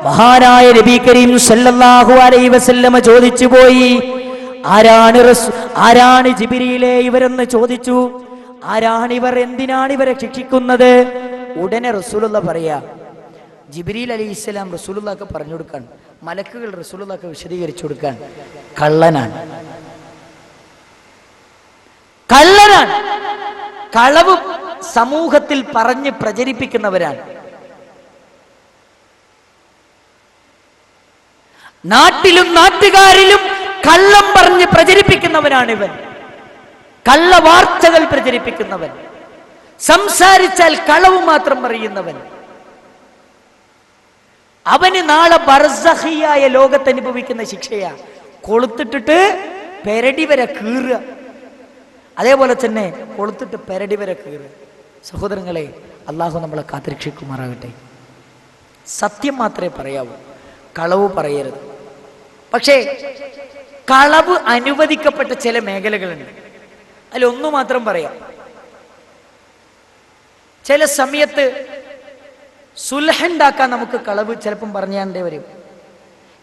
മഹാനായ നബി കരീം സല്ലല്ലാഹു അലൈഹി വസല്ലമ ചോദിച്ചു പോയി, ആരാണ് ജിബ്രീലേ ഇവരെന്ന് ചോദിച്ചു. ആരാണിവർ? എന്തിനാണ് ഇവരെ ശിക്ഷിക്കുന്നത്? ഉടനെ റസൂലുള്ള പറയാ, ജിബ്രീൽ അലൈഹിസ്സലാം റസൂലുള്ളാഹിക്ക് പറഞ്ഞു കൊടുക്കാൻ, മലക്കുകൾ റസൂലുള്ളാഹിക്ക് വിശദീകരിച്ചു കൊടുക്കാൻ, കള്ളനാണ്. കളവ് സമൂഹത്തിൽ പറഞ്ഞ് പ്രചരിപ്പിക്കുന്നവരാണ്. നാട്ടിലും നാട്ടുകാരിലും കള്ളം പറഞ്ഞ് പ്രചരിപ്പിക്കുന്നവനാണ് ഇവൻ. കള്ളവാർത്തകൾ പ്രചരിപ്പിക്കുന്നവൻ, സംസാരിച്ചാൽ കളവ് മാത്രം പറയുന്നവൻ. അവന് നാളെ ബർസഖിയായ ലോകത്ത് അനുഭവിക്കുന്ന ശിക്ഷയാ. കൊളുത്തിട്ടിട്ട് പെരടി വരെ കീറുക. അതേപോലെ തന്നെ കൊളുത്തിട്ട് പെരടി വരെ കീറുക. സഹോദരങ്ങളെ, അള്ളാഹു നമ്മളെ കാത്തുരക്ഷിക്കുമാറാകട്ടെ. സത്യം മാത്രമേ പറയാവൂ, കളവ് പറയരുത്. പക്ഷേ കളവ് അനുവദിക്കപ്പെട്ട ചില മേഖലകളുണ്ട്. അതിലൊന്നു മാത്രം പറയാം. ചില സമയത്ത് സുൽഹുണ്ടാക്കാൻ നമുക്ക് കളവ് ചിലപ്പം പറഞ്ഞേണ്ടേ വരും.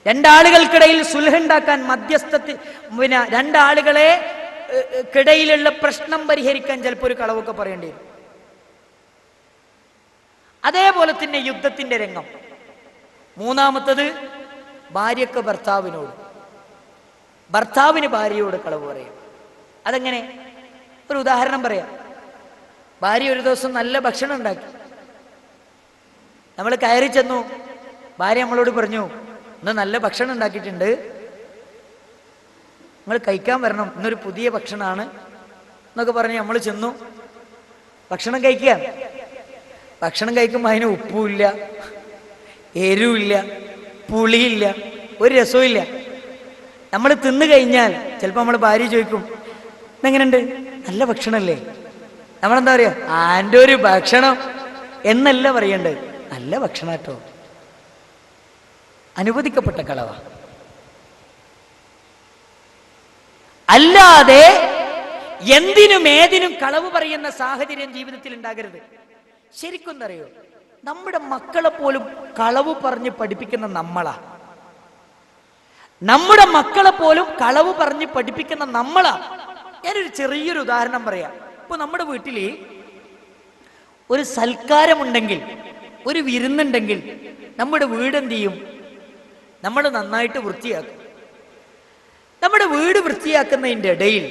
രണ്ടാളുകൾക്കിടയിൽ സുൽഹുണ്ടാക്കാൻ മധ്യസ്ഥത്തിൽ രണ്ടാളുകളെ കിടയിലുള്ള പ്രശ്നം പരിഹരിക്കാൻ ചിലപ്പോൾ ഒരു കളവൊക്കെ പറയേണ്ടി വരും. അതേപോലെ തന്നെ യുദ്ധത്തിന്റെ രംഗം. മൂന്നാമത്തത് ഭാര്യക്ക് ഭർത്താവിനോട്, ഭർത്താവിന് ഭാര്യയോട് കളവ് പറയാം. അതെങ്ങനെ? ഒരു ഉദാഹരണം പറയാം. ഭാര്യ ഒരു ദിവസം നല്ല ഭക്ഷണം ഉണ്ടാക്കി. നമ്മൾ കയറി ചെന്നു. ഭാര്യ നമ്മളോട് പറഞ്ഞു, ഇന്ന് നല്ല ഭക്ഷണം ഉണ്ടാക്കിയിട്ടുണ്ട്, നിങ്ങൾ കഴിക്കാൻ വരണം, ഇന്നൊരു പുതിയ ഭക്ഷണമാണ് എന്നൊക്കെ പറഞ്ഞ് നമ്മൾ ചെന്നു. ഭക്ഷണം കഴിക്കുക. ഭക്ഷണം കഴിക്കുമ്പോൾ അതിന് ഉപ്പുമില്ല, എരിവില്ല, പുളിയില്ല, ഒരു രസവും ഇല്ല. നമ്മൾ തിന്നു കഴിഞ്ഞാൽ ചിലപ്പോൾ നമ്മൾ ഭാര്യ ചോദിക്കും, ഇതെങ്ങനെയുണ്ട്? നല്ല ഭക്ഷണമല്ലേ? നമ്മളെന്താ പറയുക? ആൻ്റെ ഒരു ഭക്ഷണം എന്നല്ല പറയണ്ടത്, നല്ല ഭക്ഷണം കേട്ടോ. അനുവദിക്കപ്പെട്ട കളവാ. അല്ലാതെ എന്തിനും ഏതിനും കളവ് പറയുന്ന സാഹചര്യം ജീവിതത്തിൽ ഉണ്ടാകരുത്. ശരിക്കും അറിയോ, നമ്മുടെ മക്കളെ പോലും കളവ് പറഞ്ഞ് പഠിപ്പിക്കുന്ന നമ്മളാ. നമ്മുടെ മക്കളെ പോലും കളവ് പറഞ്ഞ് പഠിപ്പിക്കുന്ന നമ്മളാ. ഞാനൊരു ചെറിയൊരു ഉദാഹരണം പറയാം. ഇപ്പൊ നമ്മുടെ വീട്ടിൽ ഒരു സൽക്കാരമുണ്ടെങ്കിൽ, ഒരു വിരുന്നുണ്ടെങ്കിൽ നമ്മുടെ വീട് എന്ത് ചെയ്യും? നമ്മൾ നന്നായിട്ട് വൃത്തിയാക്കും. നമ്മുടെ വീട് വൃത്തിയാക്കുന്നതിൻ്റെ ഇടയിൽ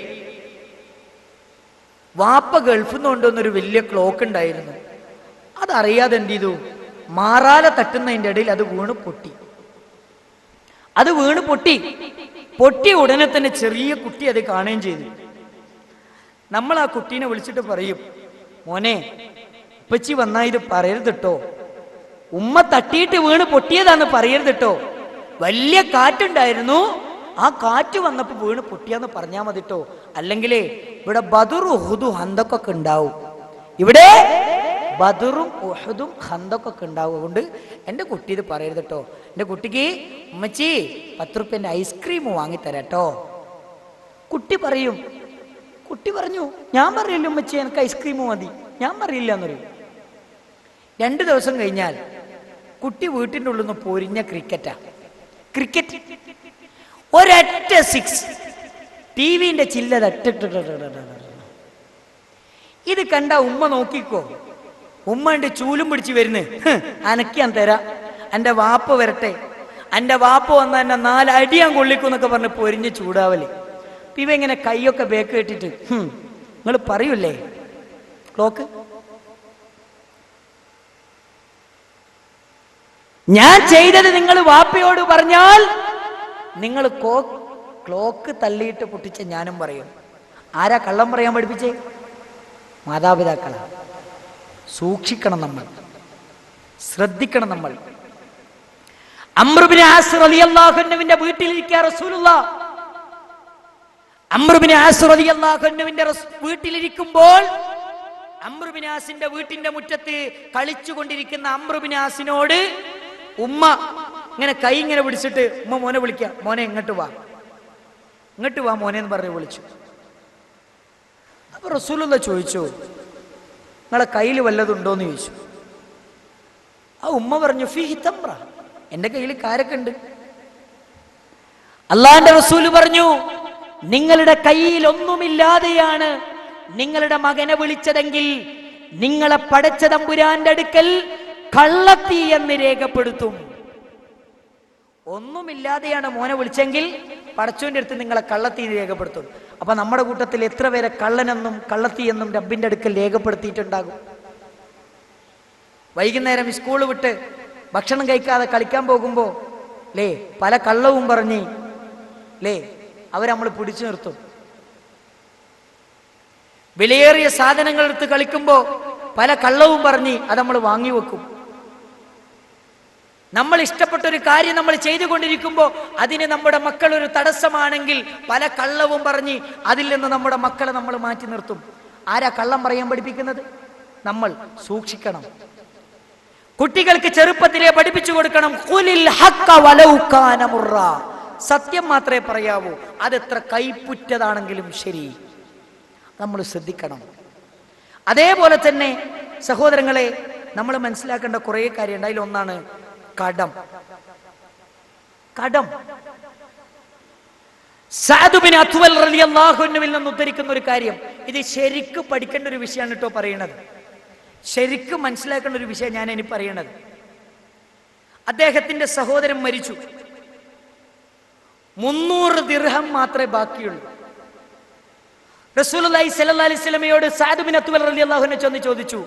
വാപ്പ ഗൾഫിൽ നിന്ന് കൊണ്ടുവന്നൊരു വലിയ ക്ലോക്ക് ഉണ്ടായിരുന്നു. അതറിയാതെ എന്ത് ചെയ്തു? മാറാല തട്ടുന്നതിൻ്റെ ഇടയിൽ അത് വീണ് പൊട്ടി. അത് വീണ് പൊട്ടി ഉടനെ തന്നെ ചെറിയ കുട്ടി അത് കാണുകയും ചെയ്തു. നമ്മൾ ആ കുട്ടീനെ വിളിച്ചിട്ട് പറയും, മോനെ ഉപ്പച്ചി വന്നാ ഇത് പറയരുത് കേട്ടോ, ഉമ്മ തട്ടിയിട്ട് വീണ് പൊട്ടിയതാന്ന് പറയരുത് കേട്ടോ, വലിയ കാറ്റുണ്ടായിരുന്നു, ആ കാറ്റ് വന്നപ്പോ വീണ് പൊട്ടിയാന്ന് പറഞ്ഞാൽ മതി കേട്ടോ, അല്ലെങ്കിലേ ഇവിടെ ബദറും ഉഹുദും ഹന്തക്കൊക്കെ ഉണ്ടാവും, ഇവിടെ ബദറും ഉഹുദും ഹന്തക്കൊക്കെ ഉണ്ടാവും, അതുകൊണ്ട് എൻ്റെ കുട്ടി ഇത് പറയരുത് കേട്ടോ, എൻ്റെ കുട്ടിക്ക് ഉമ്മച്ചി 10 റുപ്യൻ്റെ ഐസ്ക്രീം വാങ്ങിത്തരാട്ടോ. കുട്ടി പറഞ്ഞു ഞാൻ പറയില്ല ഉമ്മച്ചി, എനിക്ക് ഐസ്ക്രീം മതി, ഞാൻ പറയില്ല എന്ന് പറയും. 2 ദിവസം കഴിഞ്ഞാൽ കുട്ടി വീട്ടിൻ്റെ ഉള്ളിൽ നിന്ന് പൊരിഞ്ഞ ക്രിക്കറ്റ് ഒരൊറ്റ 6 ടിവിന്റെ ചില്ലത. ഇത് കണ്ട ഉമ്മ നോക്കിക്കോ, ഉമ്മ എന്റെ ചൂലും പിടിച്ച് വരുന്നു, അനക്കാൻ തരാ, എന്റെ വാപ്പ വരട്ടെ, എന്റെ വാപ്പ വന്ന എന്നെ 4 അടിയാൻ കൊള്ളിക്കും എന്നൊക്കെ പറഞ്ഞ് പൊരിഞ്ഞ് ചൂടാവല്. ഇവ ഇങ്ങനെ കൈയൊക്കെ ബേക്ക് കെട്ടിട്ട് നിങ്ങൾ പറയൂലേ ക്ലോക്ക്. ഞാൻ ചെയ്തത് നിങ്ങൾ വാപ്പയോട് പറഞ്ഞാൽ നിങ്ങൾ ക്ലോക്ക് തള്ളിയിട്ട് പൊട്ടിച്ച ഞാനും പറയും. ആരാ കള്ളം പറയാൻ പഠിപ്പിച്ചേ? മാതാപിതാക്കളാ. സൂക്ഷിക്കണം, നമ്മൾ ശ്രദ്ധിക്കണം. നമ്മൾ അംർ ഇബ്നു ആസ് റളിയല്ലാഹു അൻഹുവിന്റെ വീട്ടിലിരിക്കുക റസൂലുള്ളാഹ്. അംർ ഇബ്നു ആസ് റളിയല്ലാഹു അൻഹുവിന്റെ വീട്ടിലിരിക്കുമ്പോൾ അംർ ഇബ്നു ആസിന്റെ വീട്ടിന്റെ മുറ്റത്ത് കളിച്ചുകൊണ്ടിരിക്കുന്ന അംർ ഇബ്നു ആസിനോട് ഉമ്മ ഇങ്ങനെ കൈ ഇങ്ങനെ പിടിച്ചിട്ട് ഉമ്മ മോനെ വിളിക്കുക, മോനെ ഇങ്ങോട്ട് വാ മോനെ എന്ന് പറഞ്ഞ് വിളിച്ചു. അപ്പൊ റസൂലുള്ളാഹി ചോദിച്ചു, നിങ്ങളെ കയ്യിൽ വല്ലതുണ്ടോന്ന് ചോദിച്ചു. ആ ഉമ്മ പറഞ്ഞു ഫീഹി തംറ, എന്റെ കയ്യിൽ കാരക്ക ഉണ്ട്. അള്ളാന്റെ റസൂല് പറഞ്ഞു, നിങ്ങളുടെ കയ്യിൽ ഒന്നുമില്ലാതെയാണ് നിങ്ങളുടെ മകനെ വിളിച്ചതെങ്കിൽ നിങ്ങളെ പടച്ച തമ്പുരാന്റെ അടുക്കൽ കള്ളത്തി എന്ന് രേഖപ്പെടുത്തും. ഒന്നുമില്ലാതെയാണ് മോനെ വിളിച്ചെങ്കിൽ പടച്ചോന്റെ അടുത്ത് നിങ്ങളെ കള്ളത്തി രേഖപ്പെടുത്തും. അപ്പൊ നമ്മുടെ കൂട്ടത്തിൽ എത്ര പേരെ കള്ളനെന്നും കള്ളത്തി എന്നും റബ്ബിന്റെ അടുക്കൽ രേഖപ്പെടുത്തിയിട്ടുണ്ടാകും? വൈകുന്നേരം സ്കൂൾ വിട്ട് ഭക്ഷണം കഴിക്കാതെ കളിക്കാൻ പോകുമ്പോ ലേ പല കള്ളവും പറഞ്ഞ് ലേ അവരെ നമ്മൾ പിടിച്ചു നിർത്തും. വിലയേറിയ സാധനങ്ങൾ എടുത്ത് കളിക്കുമ്പോ പല കള്ളവും പറഞ്ഞ് അത് നമ്മൾ വാങ്ങി വെക്കും. നമ്മൾ ഇഷ്ടപ്പെട്ട ഒരു കാര്യം നമ്മൾ ചെയ്തുകൊണ്ടിരിക്കുമ്പോൾ അതിന് നമ്മുടെ മക്കൾ ഒരു തടസ്സമാണെങ്കിൽ പല കള്ളവും പറഞ്ഞ് അതിൽ നിന്ന് നമ്മുടെ മക്കളെ നമ്മൾ മാറ്റി നിർത്തും. ആരാ കള്ളം പറയാൻ പഠിപ്പിക്കുന്നത്? നമ്മൾ സൂക്ഷിക്കണം. കുട്ടികൾക്ക് ചെറുപ്പത്തിലേ പഠിപ്പിച്ചു കൊടുക്കണം, ഖുലിൽ ഹഖ്ക വലൗ കാന മുറ, സത്യം മാത്രമേ പറയാവൂ, അതെത്ര കൈപ്പുറ്റതാണെങ്കിലും ശരി. നമ്മൾ ശ്രദ്ധിക്കണം. അതേപോലെ തന്നെ സഹോദരങ്ങളെ, നമ്മൾ മനസ്സിലാക്കേണ്ട കുറേ കാര്യമുണ്ട്. അതിലൊന്നാണ് കടം. സഅദ് ബിൻ അത്വൽ റളിയല്ലാഹു അൻഹുവിൽ നിന്ന് ഉദ്ധരിക്കുന്ന ഒരു കാര്യം, ഇത് ശരിക്കും പഠിക്കേണ്ട ഒരു വിഷയമാണ് കേട്ടോ പറയണത്, ശരിക്കും മനസ്സിലാക്കേണ്ട ഒരു വിഷയം ഞാൻ ഇനി പറയണത്. അദ്ദേഹത്തിന്റെ സഹോദരൻ മരിച്ചു, 300 ദിർഹം മാത്രമേ ബാക്കിയുള്ളൂ. റസൂലുള്ളാഹി സ്വല്ലല്ലാഹി അലൈഹി വസല്ലമയോട് സഅദ് ബിൻ അത്വൽ റളിയല്ലാഹു അൻഹു ചെന്ന് ചോദിച്ചു,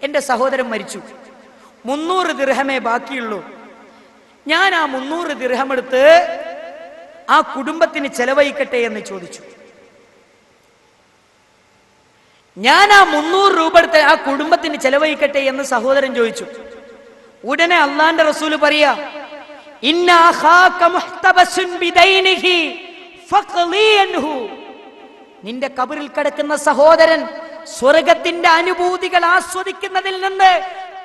എന്റെ സഹോദരൻ മരിച്ചു, 300 ദിർഹമേ ബാക്കിയുള്ളൂ, ഞാൻ ആ 300 ദിർഹം എടുത്ത് ആ കുടുംബത്തിന് ചെലവഴിക്കട്ടെ എന്ന് ചോദിച്ചു. ഞാൻ ആ 300 രൂപ എടുത്ത് ആ കുടുംബത്തിന് ചെലവഴിക്കട്ടെ എന്ന് സഹോദരൻ ചോദിച്ചു. ഉടനെ അള്ളാന്റെ റസൂല് പറയാ, ഇന്ന അഖാക മുഹ്തബസുൻ ബിദൈനിഹി ഫഖ്ലി അൻഹു, നിന്റെ കബറിൽ കിടക്കുന്ന സഹോദരൻ സ്വർഗത്തിന്റെ അനുഭൂതികൾ ആസ്വദിക്കുന്നതിൽ നിന്ന്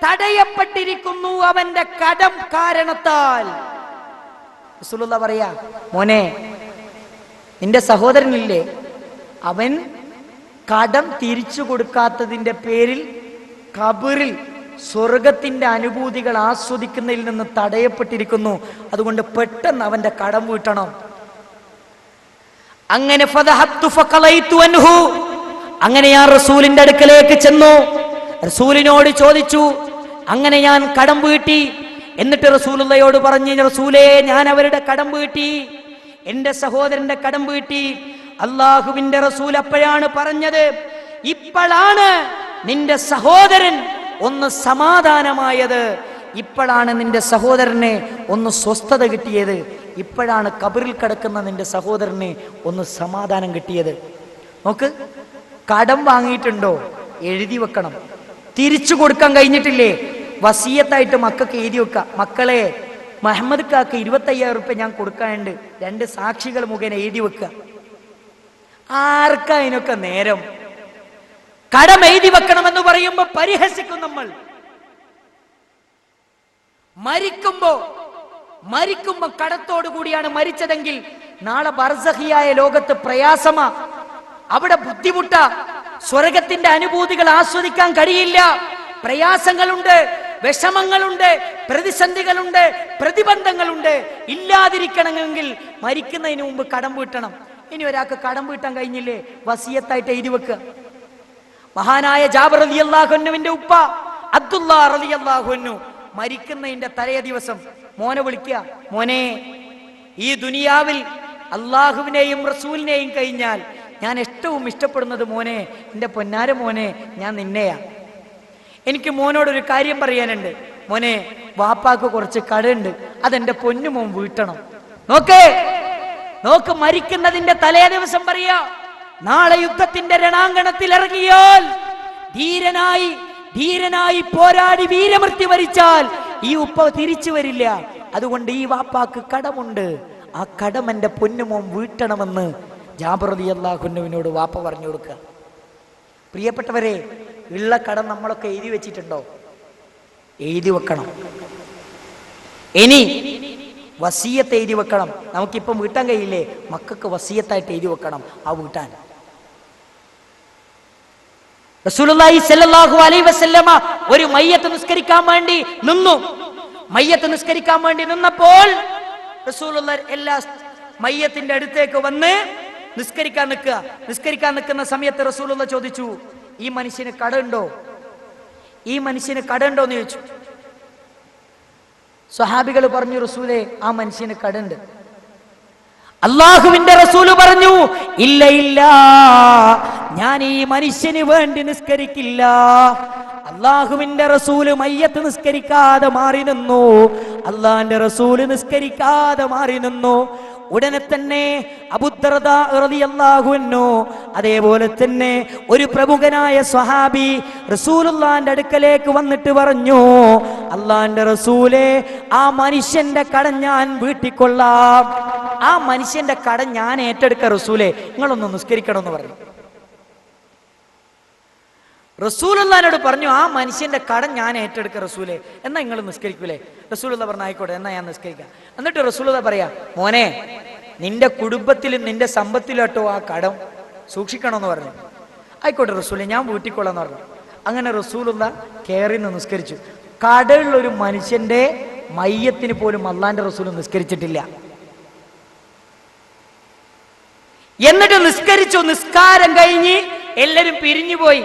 തടയപ്പെട്ടിരിക്കുന്നു അവന്റെ കടം കാരണത്താൽ. റസൂലുള്ളാഹി പറയാ, മോനെ നിന്റെ സഹോദരനില്ലേ, അവൻ കടം തിരിച്ചു കൊടുക്കാത്തതിന്റെ പേരിൽ ഖബറിൽ സ്വർഗത്തിന്റെ അനുഭൂതികൾ ആസ്വദിക്കുന്നതിൽ നിന്ന് തടയപ്പെട്ടിരിക്കുന്നു. അതുകൊണ്ട് പെട്ടെന്ന് അവന്റെ കടം വീട്ടണം. അങ്ങനെ അങ്ങനെ ഞാൻ റസൂലിന്റെ അടുക്കലേക്ക് ചെന്നു, റസൂലിനോട് ചോദിച്ചു. അങ്ങനെ ഞാൻ കടം വീട്ടി. എന്നിട്ട് റസൂലുള്ളാഹിയോട് പറഞ്ഞു, റസൂലേ ഞാൻ അവരുടെ കടം വീട്ടി, എന്റെ സഹോദരന്റെ കടം വീട്ടി. അള്ളാഹുവിന്റെ റസൂൽ അപ്പോഴാണ് പറഞ്ഞത്, ഇപ്പോഴാണ് നിന്റെ സഹോദരൻ ഒന്ന് സമാധാനമായത്, ഇപ്പോഴാണ് നിന്റെ സഹോദരനെ ഒന്ന് സ്വസ്ഥത കിട്ടിയത്, ഇപ്പോഴാണ് ഖബറിൽ കിടക്കുന്ന നിന്റെ സഹോദരനെ ഒന്ന് സമാധാനം കിട്ടിയത്. നോക്ക്, കടം വാങ്ങിയിട്ടുണ്ടോ എഴുതി വെക്കണം. തിരിച്ചു കൊടുക്കാൻ കഴിഞ്ഞിട്ടില്ലേ വസിയത്തായിട്ട് മക്കൾക്ക് എഴുതി വെക്കുക. മക്കളെ, മുഹമ്മദ് കാക്ക് 25,000 റുപ്യ ഞാൻ കൊടുക്കാനുണ്ട്, 2 സാക്ഷികൾ മുഖേന എഴുതി വെക്കുക. ആർക്കാ അതിനൊക്കെ നേരം? കടം എഴുതി വെക്കണമെന്ന് പറയുമ്പോ പരിഹസിക്കും നമ്മൾ. മരിക്കുമ്പോ കടത്തോടു കൂടിയാണ് മരിച്ചതെങ്കിൽ നാളെ ബർസഖിയായ ലോകത്ത് പ്രയാസമാ, അവിടെ ബുദ്ധിമുട്ടാ, സ്വർഗത്തിന്റെ അനുഭൂതികൾ ആസ്വദിക്കാൻ കഴിയില്ല, പ്രയാസങ്ങളുണ്ട്, വിഷമങ്ങളുണ്ട്, പ്രതിസന്ധികളുണ്ട്, പ്രതിബന്ധങ്ങളുണ്ട്. ഇല്ലാതിരിക്കണമെങ്കിൽ മരിക്കുന്നതിന് മുമ്പ് കടം വീട്ടണം. ഇനി ഒരാൾക്ക് കടം വീട്ടാൻ കഴിഞ്ഞില്ലേ, വസിയത്തായിട്ട് എഴുതി വെക്കുക. മഹാനായ ജാബിർ റളിയല്ലാഹു അൻഹുവിന്റെ ഉപ്പ അബ്ദുല്ലാ റളിയല്ലാഹു അൻഹു മരിക്കുന്നതിന്റെ തലേ ദിവസം മോനെ വിളിക്കുക, മോനെ ഈ ദുനിയാവിൽ അള്ളാഹുവിനെയും റസൂലിനെയും കഴിഞ്ഞാൽ ഞാൻ ഏറ്റവും ഇഷ്ടപ്പെടുന്നത് മോനെ, എൻ്റെ പൊന്നാര മോനെ, ഞാൻ നിന്നെയാ. എനിക്ക് മോനോടൊരു കാര്യം പറയാനുണ്ട്. മോനെ, വാപ്പാക്ക് കുറച്ച് കടയുണ്ട്, അതെന്റെ പൊന്നു മോൻ വീട്ടണം. നോക്ക്, മരിക്കുന്നതിന്റെ തലേ ദിവസം പറയാ, നാളെ യുദ്ധത്തിന്റെ രണാങ്കണത്തിൽ ഇറങ്ങിയാൽ ധീരനായി പോരാടി വീരമൃത്യു വരിച്ചാൽ ഈ ഉപ്പ തിരിച്ചു വരില്ല. അതുകൊണ്ട് ഈ വാപ്പാക്ക് കടമുണ്ട്, ആ കടം എന്റെ പൊന്നുമോൻ വീട്ടണമെന്ന് ജാബിർ റളിയല്ലാഹു അൻഹുവിനോട് വാപ്പ പറഞ്ഞു കൊടുക്കുക. പ്രിയപ്പെട്ടവരെ, ഉള്ള കടം നമ്മളൊക്കെ എഴുതി വെച്ചിട്ടുണ്ടോ? എഴുതി വെക്കണം. ഇനി വസിയത്ത് എഴുതി വെക്കണം. നമുക്കിപ്പം വീട്ടാൻ കഴിയില്ലേ, മക്കൾക്ക് വസിയത്തായിട്ട് എഴുതി വെക്കണം, ആ വീട്ടാൻ. റസൂലുള്ളാഹി സ്വല്ലല്ലാഹു അലൈഹി വസല്ലമ ഒരു മയ്യത്ത് നിസ്കരിക്കാൻ വേണ്ടി നിന്നു. മയ്യത്ത് നിസ്കരിക്കാൻ വേണ്ടി നിന്നപ്പോൾ റസൂലുള്ളാഹി എല്ലാ മയ്യത്തിന്റെ അടുത്തേക്ക് വന്ന് നിസ്കരിക്കാൻ നിൽക്കുന്ന സമയത്ത് റസൂലുള്ളാഹി ചോദിച്ചു, ഈ മനുഷ്യന് കടമുണ്ടോ? ഈ മനുഷ്യന് കടമുണ്ടോ എന്ന് ചോദിച്ചു. സ്വഹാബികൾ പറഞ്ഞു, റസൂലേ ആ മനുഷ്യന് കടമുണ്ട്. അള്ളാഹുവിന്റെ റസൂല് പറഞ്ഞു, ഇല്ല, ഞാൻ ഈ മനുഷ്യന് വേണ്ടി നിസ്കരിക്കില്ല. അള്ളാഹുവിന്റെ റസൂല് മയ്യത്ത് നിസ്കരിക്കാതെ മാറി നിന്നു. അള്ളാഹിന്റെ റസൂല് നിസ്കരിക്കാതെ മാറി നിന്നു. ഉടനെ തന്നെ അബൂദർദാ റളിയല്ലാഹു അൻഹു, അതേപോലെ തന്നെ ഒരു പ്രമുഖനായ സ്വഹാബി റസൂലുള്ളാഹിന്റെ അടുക്കലേക്ക് വന്നിട്ട് പറഞ്ഞു, അള്ളാഹിന്റെ റസൂലേ, ആ മനുഷ്യന്റെ കടം ഞാൻ വീട്ടിക്കൊള്ളാം, ആ മനുഷ്യന്റെ കടം ഞാൻ ഏറ്റെടുക്കാം റസൂലേ, നിങ്ങളൊന്ന് നിസ്കരിക്കണമെന്ന് പറഞ്ഞു. റസൂലുള്ളാഹിനോട് പറഞ്ഞു, ആ മനുഷ്യന്റെ കടം ഞാൻ ഏറ്റെടുക്കാം റസൂലേ, എന്നാ നിങ്ങൾ നിസ്കരിക്കൂലേ? റസൂലുള്ളാഹി പറഞ്ഞു, ആയിക്കോട്ടെ, എന്നാ ഞാൻ നിസ്കരിക്കാം. എന്നിട്ട് റസൂലുള്ളാഹി പറയാ, മോനെ, നിന്റെ കുടുംബത്തിലും നിന്റെ സമ്പത്തിലോട്ടോ ആ കടം സൂക്ഷിക്കണമെന്ന് പറഞ്ഞു. ആയിക്കോട്ടെ റസൂലേ, ഞാൻ വീട്ടിക്കൊള്ളാന്ന് പറഞ്ഞു. അങ്ങനെ റസൂലുള്ളാഹി കയറി നിന്ന് നിസ്കരിച്ചു. കടയുള്ള ഒരു മനുഷ്യന്റെ മയ്യത്തിന് പോലും അള്ളാന്റെ റസൂൽ നിസ്കരിച്ചിട്ടില്ല. എന്നിട്ട് നിസ്കരിച്ചു. നിസ്കാരം കഴിഞ്ഞ് എല്ലാരും പിരിഞ്ഞുപോയി.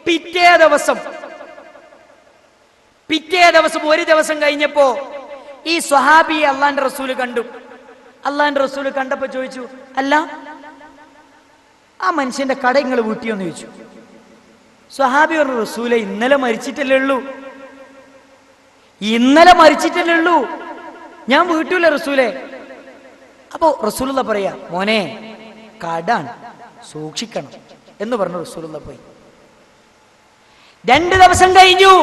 പിറ്റേ ദിവസം ഒരു ദിവസം കഴിഞ്ഞപ്പോ ഈ സ്വഹാബിയെ അള്ളാന്റെ റസൂല് കണ്ടു. അള്ളാന്റെ റസൂല് കണ്ടപ്പോ ചോദിച്ചു, അല്ല, ആ മനുഷ്യന്റെ കട നിങ്ങൾ വീട്ടിയോന്ന് ചോദിച്ചു. സ്വഹാബി പറഞ്ഞു, റസൂലെ, ഇന്നലെ മരിച്ചിട്ടല്ലേ ഉള്ളൂ, ഞാൻ വീട്ടൂല റസൂലെ. അപ്പോ റസൂലുള്ള പറയാ, മോനെ, കടാണ്, സൂക്ഷിക്കണം എന്ന് പറഞ്ഞു. റസൂലുള്ള പോയി. 2 ദിവസം കഴിഞ്ഞു.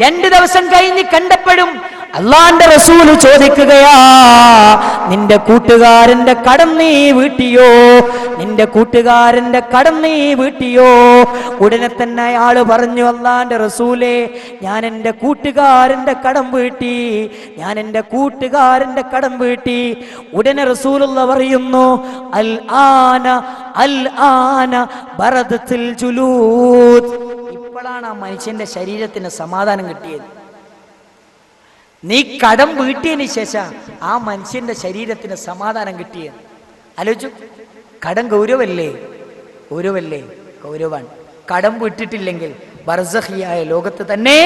2 ദിവസം കഴിഞ്ഞ് കണ്ടപ്പോഴും അള്ളാന്റെ റസൂല് ചോദിക്കുകയാ, നിന്റെ കൂട്ടുകാരന്റെ കടം നീ വീട്ടിയോ? നിന്റെ കൂട്ടുകാരന്റെ കടം നീ വീട്ടിയോ? ഉടനെ തന്നെ അയാള് പറഞ്ഞു, അള്ളാന്റെ റസൂലേ, ഞാൻ എൻ്റെ കൂട്ടുകാരന്റെ കടം വീട്ടി, ഞാൻ എൻ്റെ കൂട്ടുകാരന്റെ കടം വീട്ടി. ഉടനെ റസൂലുള്ള പറയുന്നു, അൽ ആന അൽ ആന ബറദത്തുൽ ജുലൂദ്. ഇപ്പോഴാണ് ആ മനുഷ്യന്റെ ശരീരത്തിന് സമാധാനം കിട്ടിയത്. നീ കടം വീട്ടിയതിന് ശേഷം ആ മനുഷ്യന്റെ ശരീരത്തിന് സമാധാനം കിട്ടിയത്. ആലോചിച്ചു, കടം ഗൗരവല്ലേ? ഗൗരവല്ലേ? ഗൗരവാണ്. കടം വിട്ടിട്ടില്ലെങ്കിൽ ബർസഖിയായ ലോകത്ത് തന്നെ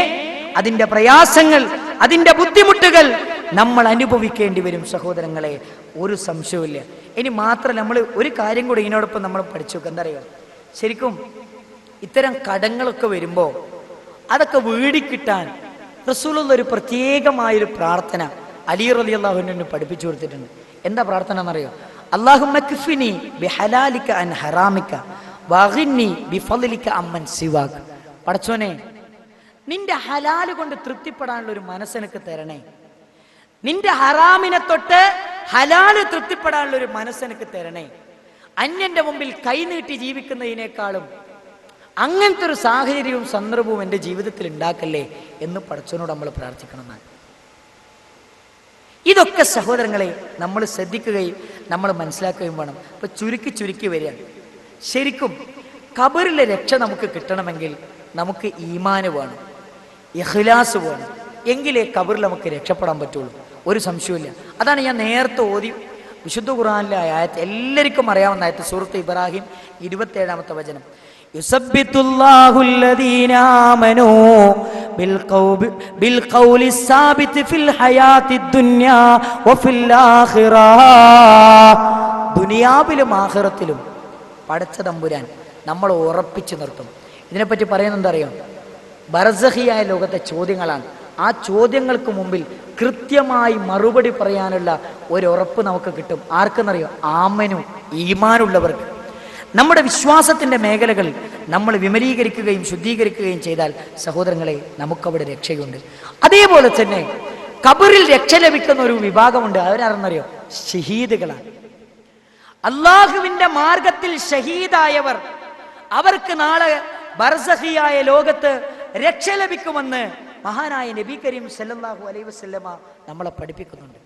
അതിന്റെ പ്രയാസങ്ങൾ, അതിന്റെ ബുദ്ധിമുട്ടുകൾ നമ്മൾ അനുഭവിക്കേണ്ടി വരും സഹോദരങ്ങളെ, ഒരു സംശയവുമില്ല. ഇനി മാത്രം നമ്മൾ ഒരു കാര്യം കൂടി ഇതിനോടൊപ്പം നമ്മൾ പഠിച്ചു വെക്കുക. എന്താ അറിയുക, ശരിക്കും ഇത്തരം കടങ്ങളൊക്കെ വരുമ്പോ അതൊക്കെ വീടിക്കിട്ടാൻ റസൂലുള്ള ഒരു പ്രത്യേകമായൊരു പ്രാർത്ഥന അലി റളിയല്ലാഹു അൻഹു പഠിപ്പിച്ചു കൊടുത്തിട്ടുണ്ട്. എന്താ പ്രാർത്ഥന എന്നറിയോ? അല്ലാഹുമ്മ ക്ഫിനി ബിഹലാലിക അൻ ഹറാമിക വഗ്നി ബിഫളിക അമ്മൻ സിവാക. പടച്ചോനെ, നിന്റെ ഹലാല് കൊണ്ട് തൃപ്തിപ്പെടാനുള്ള ഒരു മനസ്സെനിക്ക് തരണേ. നിന്റെ ഹറാമിനെ തൊട്ട് ഹലാല് തൃപ്തിപ്പെടാനുള്ള ഒരു മനസ്സെനിക്ക് തരണേ. അന്യന്റെ മുമ്പിൽ കൈനീട്ടി ജീവിക്കുന്നതിനേക്കാളും അങ്ങനത്തെ ഒരു സാഹചര്യവും സന്ദർഭവും എൻ്റെ ജീവിതത്തിൽ ഉണ്ടാക്കല്ലേ എന്ന് പടച്ചവനോട് നമ്മൾ പ്രാർത്ഥിക്കണം. ഇതൊക്കെ സഹോദരങ്ങളെ നമ്മൾ ശ്രദ്ധിക്കുകയും നമ്മൾ മനസ്സിലാക്കുകയും വേണം. ഇപ്പൊ ചുരുക്കി വരികയാണ്. ശരിക്കും ഖബറിലെ രക്ഷ നമുക്ക് കിട്ടണമെങ്കിൽ നമുക്ക് ഈമാന് വേണം, ഇഖ്ലാസ് വേണം, എങ്കിലേ ഖബറിൽ നമുക്ക് രക്ഷപ്പെടാൻ പറ്റുള്ളൂ. ഒരു സംശയമില്ല. അതാണ് ഞാൻ നേരത്തെ ഓതി വിശുദ്ധ ഖുർആനിലെ ആയത്ത്, എല്ലാവർക്കും അറിയാവുന്ന ആയത്ത്, സൂറത്ത് ഇബ്രാഹിം 27-ാമത്തെ വചനം. യുസബ്ബിതുല്ലാഹുല്ലദീന ആമനൂ ബിൽഖൗലി സാബിത് ഫിൽ ഹയാത്തിദ് ദുനിയാ വഫിൽ ആഖിറ. ദുനിയാവിലും ആഖിറത്തിലും പടച്ച തമ്പുരാൻ നമ്മൾ ഉറപ്പിച്ചു നിർത്തും. ഇതിനെപ്പറ്റി പറയുന്നത് എന്താ അറിയോ? ബർസഖിയായ ലോകത്തെ ചോദ്യങ്ങളാണ്. ആ ചോദ്യങ്ങൾക്ക് മുമ്പിൽ കൃത്യമായി മറുപടി പറയാനുള്ള ഒരു ഉറപ്പ് നമുക്ക് കിട്ടും. ആർക്കെന്നറിയോ? ആമനു, ഈമാനുള്ളവർക്ക്. നമ്മുടെ വിശ്വാസത്തിന്റെ മേഖലകൾ നമ്മൾ വിമലീകരിക്കുകയും ശുദ്ധീകരിക്കുകയും ചെയ്താൽ സഹോദരങ്ങളെ നമുക്കവിടെ രക്ഷയുണ്ട്. അതേപോലെ തന്നെ ഖബറിൽ രക്ഷ ലഭിക്കുന്ന ഒരു വിഭാഗമുണ്ട്. അവരാരെന്നറിയോ? ഷഹീദുകളാണ്. അള്ളാഹുവിന്റെ മാർഗത്തിൽ ഷഹീദായവർ, അവർക്ക് നാളെ ബർസഖിയായ ലോകത്ത് രക്ഷ ലഭിക്കുമെന്ന് മഹാനായ നബി കരീം സല്ലല്ലാഹു അലൈഹി വസല്ലമ നമ്മളെ പഠിപ്പിക്കുന്നുണ്ട്.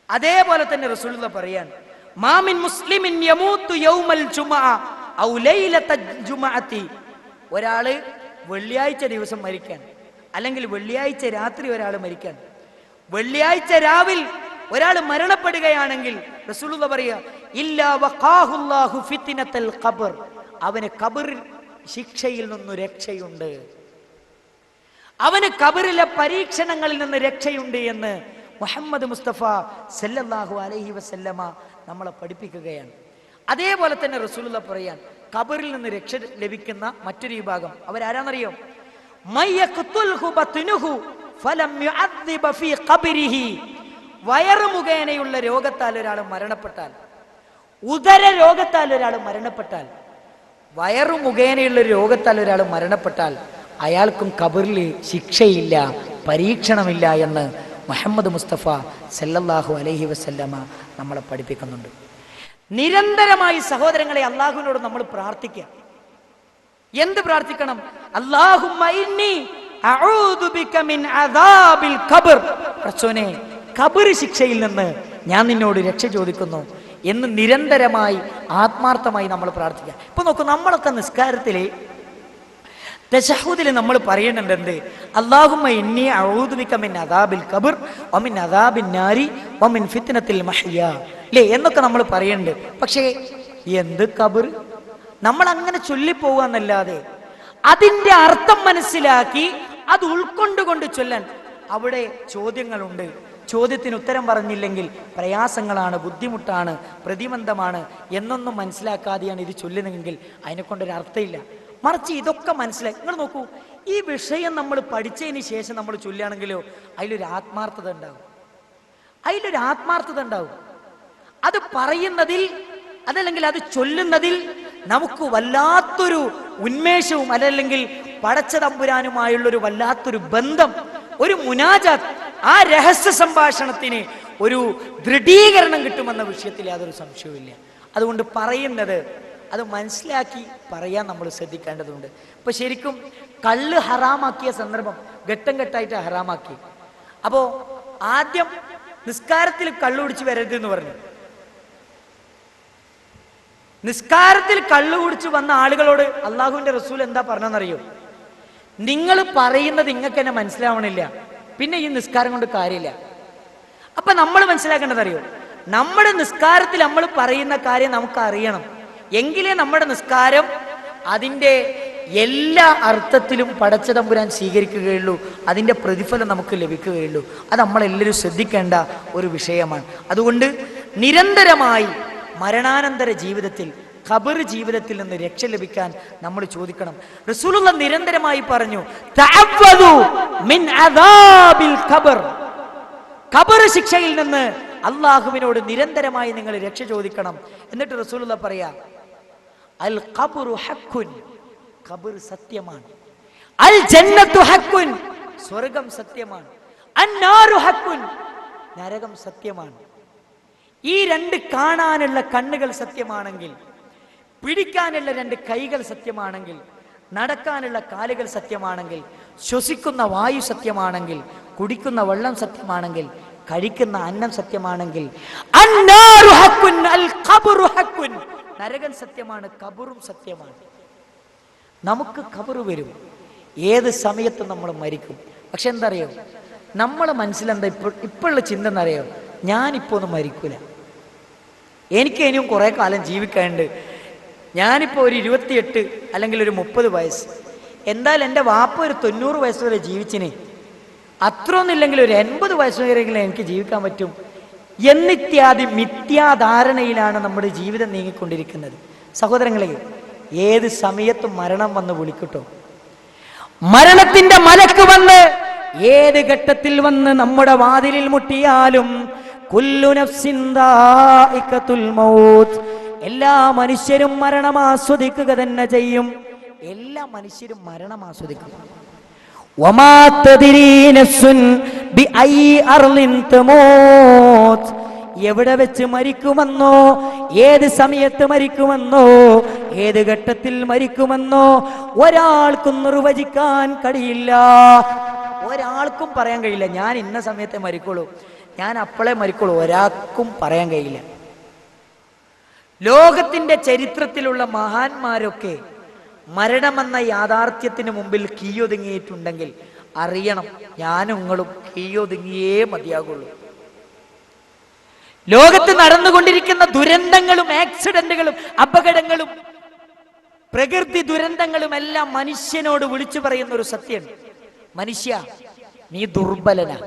അതേപോലെ തന്നെ റസൂലുള്ളാഹി പറയാൻ, മാമിൻ മുസ്ലിമിൻ യമൂതു യൗമൽ ജുമുഅ ഔ ലൈലത്തൽ ജുമുഅത്തി. ഒരാള് വെള്ളിയാഴ്ച ദിവസം മരിക്കാൻ, അല്ലെങ്കിൽ വെള്ളിയാഴ്ച രാത്രി ഒരാൾ മരിക്കാൻ, വെള്ളിയാഴ്ച രാവിൽ ഒരാൾ മരണപ്പെടുകയാണെങ്കിൽ റസൂലുള്ളാഹി പറയാ, ഇല്ലാ വഖാഹുല്ലാഹു ഫിത്നത്തൽ ഖബർ, അവന് ഖബറിൽ ശിക്ഷയിൽ നിന്ന് രക്ഷയുണ്ട്, അവന് ഖബറിലെ പരീക്ഷണങ്ങളിൽ നിന്ന് രക്ഷയുണ്ട് എന്ന് മുഹമ്മദ് മുസ്തഫ സല്ലല്ലാഹു അലൈഹി വസല്ലമ നമ്മളെ പഠിപ്പിക്കുകയാണ്. അതേപോലെ തന്നെ റസൂലുള്ളാഹി പറയാൻ, ഖബറിൽ നിന്ന് രക്ഷ ലഭിക്കുന്ന മറ്റൊരു വിഭാഗം അവരാരാന്നറിയോ? മയ്യഖ്തുൽഹു ബത്നുഹു ഫലം യുഅദ്ദിബ ഫീ ഖബരിഹി. വയറ് മുഖേനയുള്ള രോഗത്താൽ ഒരാൾ മരണപ്പെട്ടാൽ, ഉദര രോഗത്താൽ ഒരാൾ മരണപ്പെട്ടാൽ, വയറു മുഖേനയുള്ള രോഗത്താൽ ഒരാൾ മരണപ്പെട്ടാൽ അയാൾക്കും ഖബറിൽ ശിക്ഷയില്ല, പരീക്ഷണമില്ല എന്ന് മുഹമ്മദ് മുസ്തഫ സല്ലല്ലാഹു അലൈഹി വസല്ലമ നമ്മളെ പഠിപ്പിക്കുന്നുണ്ട്. നിരന്തരമായി സഹോദരങ്ങളെ അള്ളാഹുവിനോട് നമ്മൾ പ്രാർത്ഥിക്കുക. എന്ത് പ്രാർത്ഥിക്കണം? അല്ലാഹുമ്മ ഇന്നി അഊദു ബിക മിൻ അദാബിൽ ഖബർ. റസൂലേ, ഖബർ ശിക്ഷയിൽ നിന്ന് ഞാൻ നിന്നോട് രക്ഷ ചോദിക്കുന്നു എന്ന് നിരന്തരമായി ആത്മാർത്ഥമായി നമ്മൾ പ്രാർത്ഥിക്കുക. ഇപ്പൊ നോക്കൂ, നമ്മളൊക്കെ നിസ്കാരത്തില് തശഹുദിൽ നമ്മൾ പറയുന്നുണ്ട് എന്ത്? അല്ലാഹുമ്മ ഇന്നി അഊദു ബിക മിൻ അദാബിൽ ഖബർ വമിൻ അദാബിൻ നാരി വമിൻ ഫിത്നത്തിൽ മഹ്യാ അല്ലേ എന്നൊക്കെ നമ്മൾ പറയുന്നുണ്ട്. പക്ഷേ എന്ത് ഖബർ? നമ്മൾ അങ്ങനെ ചൊല്ലിപ്പോവാന്നല്ലാതെ അതിന്റെ അർത്ഥം മനസ്സിലാക്കി അത് ഉൾക്കൊണ്ടുകൊണ്ട് ചൊല്ലാൻ അവിടെ ചോദ്യങ്ങളുണ്ട്. ചോദ്യത്തിന് ഉത്തരം പറഞ്ഞില്ലെങ്കിൽ പ്രയാസങ്ങളാണ്, ബുദ്ധിമുട്ടാണ്, പ്രതിബന്ധമാണ് എന്നൊന്നും മനസ്സിലാക്കാതെയാണ് ഇത് ചൊല്ലുന്നതെങ്കിൽ അതിനെക്കൊണ്ടൊരു അർത്ഥമില്ല. മറിച്ച് ഇതൊക്കെ മനസ്സിലാക്കി നിങ്ങൾ നോക്കൂ, ഈ വിഷയം നമ്മൾ പഠിച്ചതിന് ശേഷം നമ്മൾ ചൊല്ലുകയാണെങ്കിലോ അതിലൊരു ആത്മാർത്ഥത ഉണ്ടാവും, അതിലൊരു ആത്മാർത്ഥത ഉണ്ടാവും. അത് പറയുന്നതിൽ അതല്ലെങ്കിൽ അത് ചൊല്ലുന്നതിൽ നമുക്ക് വല്ലാത്തൊരു ഉന്മേഷവും അതല്ലെങ്കിൽ പടച്ച തമ്പുരാനുമായുള്ളൊരു വല്ലാത്തൊരു ബന്ധം, ഒരു മുനാജാത്ത് ആ രഹസ്യ സംഭാഷണത്തിന് ഒരു ദൃഢീകരണം കിട്ടുമെന്ന വിഷയത്തിൽ യാതൊരു സംശയവുമില്ല. അതുകൊണ്ട് പറയുന്നത് അത് മനസ്സിലാക്കി പറയാൻ നമ്മൾ ശ്രദ്ധിക്കേണ്ടതുണ്ട്. ഇപ്പൊ ശരിക്കും കള്ള് ഹറാമാക്കിയ സന്ദർഭം ഘട്ടം ഘട്ടമായിട്ട് ഹറാമാക്കി. അപ്പോ ആദ്യം നിസ്കാരത്തിൽ കള്ളു കുടിച്ച് വരരുത് എന്ന് പറഞ്ഞു. നിസ്കാരത്തിൽ കള്ളു കുടിച്ച് വന്ന ആളുകളോട് അള്ളാഹുവിന്റെ റസൂൽ എന്താ പറഞ്ഞെന്നറിയോ? നിങ്ങൾ പറയുന്നത് നിങ്ങൾക്ക് തന്നെ മനസ്സിലാവണില്ല, പിന്നെ ഈ നിസ്കാരം കൊണ്ട് കാര്യമില്ല. അപ്പൊ നമ്മൾ മനസ്സിലാക്കേണ്ടത് അറിയോ? നമ്മുടെ നിസ്കാരത്തിൽ നമ്മൾ പറയുന്ന കാര്യം നമുക്ക് അറിയണം, എങ്കിലേ നമ്മുടെ നിസ്കാരം അതിൻ്റെ എല്ലാ അർത്ഥത്തിലും പടച്ച തമ്പുരാൻ സ്വീകരിക്കുകയുള്ളൂ, അതിൻ്റെ പ്രതിഫലം നമുക്ക് ലഭിക്കുകയുള്ളൂ. അത് നമ്മളെല്ലാവരും ശ്രദ്ധിക്കേണ്ട ഒരു വിഷയമാണ്. അതുകൊണ്ട് നിരന്തരമായി മരണാനന്തര ജീവിതത്തിൽ, ഖബർ ജീവിതത്തിൽ നിന്ന് രക്ഷ ലഭിക്കാൻ നമ്മൾ ചോദിക്കണം. റസൂലുള്ളാഹി നിരന്തരമായി പറഞ്ഞു, തഅവ്വദു മിൻ അദാബിൽ ഖബർ, ഖബർ ശിക്ഷയിൽ നിന്ന് അള്ളാഹുവിനോട് നിരന്തരമായി നിങ്ങൾ രക്ഷ ചോദിക്കണം. എന്നിട്ട് റസൂലുള്ളാഹി പറയാ, അൽ ഖബ്റു ഹഖ്കുൻ, ഖബർ സത്യമാണ്. അൽ ജന്നത്തു ഹഖ്കുൻ, സ്വർഗ്ഗം സത്യമാണ്. അന്നാറു ഹഖ്കുൻ, നരകം സത്യമാണ്. ഈ രണ്ട് കാണാനുള്ള കണ്ണുകൾ സത്യമാണെങ്കിൽ, പിടിക്കാനുള്ള രണ്ട് കൈകൾ സത്യമാണെങ്കിൽ, നടക്കാനുള്ള കാലുകൾ സത്യമാണെങ്കിൽ, ശ്വസിക്കുന്ന വായു സത്യമാണെങ്കിൽ, കുടിക്കുന്ന വെള്ളം സത്യമാണെങ്കിൽ, കഴിക്കുന്ന അന്നം സത്യമാണെങ്കിൽ, അന്നാറു ഹഖ്കുൻ അൽ ഖബ്റു ഹഖ്കുൻ, നരകം സത്യമാണ്, ഖബറും സത്യമാണ്. നമുക്ക് ഖബർ വരും, ഏത് സമയത്തും നമ്മൾ മരിക്കും. പക്ഷെ എന്താ അറിയോ, നമ്മളെ മനസ്സിലെന്താ ഇപ്പോഴുള്ള ചിന്ത എന്നറിയോ? ഞാനിപ്പോ ഒന്നും മരിക്കൂല, എനിക്ക് ഇനിയും കുറെ കാലം ജീവിക്കാനുണ്ട്. ഞാനിപ്പോൾ ഒരു 28 അല്ലെങ്കിൽ ഒരു 30 വയസ്സ്, എന്തായാലും എൻ്റെ വാപ്പ ഒരു 90 വയസ്സ് വരെ ജീവിച്ചിന്, അത്രയൊന്നുമില്ലെങ്കിൽ ഒരു 80 വയസ്സ് വരെയെങ്കിലും എനിക്ക് ജീവിക്കാൻ പറ്റും എന്നിത്യാദി മിഥ്യാധാരണയിലാണ് നമ്മുടെ ജീവിതം നീങ്ങിക്കൊണ്ടിരിക്കുന്നത്. സഹോദരങ്ങളെ, ഏത് സമയത്തും മരണം വന്ന് വിളിക്കട്ടോ. മരണത്തിന്റെ മലക്ക് വന്ന് ഏത് ഘട്ടത്തിൽ വന്ന് നമ്മുടെ വാതിലിൽ മുട്ടിയാലും, കുല്ലു നഫ്സിൻ ദാഇഖത്തുൽ മൗത്ത്, എല്ലാ മനുഷ്യരും മരണം ആസ്വദിക്കുക തന്നെ ചെയ്യും. എല്ലാ മനുഷ്യരും മരണം ആസ്വദിക്കും. വമാ തദ്രീ നഫ്സുൻ ബിഅയ്യി അർളിൻ തമൂത്ത്, എവിടെ വെച്ച് മരിക്കുമെന്നോ, ഏത് സമയത്ത് മരിക്കുമെന്നോ, ഏത് ഘട്ടത്തിൽ മരിക്കുമെന്നോ ഒരാൾക്കും നിർവചിക്കാൻ കഴിയില്ല. ഒരാൾക്കും പറയാൻ കഴിയില്ല ഞാൻ ഇന്ന സമയത്തെ മരിക്കുള്ളൂ, ഞാൻ അപ്പോഴേ മരിക്കുള്ളൂ, ഒരാൾക്കും പറയാൻ കഴിയില്ല. ലോകത്തിന്റെ ചരിത്രത്തിലുള്ള മഹാന്മാരൊക്കെ മരണമെന്ന യാഥാർത്ഥ്യത്തിന് മുമ്പിൽ കീയൊതുങ്ങിയിട്ടുണ്ടെങ്കിൽ അറിയണം, ഞാനും നിങ്ങളും കീയൊതുങ്ങിയേ മതിയാകുള്ളൂ. ലോകത്ത് നടന്നുകൊണ്ടിരിക്കുന്ന ദുരന്തങ്ങളും ആക്സിഡന്റുകളും അപകടങ്ങളും പ്രകൃതി ദുരന്തങ്ങളും എല്ലാം മനുഷ്യനോട് വിളിച്ചു പറയുന്ന ഒരു സത്യമാണ്. മനുഷ്യ, നീ ദുർബലനാ,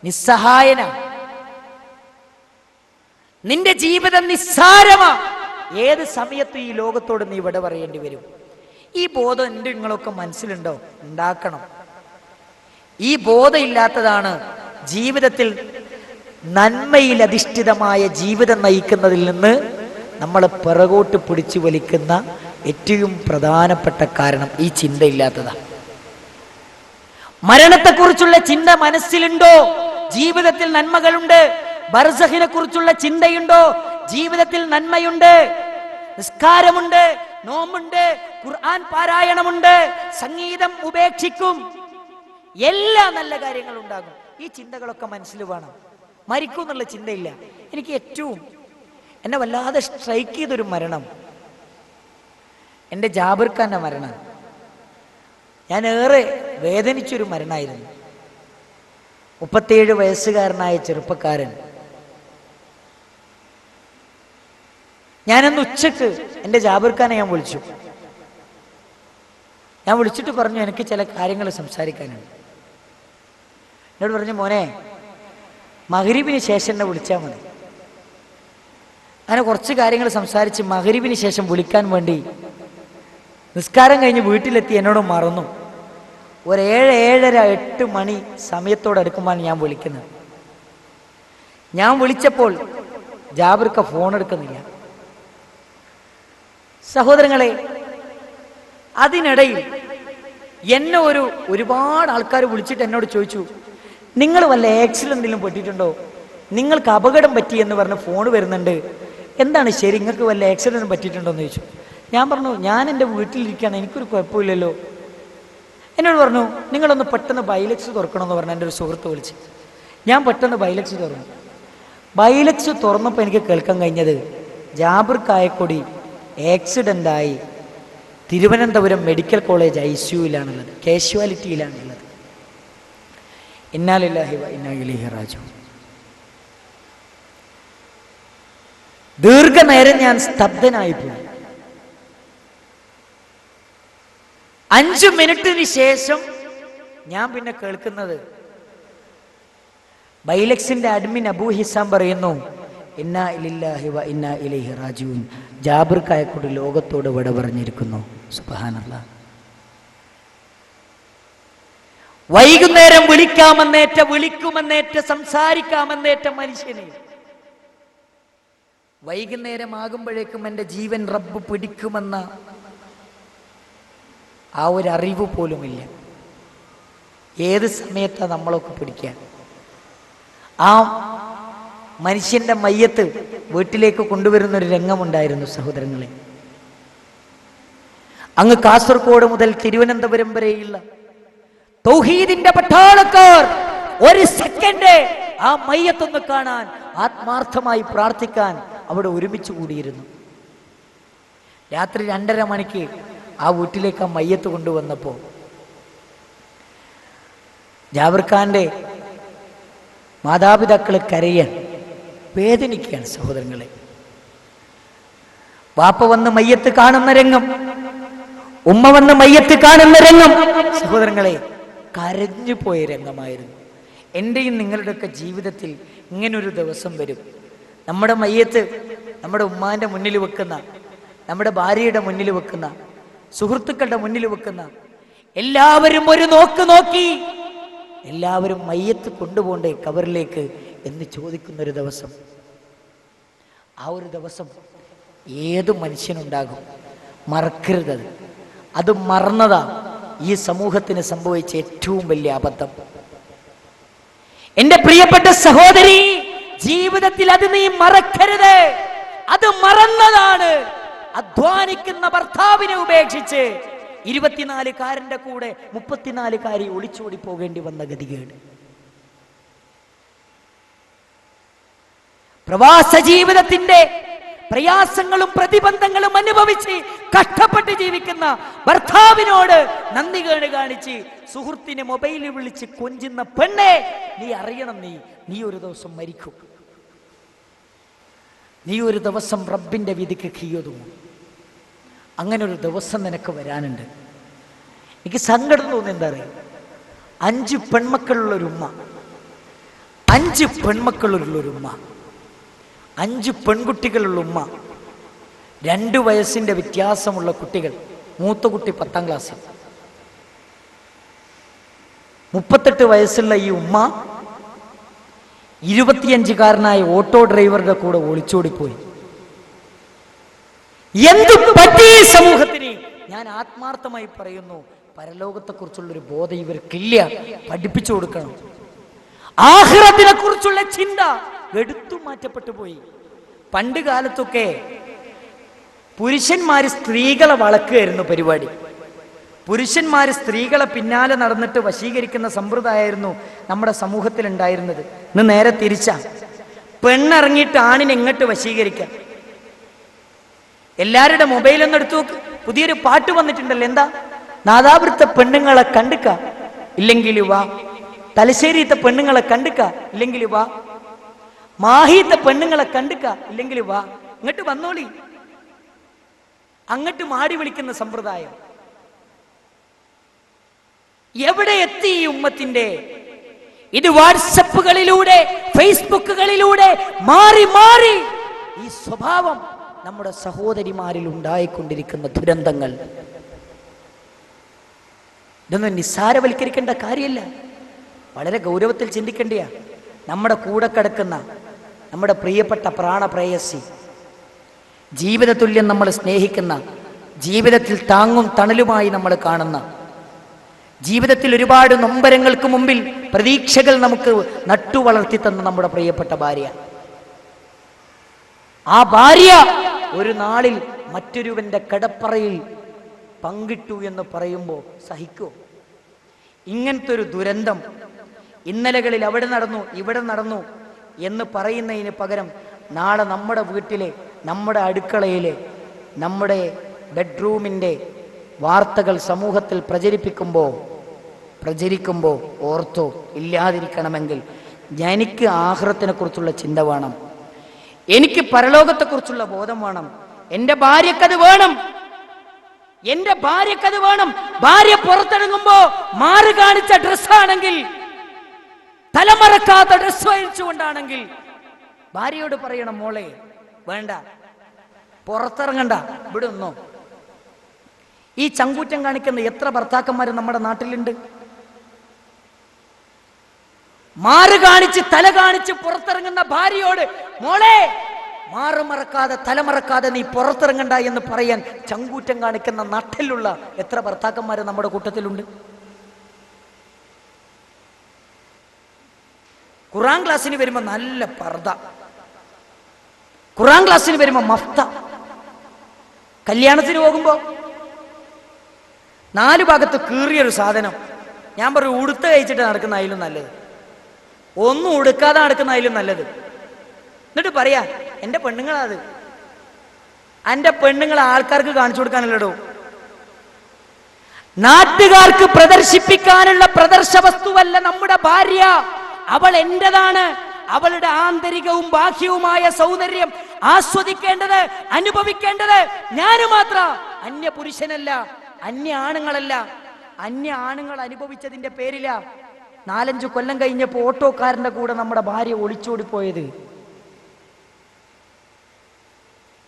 നിസ്സഹായനാ, നിന്റെ ജീവിതം നിസ്സാരമാ, ഏത് സമയത്തും ഈ ലോകത്തോട് നീ ഇവിടെ പറയേണ്ടി വരും. ഈ ബോധം എൻ്റെ നിങ്ങളൊക്കെ മനസ്സിലുണ്ടോ? ഉണ്ടാക്കണം. ഈ ബോധം ഇല്ലാത്തതാണ് ജീവിതത്തിൽ നന്മയിൽ അധിഷ്ഠിതമായ ജീവിതം നയിക്കുന്നതിൽ നിന്ന് നമ്മളെ പിറകോട്ട് പിടിച്ചു വലിക്കുന്ന ഏറ്റവും പ്രധാനപ്പെട്ട കാരണം ഈ ചിന്തയില്ലാത്തതാണ്. മരണത്തെക്കുറിച്ചുള്ള ചിന്ത മനസ്സിലുണ്ടോ? ജീവിതത്തിൽ നന്മകളുണ്ട്. ബർസഖിനെ കുറിച്ചുള്ള ചിന്തയുണ്ടോ? ജീവിതത്തിൽ നന്മയുണ്ട്. നിസ്കാരമുണ്ട്, നോമ്പുണ്ട്, ഖുർആൻ പാരായണമുണ്ട്, സംഗീതം ഉപേക്ഷിക്കും, എല്ലാ നല്ല കാര്യങ്ങളും ഉണ്ടാകും. ഈ ചിന്തകളൊക്കെ മനസ്സിൽ വേണം. മരിക്കും എന്നുള്ള ചിന്തയില്ല. എനിക്ക് ഏറ്റവും എന്നെ വല്ലാതെ സ്ട്രൈക്ക് ചെയ്തൊരു മരണം എൻ്റെ ജാബിർ ഖാന്റെ മരണം. ഞാൻ ഏറെ വേദനിച്ചൊരു മരണമായിരുന്നു. 37 വയസ്സുകാരനായ ചെറുപ്പക്കാരൻ. ഞാനന്ന് ഉച്ചക്ക് എൻ്റെ ജാബിർ ഖാനെ ഞാൻ വിളിച്ചിട്ട് പറഞ്ഞു, എനിക്ക് ചില കാര്യങ്ങൾ സംസാരിക്കാനുണ്ട്. എന്നോട് പറഞ്ഞു, മോനെ മഗ്‌രിബിന് ശേഷം എന്നെ വിളിച്ചാൽ മതി. അങ്ങനെ കുറച്ച് കാര്യങ്ങൾ സംസാരിച്ച് മഗ്‌രിബിന് ശേഷം വിളിക്കാൻ വേണ്ടി നിസ്കാരം കഴിഞ്ഞ് വീട്ടിലെത്തി എന്നോട് മറന്നു. ഒരു 7, 7:30, 8 മണി സമയത്തോടടുക്കുമ്പോഴാണ് ഞാൻ വിളിക്കുന്നത്. ഞാൻ വിളിച്ചപ്പോൾ ജാബിർക്ക ഫോൺ എടുക്കുന്നില്ല. സഹോദരങ്ങളെ, അതിനിടയിൽ എന്നെ ഒരുപാട് ആൾക്കാർ വിളിച്ചിട്ട് എന്നോട് ചോദിച്ചു, നിങ്ങൾ വല്ല ആക്സിഡന്റിലും പെട്ടിട്ടുണ്ടോ? നിങ്ങൾക്ക് അപകടം പറ്റി എന്ന് പറഞ്ഞ് ഫോൺ വരുന്നുണ്ട്. എന്താണ് ശരി, നിങ്ങൾക്ക് വല്ല ആക്സിഡന്റും പറ്റിയിട്ടുണ്ടോ എന്ന് ചോദിച്ചു. ഞാൻ പറഞ്ഞു, ഞാൻ എൻ്റെ വീട്ടിലിരിക്കുകയാണ്, എനിക്കൊരു കുഴപ്പമില്ലല്ലോ. എന്നോട് പറഞ്ഞു, നിങ്ങളൊന്ന് പെട്ടെന്ന് ബൈലക്സ് തുറക്കണമെന്ന് പറഞ്ഞു എൻ്റെ ഒരു സുഹൃത്ത് വിളിച്ച്. ഞാൻ പെട്ടെന്ന് ബൈലക്സ് തുറന്നു. ബൈലക്സ് തുറന്നപ്പോൾ എനിക്ക് കേൾക്കാൻ കഴിഞ്ഞത്, ജാബിർ കായക്കൊടി ആക്സിഡൻ്റായി തിരുവനന്തപുരം മെഡിക്കൽ കോളേജ് ICUവിലാണുള്ളത്, കാഷ്വാലിറ്റിയിലാണുള്ളത്. ഇന്നാ ലില്ലാഹി വ ഇന്നാ ഇലൈഹി റാജിഊൻ. ദീർഘനേരം ഞാൻ സ്തബ്ധനായിപ്പോയി. 5 മിനിറ്റിന് ശേഷം ഞാൻ പിന്നെ കേൾക്കുന്നത്, ബൈലക്സിന്റെ അഡ്മിൻ അബൂ ഹിസാം പറയുന്നു, ഇന്നാ ലില്ലാഹി വ ഇന്നാ ഇലൈഹി റാജിഊൻ, ജാബിർ കായക്കൊടി ലോകത്തോട് വിട പറഞ്ഞിരിക്കുന്നു. സുബ്ഹാനല്ലാഹ്. വൈകുന്നേരം വിളിക്കുമെന്നേറ്റ സംസാരിക്കാമെന്നേറ്റ മനുഷ്യനെ വൈകുന്നേരമാകുമ്പോഴേക്കും എൻ്റെ ജീവൻ റബ്ബ് പിടിക്കുമെന്ന ആ ഒരു അറിവ് പോലുമില്ല. ഏത് സമയത്താണ് നമ്മളൊക്കെ പിടിക്കാൻ? ആ മനുഷ്യന്റെ മയ്യത്ത് വീട്ടിലേക്ക് കൊണ്ടുവരുന്നൊരു രംഗമുണ്ടായിരുന്നു സഹോദരങ്ങളെ. അങ്ങ് കാസർഗോഡ് മുതൽ തിരുവനന്തപുരം വരെയുള്ള തൗഹീദിന്റെ പട്ടാളക്കാർ ഒരു സെക്കൻഡ് ആ മയ്യത്തൊന്ന് കാണാൻ, ആത്മാർത്ഥമായി പ്രാർത്ഥിക്കാൻ അവിടെ ഒരുമിച്ച് കൂടിയിരുന്നു. രാത്രി 2:30 മണിക്ക് ആ വീട്ടിലേക്ക് ആ മയ്യത്ത് കൊണ്ടുവന്നപ്പോൾ ജാബിർ ഖാന്റെ മാതാപിതാക്കൾ കരയാൻ, വേദനിക്കുകയാണ് സഹോദരങ്ങളെ. വാപ്പ വന്ന് മയ്യത്ത് കാണുന്ന രംഗം, ഉമ്മ വന്ന് മയ്യത്ത് കാണുന്ന രംഗം സഹോദരങ്ങളെ കരഞ്ഞു പോയ രംഗമായിരുന്നു. എൻ്റെയും നിങ്ങളുടെയൊക്കെ ജീവിതത്തിൽ ഇങ്ങനൊരു ദിവസം വരും. നമ്മുടെ മയ്യത്ത് നമ്മുടെ ഉമ്മാന്റെ മുന്നിൽ വെക്കുന്ന, നമ്മുടെ ഭാര്യയുടെ മുന്നിൽ വെക്കുന്ന, സുഹൃത്തുക്കളുടെ മുന്നിൽ വെക്കുന്ന, എല്ലാവരും ഒരു നോക്ക് നോക്കി എല്ലാവരും മയ്യത്ത് കൊണ്ടുപോകണ്ടേ കബറിലേക്ക് എന്ന് ചോദിക്കുന്നൊരു ദിവസം. ആ ഒരു ദിവസം ഏത് മനുഷ്യനുണ്ടാകും, മറക്കരുത്. അത് മറന്നതാ ഈ സമൂഹത്തിന് സംഭവിച്ച ഏറ്റവും വലിയ അബദ്ധം. എന്റെ പ്രിയപ്പെട്ട സഹോദരി, ജീവിതത്തിൽ അത് നീ മറക്കരുത്. അത് മറന്നതാണ്. അധ്വാനിക്കുന്ന ഭർത്താവിനെ ഉപേക്ഷിച്ച് 24-കാരന്റെ കൂടെ 34-കാരി ഒളിച്ചോടി പോകേണ്ടി വന്ന ഗതികേട്. പ്രവാസ ജീവിതത്തിന്റെ പ്രയാസങ്ങളും പ്രതിബന്ധങ്ങളും അനുഭവിച്ച് കഷ്ടപ്പെട്ട് ജീവിക്കുന്ന ഭർത്താവിനോട് നന്ദി കേട് കാണിച്ച് സുഹൃത്തിനെ മൊബൈലിൽ വിളിച്ച് കൊഞ്ചുന്ന പെണ്ണെ, നീ അറിയണം, നീ ഒരു ദിവസം മരിക്കും. നീ ഒരു ദിവസം റബ്ബിന്റെ വിധിക്ക് കീഴൊതുങ്ങും. അങ്ങനെ ഒരു ദിവസം നിനക്ക് വരാനുണ്ട്. എനിക്ക് സങ്കടം തോന്നുന്നത് എന്താ അറിയാം? 5 പെൺമക്കളുള്ളൊരു ഉമ്മ, 5 പെൺമക്കളുള്ളൊരു ഉമ്മ, 5 പെൺകുട്ടികളുള്ള ഉമ്മ, 2 വയസ്സിന്റെ വ്യത്യാസമുള്ള കുട്ടികൾ. മൂത്ത കുട്ടി 10ാം ക്ലാസ്സിൽ. 38 വയസ്സുള്ള ഈ ഉമ്മ 25-കാരനായ ഓട്ടോ ഡ്രൈവറുടെ കൂടെ ഒളിച്ചോടിപ്പോയി. എന്തു പറ്റി സമൂഹത്തിന്? ഞാൻ ആത്മാർത്ഥമായി പറയുന്നു, പരലോകത്തെക്കുറിച്ചുള്ളൊരു ബോധം ഇവർക്കില്ല. പഠിപ്പിച്ചു കൊടുക്കണം. ആഖിറത്തിനെ കുറിച്ചുള്ള ചിന്ത എടുത്തു മാറ്റപ്പെട്ടു പോയി. പണ്ട് കാലത്തൊക്കെ പുരുഷന്മാര് സ്ത്രീകളെ വളക്കുകയായിരുന്നു പരിപാടി. പുരുഷന്മാര് സ്ത്രീകളെ പിന്നാലെ നടന്നിട്ട് വശീകരിക്കുന്ന സമ്പ്രദായമായിരുന്നു നമ്മുടെ സമൂഹത്തിൽ ഉണ്ടായിരുന്നത്. ഇന്ന് നേരെ തിരിച്ചാ. പെണ്ണിറങ്ങിയിട്ട് ആണിനെ എങ്ങോട്ട് വശീകരിക്കാം. എല്ലാവരുടെ മൊബൈലൊന്നും എടുത്തു നോക്ക്. പുതിയൊരു പാട്ട് വന്നിട്ടുണ്ടല്ലോ. എന്താ? നാദാപുരത്തെ പെണ്ണുങ്ങളെ കണ്ടുക്ക, ഇല്ലെങ്കിൽ വാ. തലശ്ശേരിത്തെ പെണ്ണുങ്ങളെ കണ്ടുക്ക, ഇല്ലെങ്കിൽ വാ. മാഹിത്തെ പെണ്ണുങ്ങളെ കണ്ടുക്ക, ഇല്ലെങ്കിൽ വാ. ഇങ്ങോട്ട് വന്നോളി. അങ്ങോട്ട് മാടി വിളിക്കുന്ന സമ്പ്രദായം എവിടെ എത്തി ഈ ഉമ്മത്തിന്റെ? ഇത് വാട്സപ്പുകളിലൂടെ, ഫേസ്ബുക്കുകളിലൂടെ മാറി മാറി ഈ സ്വഭാവം നമ്മുടെ സഹോദരിമാരിൽ ഉണ്ടായിക്കൊണ്ടിരിക്കുന്ന ദുരന്തങ്ങൾ. ഇതൊന്നും നിസ്സാരവൽക്കരിക്കേണ്ട കാര്യമല്ല, വളരെ ഗൗരവത്തിൽ ചിന്തിക്കേണ്ടിയ. നമ്മുടെ കൂടെ കിടക്കുന്ന നമ്മുടെ പ്രിയപ്പെട്ട പ്രാണപ്രേയസി, ജീവിതതുല്യം നമ്മൾ സ്നേഹിക്കുന്ന, ജീവിതത്തിൽ താങ്ങും തണലുമായി നമ്മൾ കാണുന്ന, ജീവിതത്തിൽ ഒരുപാട് നൊമ്പരങ്ങൾക്ക് മുമ്പിൽ പ്രതീക്ഷകൾ നമുക്ക് നട്ടുവളർത്തി തന്ന നമ്മുടെ പ്രിയപ്പെട്ട ഭാര്യ. ആ ഭാര്യ ഒരു നാളിൽ മറ്റൊരുവന്റെ കടപ്പറയിൽ പങ്കിട്ടു എന്ന് പറയുമ്പോൾ സഹിക്കോ? ഇങ്ങനത്തെ ഒരു ദുരന്തം ഇന്നലകളിൽ അവിടെ നടന്നു ഇവിടെ നടന്നു എന്ന് പറയുന്നതിന് പകരം നാളെ നമ്മുടെ വീട്ടിലെ, നമ്മുടെ അടുക്കളയിലെ, നമ്മുടെ ബെഡ്റൂമിൻ്റെ വാർത്തകൾ സമൂഹത്തിൽ പ്രചരിക്കുമ്പോൾ ഓർത്തോ, ഇല്ലാതിരിക്കണമെങ്കിൽ എനിക്ക് ആഖിറത്തിനെ കുറിച്ചുള്ള ചിന്ത വേണം, എനിക്ക് പരലോകത്തെക്കുറിച്ചുള്ള ബോധം വേണം. എൻ്റെ ഭാര്യക്കത് വേണം, എൻ്റെ ഭാര്യക്കത് വേണം. ഭാര്യ പുറത്തിറങ്ങുമ്പോ മാറ് കാണിച്ച ഡ്രസ്സാണെങ്കിൽ, തലമറക്കാത്ത ഡ്രസ് വഹിച്ചുകൊണ്ടാണെങ്കിൽ ഭാര്യയോട് പറയണം, മോളെ വേണ്ട, പുറത്തിറങ്ങണ്ട, ഇവിടെ ഒന്നോ. ഈ ചങ്കൂറ്റം കാണിക്കുന്ന എത്ര ഭർത്താക്കന്മാർ നമ്മുടെ നാട്ടിലുണ്ട്? മാറ് കാണിച്ച് തല കാണിച്ച് പുറത്തിറങ്ങുന്ന ഭാര്യയോട്, മോളെ മാറ് മറക്കാതെ തലമറക്കാതെ നീ പുറത്തിറങ്ങണ്ട എന്ന് പറയാൻ ചങ്കൂറ്റം കാണിക്കുന്ന നട്ടിലുള്ള എത്ര ഭർത്താക്കന്മാർ നമ്മുടെ കൂട്ടത്തിലുണ്ട്? ഖുർആൻ ക്ലാസ്സിന് വരുമ്പോ നല്ല പർദ, ഖുർആൻ ക്ലാസ്സിന് വരുമ്പോ മഫ്ത, കല്യാണത്തിന് പോകുമ്പോ 4 ഭാഗത്ത് കീറിയൊരു സാധനം. ഞാൻ പറയും, ഉടുത്ത് കഴിച്ചിട്ട് നടക്കുന്നതിലും നല്ലത്, ഒന്നും ഉടുക്കാതെ നടക്കുന്നതിലും നല്ലത്. എന്നിട്ട് പറയാ, എൻ്റെ പെണ്ണുങ്ങളത്, എൻ്റെ പെണ്ണുങ്ങൾ ആൾക്കാർക്ക് കാണിച്ചു കൊടുക്കാനല്ലടോ, നാട്ടുകാർക്ക് പ്രദർശിപ്പിക്കാനുള്ള പ്രദർശ വസ്തുവല്ല നമ്മുടെ ഭാര്യ. അവൾ എന്റേതാണ്. അവളുടെ ആന്തരികവും ബാഹ്യവുമായ സൗന്ദര്യം ആസ്വദിക്കേണ്ടത്, അനുഭവിക്കേണ്ടത് ഞാൻ മാത്ര, അന്യ പുരുഷനല്ല, അന്യ ആണുങ്ങളല്ല. അന്യ ആണുങ്ങൾ അനുഭവിച്ചതിന്റെ പേരില 4-5 കൊല്ലം കഴിഞ്ഞപ്പോ ഓട്ടോക്കാരന്റെ കൂടെ നമ്മുടെ ഭാര്യ ഒളിച്ചോടിപ്പോയത്.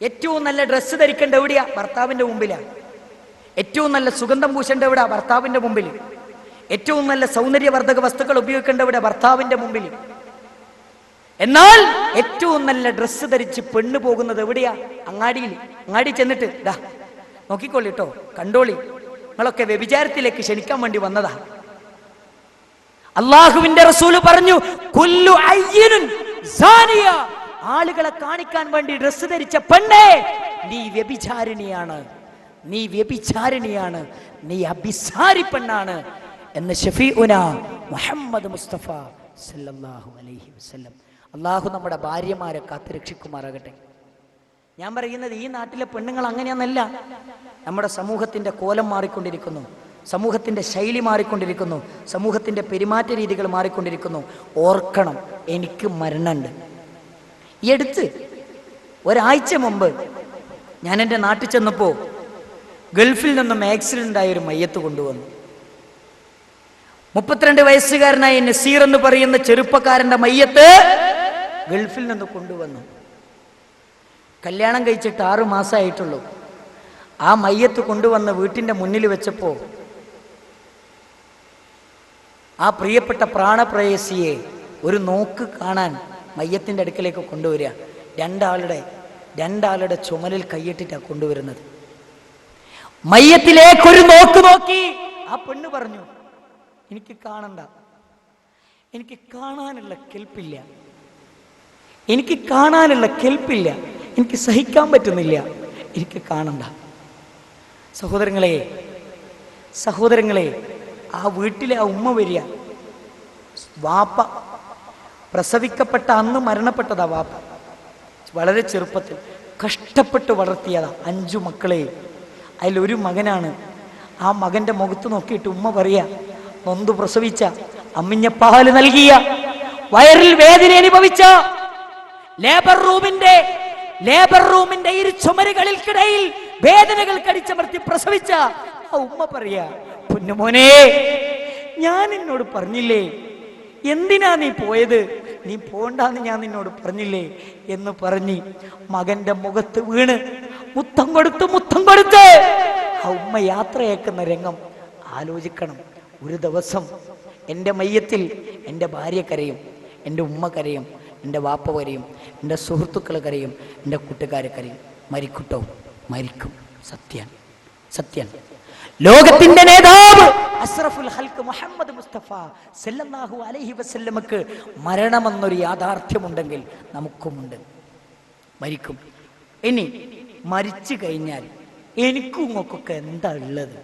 ഏറ്റവും നല്ല ഡ്രസ്സ് ധരിക്കേണ്ട എവിടെയാ? ഭർത്താവിന്റെ മുമ്പിലാ. ഏറ്റവും നല്ല സുഗന്ധം പൂശേണ്ട എവിടെയാ? ഭർത്താവിന്റെ മുമ്പിൽ. ഏറ്റവും നല്ല സൗന്ദര്യവർദ്ധക വസ്തുക്കൾ ഉപയോഗിക്കേണ്ട എവിടെ? ഭർത്താവിന്റെ മുമ്പിൽ. എന്നാൽ ഏറ്റവും നല്ല ഡ്രസ്സ് ധരിച്ച് പെണ്ണ് പോകുന്നത് എവിടെയാ? അങ്ങാടിയിൽ. അങ്ങാടി ചെന്നിട്ട്, ദാ നോക്കിക്കോളി കേട്ടോ, കണ്ടോളി, നിങ്ങളൊക്കെ വ്യഭിചാരത്തിലേക്ക് ക്ഷണിക്കാൻ വേണ്ടി വന്നതാ. അള്ളാഹുവിന്റെ റസൂല് പറഞ്ഞു, കുല്ലു അയ്യിനുൻ സാനിയ, ആളുകളെ കാണിക്കാൻ വേണ്ടി ഡ്രസ്സ് ധരിച്ച പെണ്ണേ, നീ വ്യഭിചാരിണിയാണ്, നീ വ്യഭിചാരിണിയാണ്, നീ അഭിസാരി പെണ്ണാണ് എന്ന് ഷഫീഉന മുഹമ്മദ് മുസ്തഫ സല്ലല്ലാഹു അലൈഹി വസല്ലം. അള്ളാഹു നമ്മുടെ ഭാര്യമാരെ കാത്തുരക്ഷിക്കുമാറാകട്ടെ. ഞാൻ പറയുന്നത്, ഈ നാട്ടിലെ പെണ്ണുങ്ങൾ അങ്ങനെയൊന്നല്ല. നമ്മുടെ സമൂഹത്തിന്റെ കോലം മാറിക്കൊണ്ടിരിക്കുന്നു, സമൂഹത്തിന്റെ ശൈലി മാറിക്കൊണ്ടിരിക്കുന്നു, സമൂഹത്തിന്റെ പെരുമാറ്റ രീതികൾ മാറിക്കൊണ്ടിരിക്കുന്നു. ഓർക്കണം, എനിക്ക് മരണമുണ്ട്. ഈ അടുത്ത് ഒരാഴ്ച മുമ്പ് ഞാൻ എൻ്റെ നാട്ടിൽ ചെന്നപ്പോ ഗൾഫിൽ നിന്നും ആക്സിഡന്റ് ആയ ഒരു മയ്യത്ത് കൊണ്ടുവന്നു. 32 വയസ്സുകാരനായ നസീർ എന്ന് പറയുന്ന ചെറുപ്പക്കാരന്റെ മയ്യത്ത് ഗൾഫിൽ നിന്ന് കൊണ്ടുവന്നു. കല്യാണം കഴിച്ചിട്ട് 6 മാസമായിട്ടുള്ളൂ. ആ മയ്യത്ത് കൊണ്ടുവന്ന് വീട്ടിന്റെ മുന്നിൽ വെച്ചപ്പോ ആ പ്രിയപ്പെട്ട പ്രാണപ്രേയസിയെ ഒരു നോക്ക് കാണാൻ മയ്യത്തിന്റെ അടുക്കലേക്ക് കൊണ്ടുവരിക. രണ്ടാളുടെ ചുമലിൽ കൈയിട്ടിട്ടാണ് കൊണ്ടുവരുന്നത്. മയ്യത്തിലേക്കൊരു നോക്ക് നോക്കി ആ പെണ്ണ് പറഞ്ഞു, എനിക്ക് കാണണ്ട, എനിക്ക് കാണാനുള്ള കെൽപ്പില്ല, എനിക്ക് കാണാനുള്ള കെൽപ്പില്ല, എനിക്ക് സഹിക്കാൻ പറ്റുന്നില്ല, എനിക്ക് കാണണ്ട. സഹോദരങ്ങളെ, ആ വീട്ടിലെ ആ ഉമ്മ വരിക. വാപ്പ പ്രസവിക്കപ്പെട്ട അന്ന് മരണപ്പെട്ടതാ. വാപ്പ വളരെ ചെറുപ്പത്തിൽ കഷ്ടപ്പെട്ട് വളർത്തിയതാ 5 മക്കളെയും. അതിലൊരു മകനാണ്. ആ മകന്റെ മുഖത്ത് നോക്കിയിട്ട് ഉമ്മ പറയാ, നൊന്തു പ്രസവിച്ച, അമ്മിഞ്ഞപ്പാല് നൽകിയ, വയറിൽ വേദന അനുഭവിച്ച, ലേബർ റൂമിന്റെ ഇരു ചുമരുകൾക്കിടയിൽ വേദനകൾ കടിച്ചമർത്തി പ്രസവിച്ച ആ ഉമ്മ പറയാ, പൊന്നുമോനെ, ഞാൻ നിന്നോട് പറഞ്ഞില്ലേ, എന്തിനാ നീ പോയത്, നീ പോണ്ടാന്ന് ഞാൻ നിന്നോട് പറഞ്ഞില്ലേ എന്ന് പറഞ്ഞ് മകന്റെ മുഖത്ത് വീണ് മുത്തം കൊടുത്ത് ആ ഉമ്മ യാത്രയാക്കുന്ന രംഗം ആലോചിക്കണം. ഒരു ദിവസം എൻ്റെ മയ്യത്തിൽ എൻ്റെ ഭാര്യ കരയും, എൻ്റെ ഉമ്മ കരയും, എൻ്റെ വാപ്പ കരയും, എൻ്റെ സുഹൃത്തുക്കൾ കരയും, എൻ്റെ കൂട്ടുകാരെ കരയും. മരിക്കും. സത്യം. ലോകത്തിന്റെ നേതാവ് അസ്റഫുൽ ഹൽക്ക് മുഹമ്മദ് മുസ്തഫ സല്ലല്ലാഹു അലൈഹി വസല്ലമക്ക് മരണമെന്നൊരു യാഥാർത്ഥ്യമുണ്ടെങ്കിൽ നമുക്കുമുണ്ട്. മരിക്കും. ഇനി മരിച്ചു കഴിഞ്ഞാൽ എനിക്കും ഇങ്ങൾക്കൊക്കെ എന്താ ഉള്ളത്?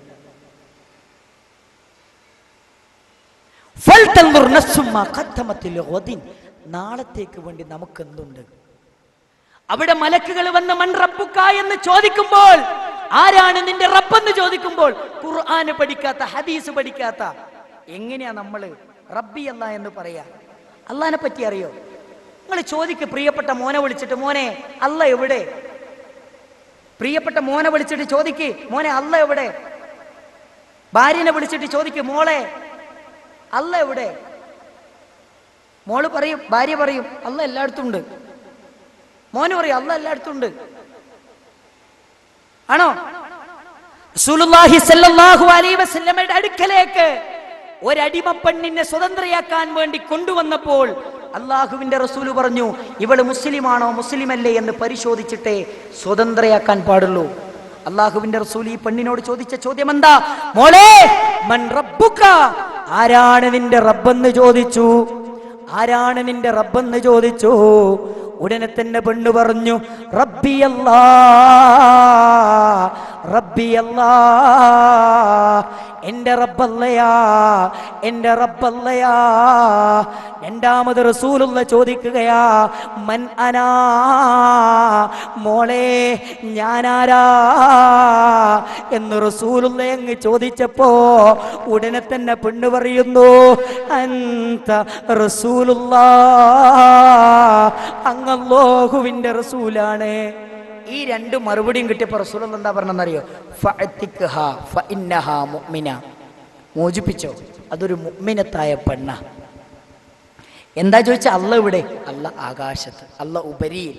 നാളത്തേക്ക് വേണ്ടി നമുക്ക് എന്തുണ്ട്? അവിടെ മലക്കുകൾ വന്ന് മൻ റബ്ബുക എന്ന് ചോദിക്കുമ്പോൾ, ആരാണ് നിന്റെ റബ്ബെന്ന് ചോദിക്കുമ്പോൾ, ഖുർആന് പഠിക്കാത്ത, ഹദീസ് പഠിക്കാത്ത എങ്ങനെയാ നമ്മൾ റബ്ബി അല്ലാഹ് എന്ന് പറയാ? അള്ളാഹിനെ പറ്റി അറിയോ? നിങ്ങൾ ചോദിക്ക്, പ്രിയപ്പെട്ട മോനെ വിളിച്ചിട്ട്, മോനെ അല്ല എവിടെ? പ്രിയപ്പെട്ട മോനെ വിളിച്ചിട്ട് ചോദിക്ക്, മോനെ അല്ല എവിടെ? ഭാര്യനെ വിളിച്ചിട്ട് ചോദിക്ക്, മോളെ അല്ല എവിടെ? മോള് പറയും, ഭാര്യ പറയും അല്ല എല്ലായിടത്തും ഉണ്ട്. മോന് പറയും അല്ല എല്ലായിടത്തും ഉണ്ട്. ആണോ? റസൂലുള്ളാഹി സ്വല്ലല്ലാഹു അലൈഹി വസല്ലമയുടെ അടുക്കലേക്ക് ഒരടിമ പെണ്ണിനെ സ്വതന്ത്രയാക്കാൻ വേണ്ടി കൊണ്ടുവന്നപ്പോൾ അള്ളാഹുവിന്റെ റസൂല് പറഞ്ഞു, ഇവള് മുസ്ലിമാണോ മുസ്ലിമല്ലേ എന്ന് പരിശോധിച്ചിട്ടേ സ്വതന്ത്രയാക്കാൻ പാടുള്ളൂ. അള്ളാഹുവിന്റെ റസൂൽ ഈ പെണ്ണിനോട് ചോദിച്ച ചോദ്യം എന്താ? മോളെ മൻ റബ്ബുക, ആരാണ് നിന്റെ റബ്ബെന്ന് ചോദിച്ചു. ആരാണ് നിന്റെ റബ്ബെന്ന് ചോദിച്ചു. ഉടനെ തന്നെ പെണ്ണ് പറഞ്ഞു, റബ്ബി അല്ലാ, റബ്ബി അല്ലാ, എന്റെ റബ്ബല്ലയാ, എന്റെ റബ്ബല്ലയാ. രണ്ടാമത് റസൂലുള്ള ചോദിക്കുകയാ, മൻ അനാ, മോളെ ഞാനാരാ എന്ന് റസൂലുള്ള അങ്ങ് ചോദിച്ചപ്പോ ഉടനെ തന്നെ പെണ്ണ് പറയുന്നു, അൻത റസൂലുള്ളാഹ്, അങ്ങ് അല്ലാഹുവിന്റെ റസൂലാണ്. ഈ രണ്ട് മറുപടിയും കിട്ടിയപ്പോ റസൂലുള്ള എന്താ പറഞ്ഞെന്നറിയോ? ഫഅതിഖ്ഹാ ഫഇന്നഹാ മുഅ്മിന, മോചിപ്പിച്ചോ, അതൊരു മുഅ്മിനത്തായ പെണ്ണ. എന്താ ചോദിച്ചാൽ അല്ല ഇവിടെ? അല്ല ആകാശത്ത്, അല്ല ഉപരിയിൽ.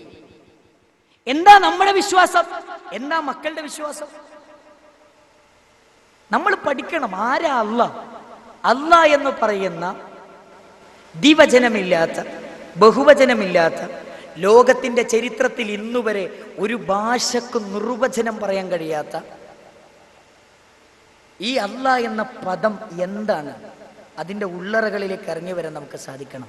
എന്താ നമ്മുടെ വിശ്വാസം? എന്താ മക്കളുടെ വിശ്വാസം? നമ്മൾ പഠിക്കണം ആരാ അല്ല. അല്ല എന്ന് പറയുന്ന ദ്വിവചനമില്ലാത്ത, ബഹുവചനമില്ലാത്ത, ലോകത്തിന്റെ ചരിത്രത്തിൽ ഇന്നുവരെ ഒരു ഭാഷക്ക് നിർവചനം പറയാൻ കഴിയാത്ത ഈ അല്ലാ എന്ന പദം എന്താണ്? അതിന്റെ ഉള്ളറകളിലേക്ക് ഇറങ്ങി വരാൻ നമുക്ക് സാധിക്കണം.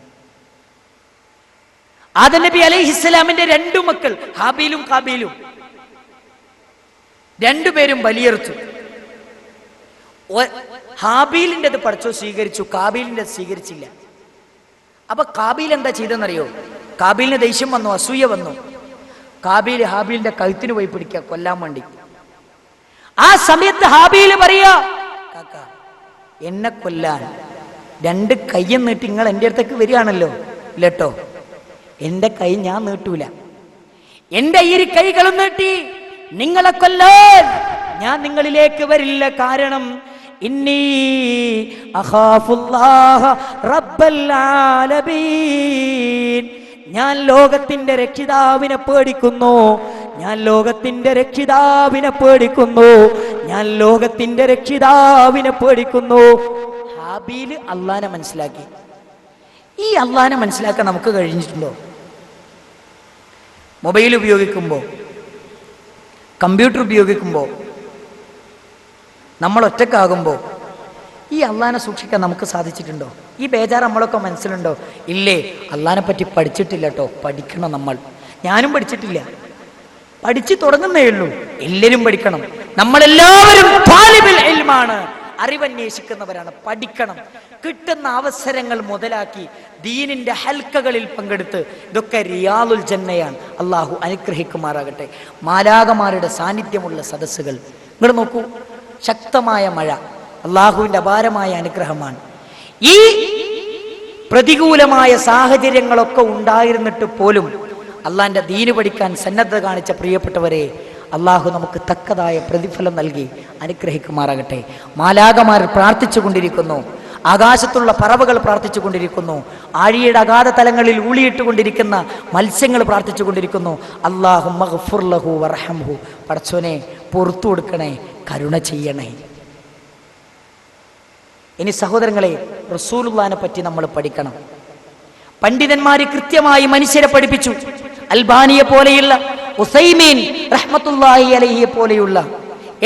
ആദം നബി അലൈഹിസ്സലാമിന്റെ രണ്ടു മക്കൾ ഹാബീലും കാബീലും, രണ്ടുപേരും ബലിയർച്ചു. ഹാബീലിൻ്റെത് പഠിച്ചോ സ്വീകരിച്ചു, കാബീലിൻ്റെ സ്വീകരിച്ചില്ല. അപ്പൊ കാബീൽ എന്താ ചെയ്തെന്നറിയോ? കാബീലിന് ദേഷ്യം വന്നു, അസൂയ വന്നു. കാബീൽ ഹാബീലിന്റെ കഴുത്തിന് പോയി പിടിക്കുക, കൊല്ലാൻ വേണ്ടി. ആ സമയത്ത് ഹാബീൽ പറയാ, കാക്ക എന്നെ കൊല്ലാൻ രണ്ട് കയ്യും നീട്ടി നിങ്ങൾ എൻ്റെ അടുത്തേക്ക് വരികയാണല്ലോ, ഇല്ലട്ടോ എൻ്റെ കൈ ഞാൻ നീട്ടൂല. എൻ്റെ ഇരു കൈകളും നീട്ടി നിങ്ങളെ കൊല്ലാൻ ഞാൻ നിങ്ങളിലേക്ക് വരില്ല. കാരണം ഇന്നി അഖാഫുല്ലാഹ റബ്ബൽ ആലമീൻ, ഞാൻ ലോകത്തിന്റെ രക്ഷിതാവിനെ പേടിക്കുന്നു, ഞാൻ ലോകത്തിന്റെ രക്ഷിതാവിനെ പേടിക്കുന്നു, ഞാൻ ലോകത്തിന്റെ രക്ഷിതാവിനെ പേടിക്കുന്നു. ഹാബീൽ അള്ളാനെ മനസ്സിലാക്കി. ഈ അള്ളാനെ മനസ്സിലാക്കാൻ നമുക്ക് കഴിഞ്ഞിട്ടുണ്ടോ? മൊബൈൽ ഉപയോഗിക്കുമ്പോൾ, കമ്പ്യൂട്ടർ ഉപയോഗിക്കുമ്പോൾ, നമ്മൾ ഒറ്റക്കാകുമ്പോൾ ഈ അള്ളാനെ സൂക്ഷിക്കാൻ നമുക്ക് സാധിച്ചിട്ടുണ്ടോ? ഈ ബേജാറ് നമ്മളൊക്കെ മനസ്സിലുണ്ടോ? ഇല്ലേ, അള്ളാനെ പറ്റി പഠിച്ചിട്ടില്ല കേട്ടോ. പഠിക്കണം നമ്മൾ. ഞാനും പഠിച്ചിട്ടില്ല, പഠിച്ചു തുടങ്ങുന്നേ ഉള്ളൂ. എല്ലാവരും പഠിക്കണം. നമ്മളെല്ലാവരും താലിബുൽ ഇൽമാണ്, അറിവന്വേഷിക്കുന്നവരാണ്. പഠിക്കണം. കിട്ടുന്ന അവസരങ്ങൾ മുതലാക്കി ദീനിന്റെ ഹൽക്കകളിൽ പങ്കെടുത്ത്, ഇതൊക്കെ റിയാലുൽ ജന്നയാണ്. അള്ളാഹു അനുഗ്രഹിക്കുമാറാകട്ടെ. മാലാകമാരുടെ സാന്നിധ്യമുള്ള സദസ്സുകൾ നിങ്ങൾ നോക്കൂ. ശക്തമായ മഴ അള്ളാഹുവിന്റെ അപാരമായ അനുഗ്രഹമാണ്. ഈ പ്രതികൂലമായ സാഹചര്യങ്ങളൊക്കെ ഉണ്ടായിരുന്നിട്ട് പോലും അള്ളാഹിന്റെ ദീന് പഠിക്കാൻ സന്നദ്ധത കാണിച്ച പ്രിയപ്പെട്ടവരെ, അള്ളാഹു നമുക്ക് തക്കതായ പ്രതിഫലം നൽകി അനുഗ്രഹിക്കുമാറാകട്ടെ. മാലാകമാർ പ്രാർത്ഥിച്ചു കൊണ്ടിരിക്കുന്നു, ആകാശത്തുള്ള പറവകൾ പ്രാർത്ഥിച്ചു കൊണ്ടിരിക്കുന്നു, ആഴിയുടെ അഗാധ തലങ്ങളിൽ ഊളിയിട്ടുകൊണ്ടിരിക്കുന്ന മത്സ്യങ്ങൾ പ്രാർത്ഥിച്ചു കൊണ്ടിരിക്കുന്നു. അല്ലാഹുമ്മ ഗ്ഫിർ ലഹു വർഹംഹു, പടച്ചോനെ പുറത്തു കൊടുക്കണേ, കരുണ ചെയ്യണേ. ഇനി സഹോദരങ്ങളെ, റസൂലുള്ളാഹിനെ പറ്റി നമ്മൾ പഠിക്കണം. പണ്ഡിതന്മാര് കൃത്യമായി മനുഷ്യരെ പഠിപ്പിച്ചു. അൽബാനിയെ പോലെയുള്ള, ഉസൈമീൻ റഹ്മത്തുള്ളാഹി അലൈഹിയെ പോലെയുള്ള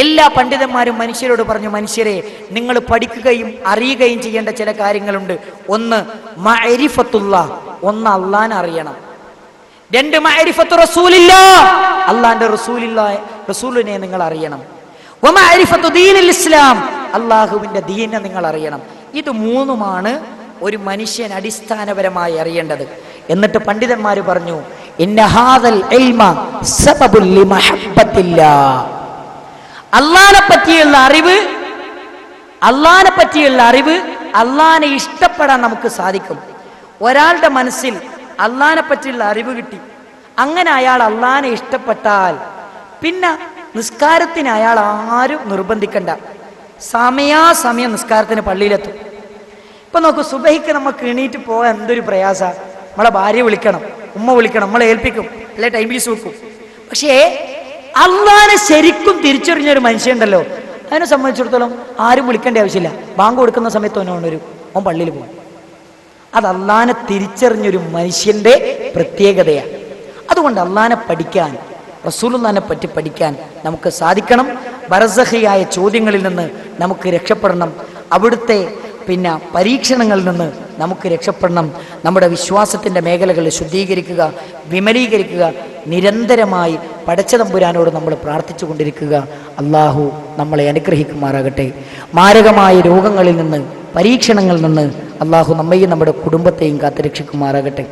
എല്ലാ പണ്ഡിതന്മാരും മനുഷ്യരോട് പറഞ്ഞു, മനുഷ്യരെ നിങ്ങൾ പഠിക്കുകയും അറിയുകയും ചെയ്യേണ്ട ചില കാര്യങ്ങളുണ്ട്. ഒന്ന് മഅരിഫത്തുല്ലാഹ്, ഒന്ന് അള്ളാനെ അറിയണം. രണ്ട് മഅരിഫത്തു റസൂലില്ലാഹ്, അള്ളാന്റെ റസൂലിനെ നിങ്ങൾ അറിയണം. വമഅരിഫത്തു ദീനിൽ ഇസ്ലാം, അള്ളാഹുവിന്റെ ദീനെ നിങ്ങൾ അറിയണം. ഇത് മൂന്നുമാണ് ഒരു മനുഷ്യൻ അടിസ്ഥാനപരമായി അറിയേണ്ടത്. എന്നിട്ട് പണ്ഡിതന്മാർ പറഞ്ഞു, ഇന്ന ഹാദൽ ഇൽമ സബബുൽ ലിമഹബ്ബത്തില്ലാഹ്, അള്ളാനെ പറ്റിയുള്ള അറിവ് അള്ളാനെ ഇഷ്ടപ്പെടാൻ നമുക്ക് സാധിക്കും. ഒരാളുടെ മനസ്സിൽ അള്ളാനെ പറ്റിയുള്ള അറിവ് കിട്ടി, അങ്ങനെ അയാൾ അള്ളാനെ ഇഷ്ടപ്പെട്ടാൽ പിന്നെ നിസ്കാരത്തിന് അയാൾ ആരും നിർബന്ധിക്കണ്ട, സമയാസമയം നിസ്കാരത്തിന് പള്ളിയിലെത്തും. ഇപ്പൊ നോക്കൂ, സുബഹിക്ക് നമുക്ക് എണീറ്റ് പോകാൻ എന്തൊരു പ്രയാസ. നമ്മളെ ഭാര്യ വിളിക്കണം, ഉമ്മ വിളിക്കണം, നമ്മളെ ഏൽപ്പിക്കും, അല്ലെ ടൈം പീസ് വെക്കും. പക്ഷേ അള്ളാനെ ശരിക്കും തിരിച്ചറിഞ്ഞൊരു മനുഷ്യനുണ്ടല്ലോ, അതിനെ സംബന്ധിച്ചിടത്തോളം ആരും വിളിക്കേണ്ട ആവശ്യമില്ല. ബാങ്ക് കൊടുക്കുന്ന സമയത്ത് ഓൻ പള്ളിയിൽ പോകും. അത് അള്ളാനെ തിരിച്ചറിഞ്ഞൊരു മനുഷ്യന്റെ പ്രത്യേകതയാണ്. അതുകൊണ്ട് അള്ളാനെ പഠിക്കാൻ, റസൂലുള്ളാഹിനെ പറ്റി പഠിക്കാൻ നമുക്ക് സാധിക്കണം. ബർസഖിയായ ചോദ്യങ്ങളിൽ നിന്ന് നമുക്ക് രക്ഷപ്പെടണം. അവിടുത്തെ പരീക്ഷണങ്ങളിൽ നിന്ന് നമുക്ക് രക്ഷപ്പെടണം. നമ്മുടെ വിശ്വാസത്തിൻ്റെ മേഖലകൾ ശുദ്ധീകരിക്കുക, വിമലീകരിക്കുക, നിരന്തരമായി പടച്ചതമ്പുരാനോട് നമ്മൾ പ്രാർത്ഥിച്ചു കൊണ്ടിരിക്കുക. അള്ളാഹു നമ്മളെ അനുഗ്രഹിക്കുമാറാകട്ടെ. മാരകമായ രോഗങ്ങളിൽ നിന്ന്, പരീക്ഷണങ്ങളിൽ നിന്ന് അള്ളാഹു നമ്മയും നമ്മുടെ കുടുംബത്തെയും കാത്തുരക്ഷിക്കുമാറാകട്ടെ.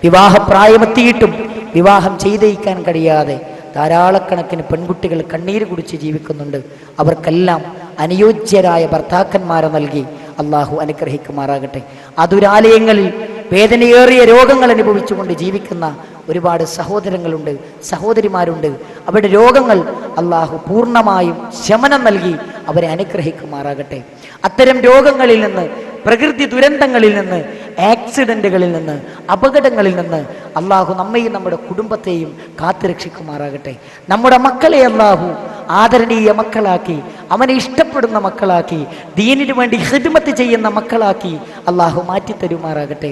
വിവാഹപ്രായമെത്തിയിട്ടും വിവാഹം ചെയ്തയിക്കാൻ കഴിയാതെ ധാരാളക്കണക്കിന് പെൺകുട്ടികൾ കണ്ണീര് കുടിച്ച് ജീവിക്കുന്നുണ്ട്. അവർക്കെല്ലാം അനുയോജ്യരായ ഭർത്താക്കന്മാരെ നൽകി അള്ളാഹു അനുഗ്രഹിക്കുമാറാകട്ടെ. അതുരാലയങ്ങളിൽ വേദനയേറിയ രോഗങ്ങൾ അനുഭവിച്ചുകൊണ്ട് ജീവിക്കുന്ന ഒരുപാട് സഹോദരങ്ങളുണ്ട്, സഹോദരിമാരുണ്ട്. അവരുടെ രോഗങ്ങൾ അള്ളാഹു പൂർണ്ണമായും ശമനം നൽകി അവരെ അനുഗ്രഹിക്കുമാറാകട്ടെ. അത്തരം രോഗങ്ങളിൽ നിന്ന്, പ്രകൃതി ദുരന്തങ്ങളിൽ നിന്ന്, ആക്സിഡന്റുകളിൽ നിന്ന്, അപകടങ്ങളിൽ നിന്ന് അള്ളാഹു നമ്മയും നമ്മുടെ കുടുംബത്തെയും കാത്തുരക്ഷിക്കുമാറാകട്ടെ. നമ്മുടെ മക്കളെ അള്ളാഹു ആദരണീയ മക്കളാക്കി, അവനെ ഇഷ്ടപ്പെടുന്ന മക്കളാക്കി, ദീനിനു വേണ്ടി ഖിദ്മത്ത് ചെയ്യുന്ന മക്കളാക്കി അള്ളാഹു മാറ്റിത്തരുമാറാകട്ടെ.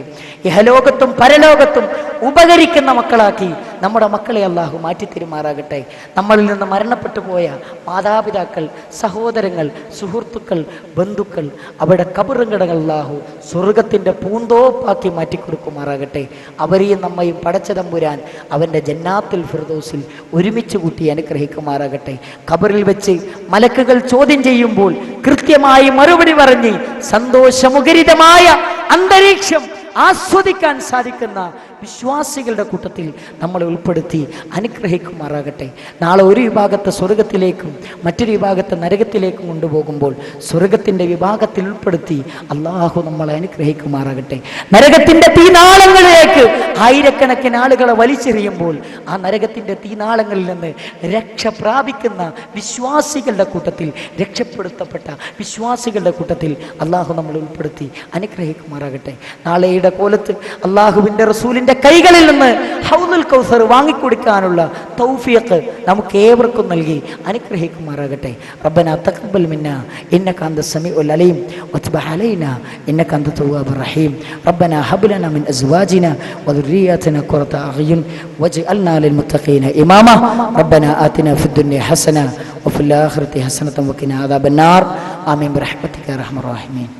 ഇഹലോകത്തും പരലോകത്തും ഉപകരിക്കുന്ന മക്കളാക്കി നമ്മുടെ മക്കളെ അള്ളാഹു മാറ്റിത്തരുമാറാകട്ടെ. നമ്മളിൽ നിന്ന് മരണപ്പെട്ടു പോയ മാതാപിതാക്കൾ, സഹോദരങ്ങൾ, സുഹൃത്തുക്കൾ, ബന്ധുക്കൾ, അവരുടെ കബറുകടകൾ അള്ളാഹു സ്വർഗത്തിൻ്റെ പൂന്തോപ്പാക്കി മാറ്റിക്കൊടുക്കുമാറാകട്ടെ. അവരെയും നമ്മയും പടച്ചതമ്പുരാൻ അവൻ്റെ ജന്നാത്തുൽ ഫിർദൗസിൽ ഒരുമിച്ച് കൂട്ടി അനുഗ്രഹിക്കുമാറാകട്ടെ. ഖബറിൽ വെച്ച് മലക്കുകൾ ചോദ്യം ചെയ്യുമ്പോൾ കൃത്യമായി മറുപടി പറഞ്ഞ് സന്തോഷമുഖരിതമായ അന്തരീക്ഷം ആസ്വദിക്കാൻ സാധിക്കുന്ന വിശ്വാസികളുടെ കൂട്ടത്തിൽ നമ്മളെ ഉൾപ്പെടുത്തി അനുഗ്രഹിക്കുമാറാകട്ടെ. നാളെ ഒരു വിഭാഗത്തെ സ്വർഗത്തിലേക്കും മറ്റൊരു വിഭാഗത്തെ നരകത്തിലേക്കും കൊണ്ടുപോകുമ്പോൾ സ്വർഗത്തിൻ്റെ വിഭാഗത്തിൽ ഉൾപ്പെടുത്തി അള്ളാഹു നമ്മളെ അനുഗ്രഹിക്കുമാറാകട്ടെ. നരകത്തിൻ്റെ തീനാളങ്ങളിലേക്ക് ആയിരക്കണക്കിന് ആളുകളെ വലിച്ചെറിയുമ്പോൾ ആ നരകത്തിൻ്റെ തീനാളങ്ങളിൽ നിന്ന് രക്ഷ പ്രാപിക്കുന്ന വിശ്വാസികളുടെ കൂട്ടത്തിൽ, രക്ഷപ്പെടുത്തപ്പെട്ട വിശ്വാസികളുടെ കൂട്ടത്തിൽ അള്ളാഹു നമ്മളെ ഉൾപ്പെടുത്തി അനുഗ്രഹിക്കുമാറാകട്ടെ. നാളെയുടെ കോലത്ത് അള്ളാഹുവിൻ്റെ റസൂലിൻ്റെ കൈകളിൽ നിന്ന് ഹൗദുൽ കൗസർ വാങ്ങിക്കൊടുക്കാനുള്ള തൗഫീഖ് നമുക്ക് ഏവർക്കും നൽകി അനുഗ്രഹിക്കുമാറാകട്ടെ. റബ്ബനാ തഖബ്ബൽ മിന്നാ ഇന്നക അൻത സമീഉൽ അലീം വതുബ് അലൈനാ ഇന്നക അൻത തവ്വാബുർ റഹീം. റബ്ബനാ ഹബ് ലനാ മിൻ അസ്വാജിനാ വദുർരിയ്യാതിനാ ഖുറത അഅ്യുൻ വജ്അൽനാ ലിൽ മുത്തഖീന ഇമാമാ. റബ്ബനാ ആതിനാ ഫിദ് ദുനിയ ഹസന വഫിൽ ആഖിറതി ഹസനത വഖിനാ അദാബന്നാർ. ആമീൻ ബിറഹ്മതിക യാ അർഹമർ റഹീമീൻ.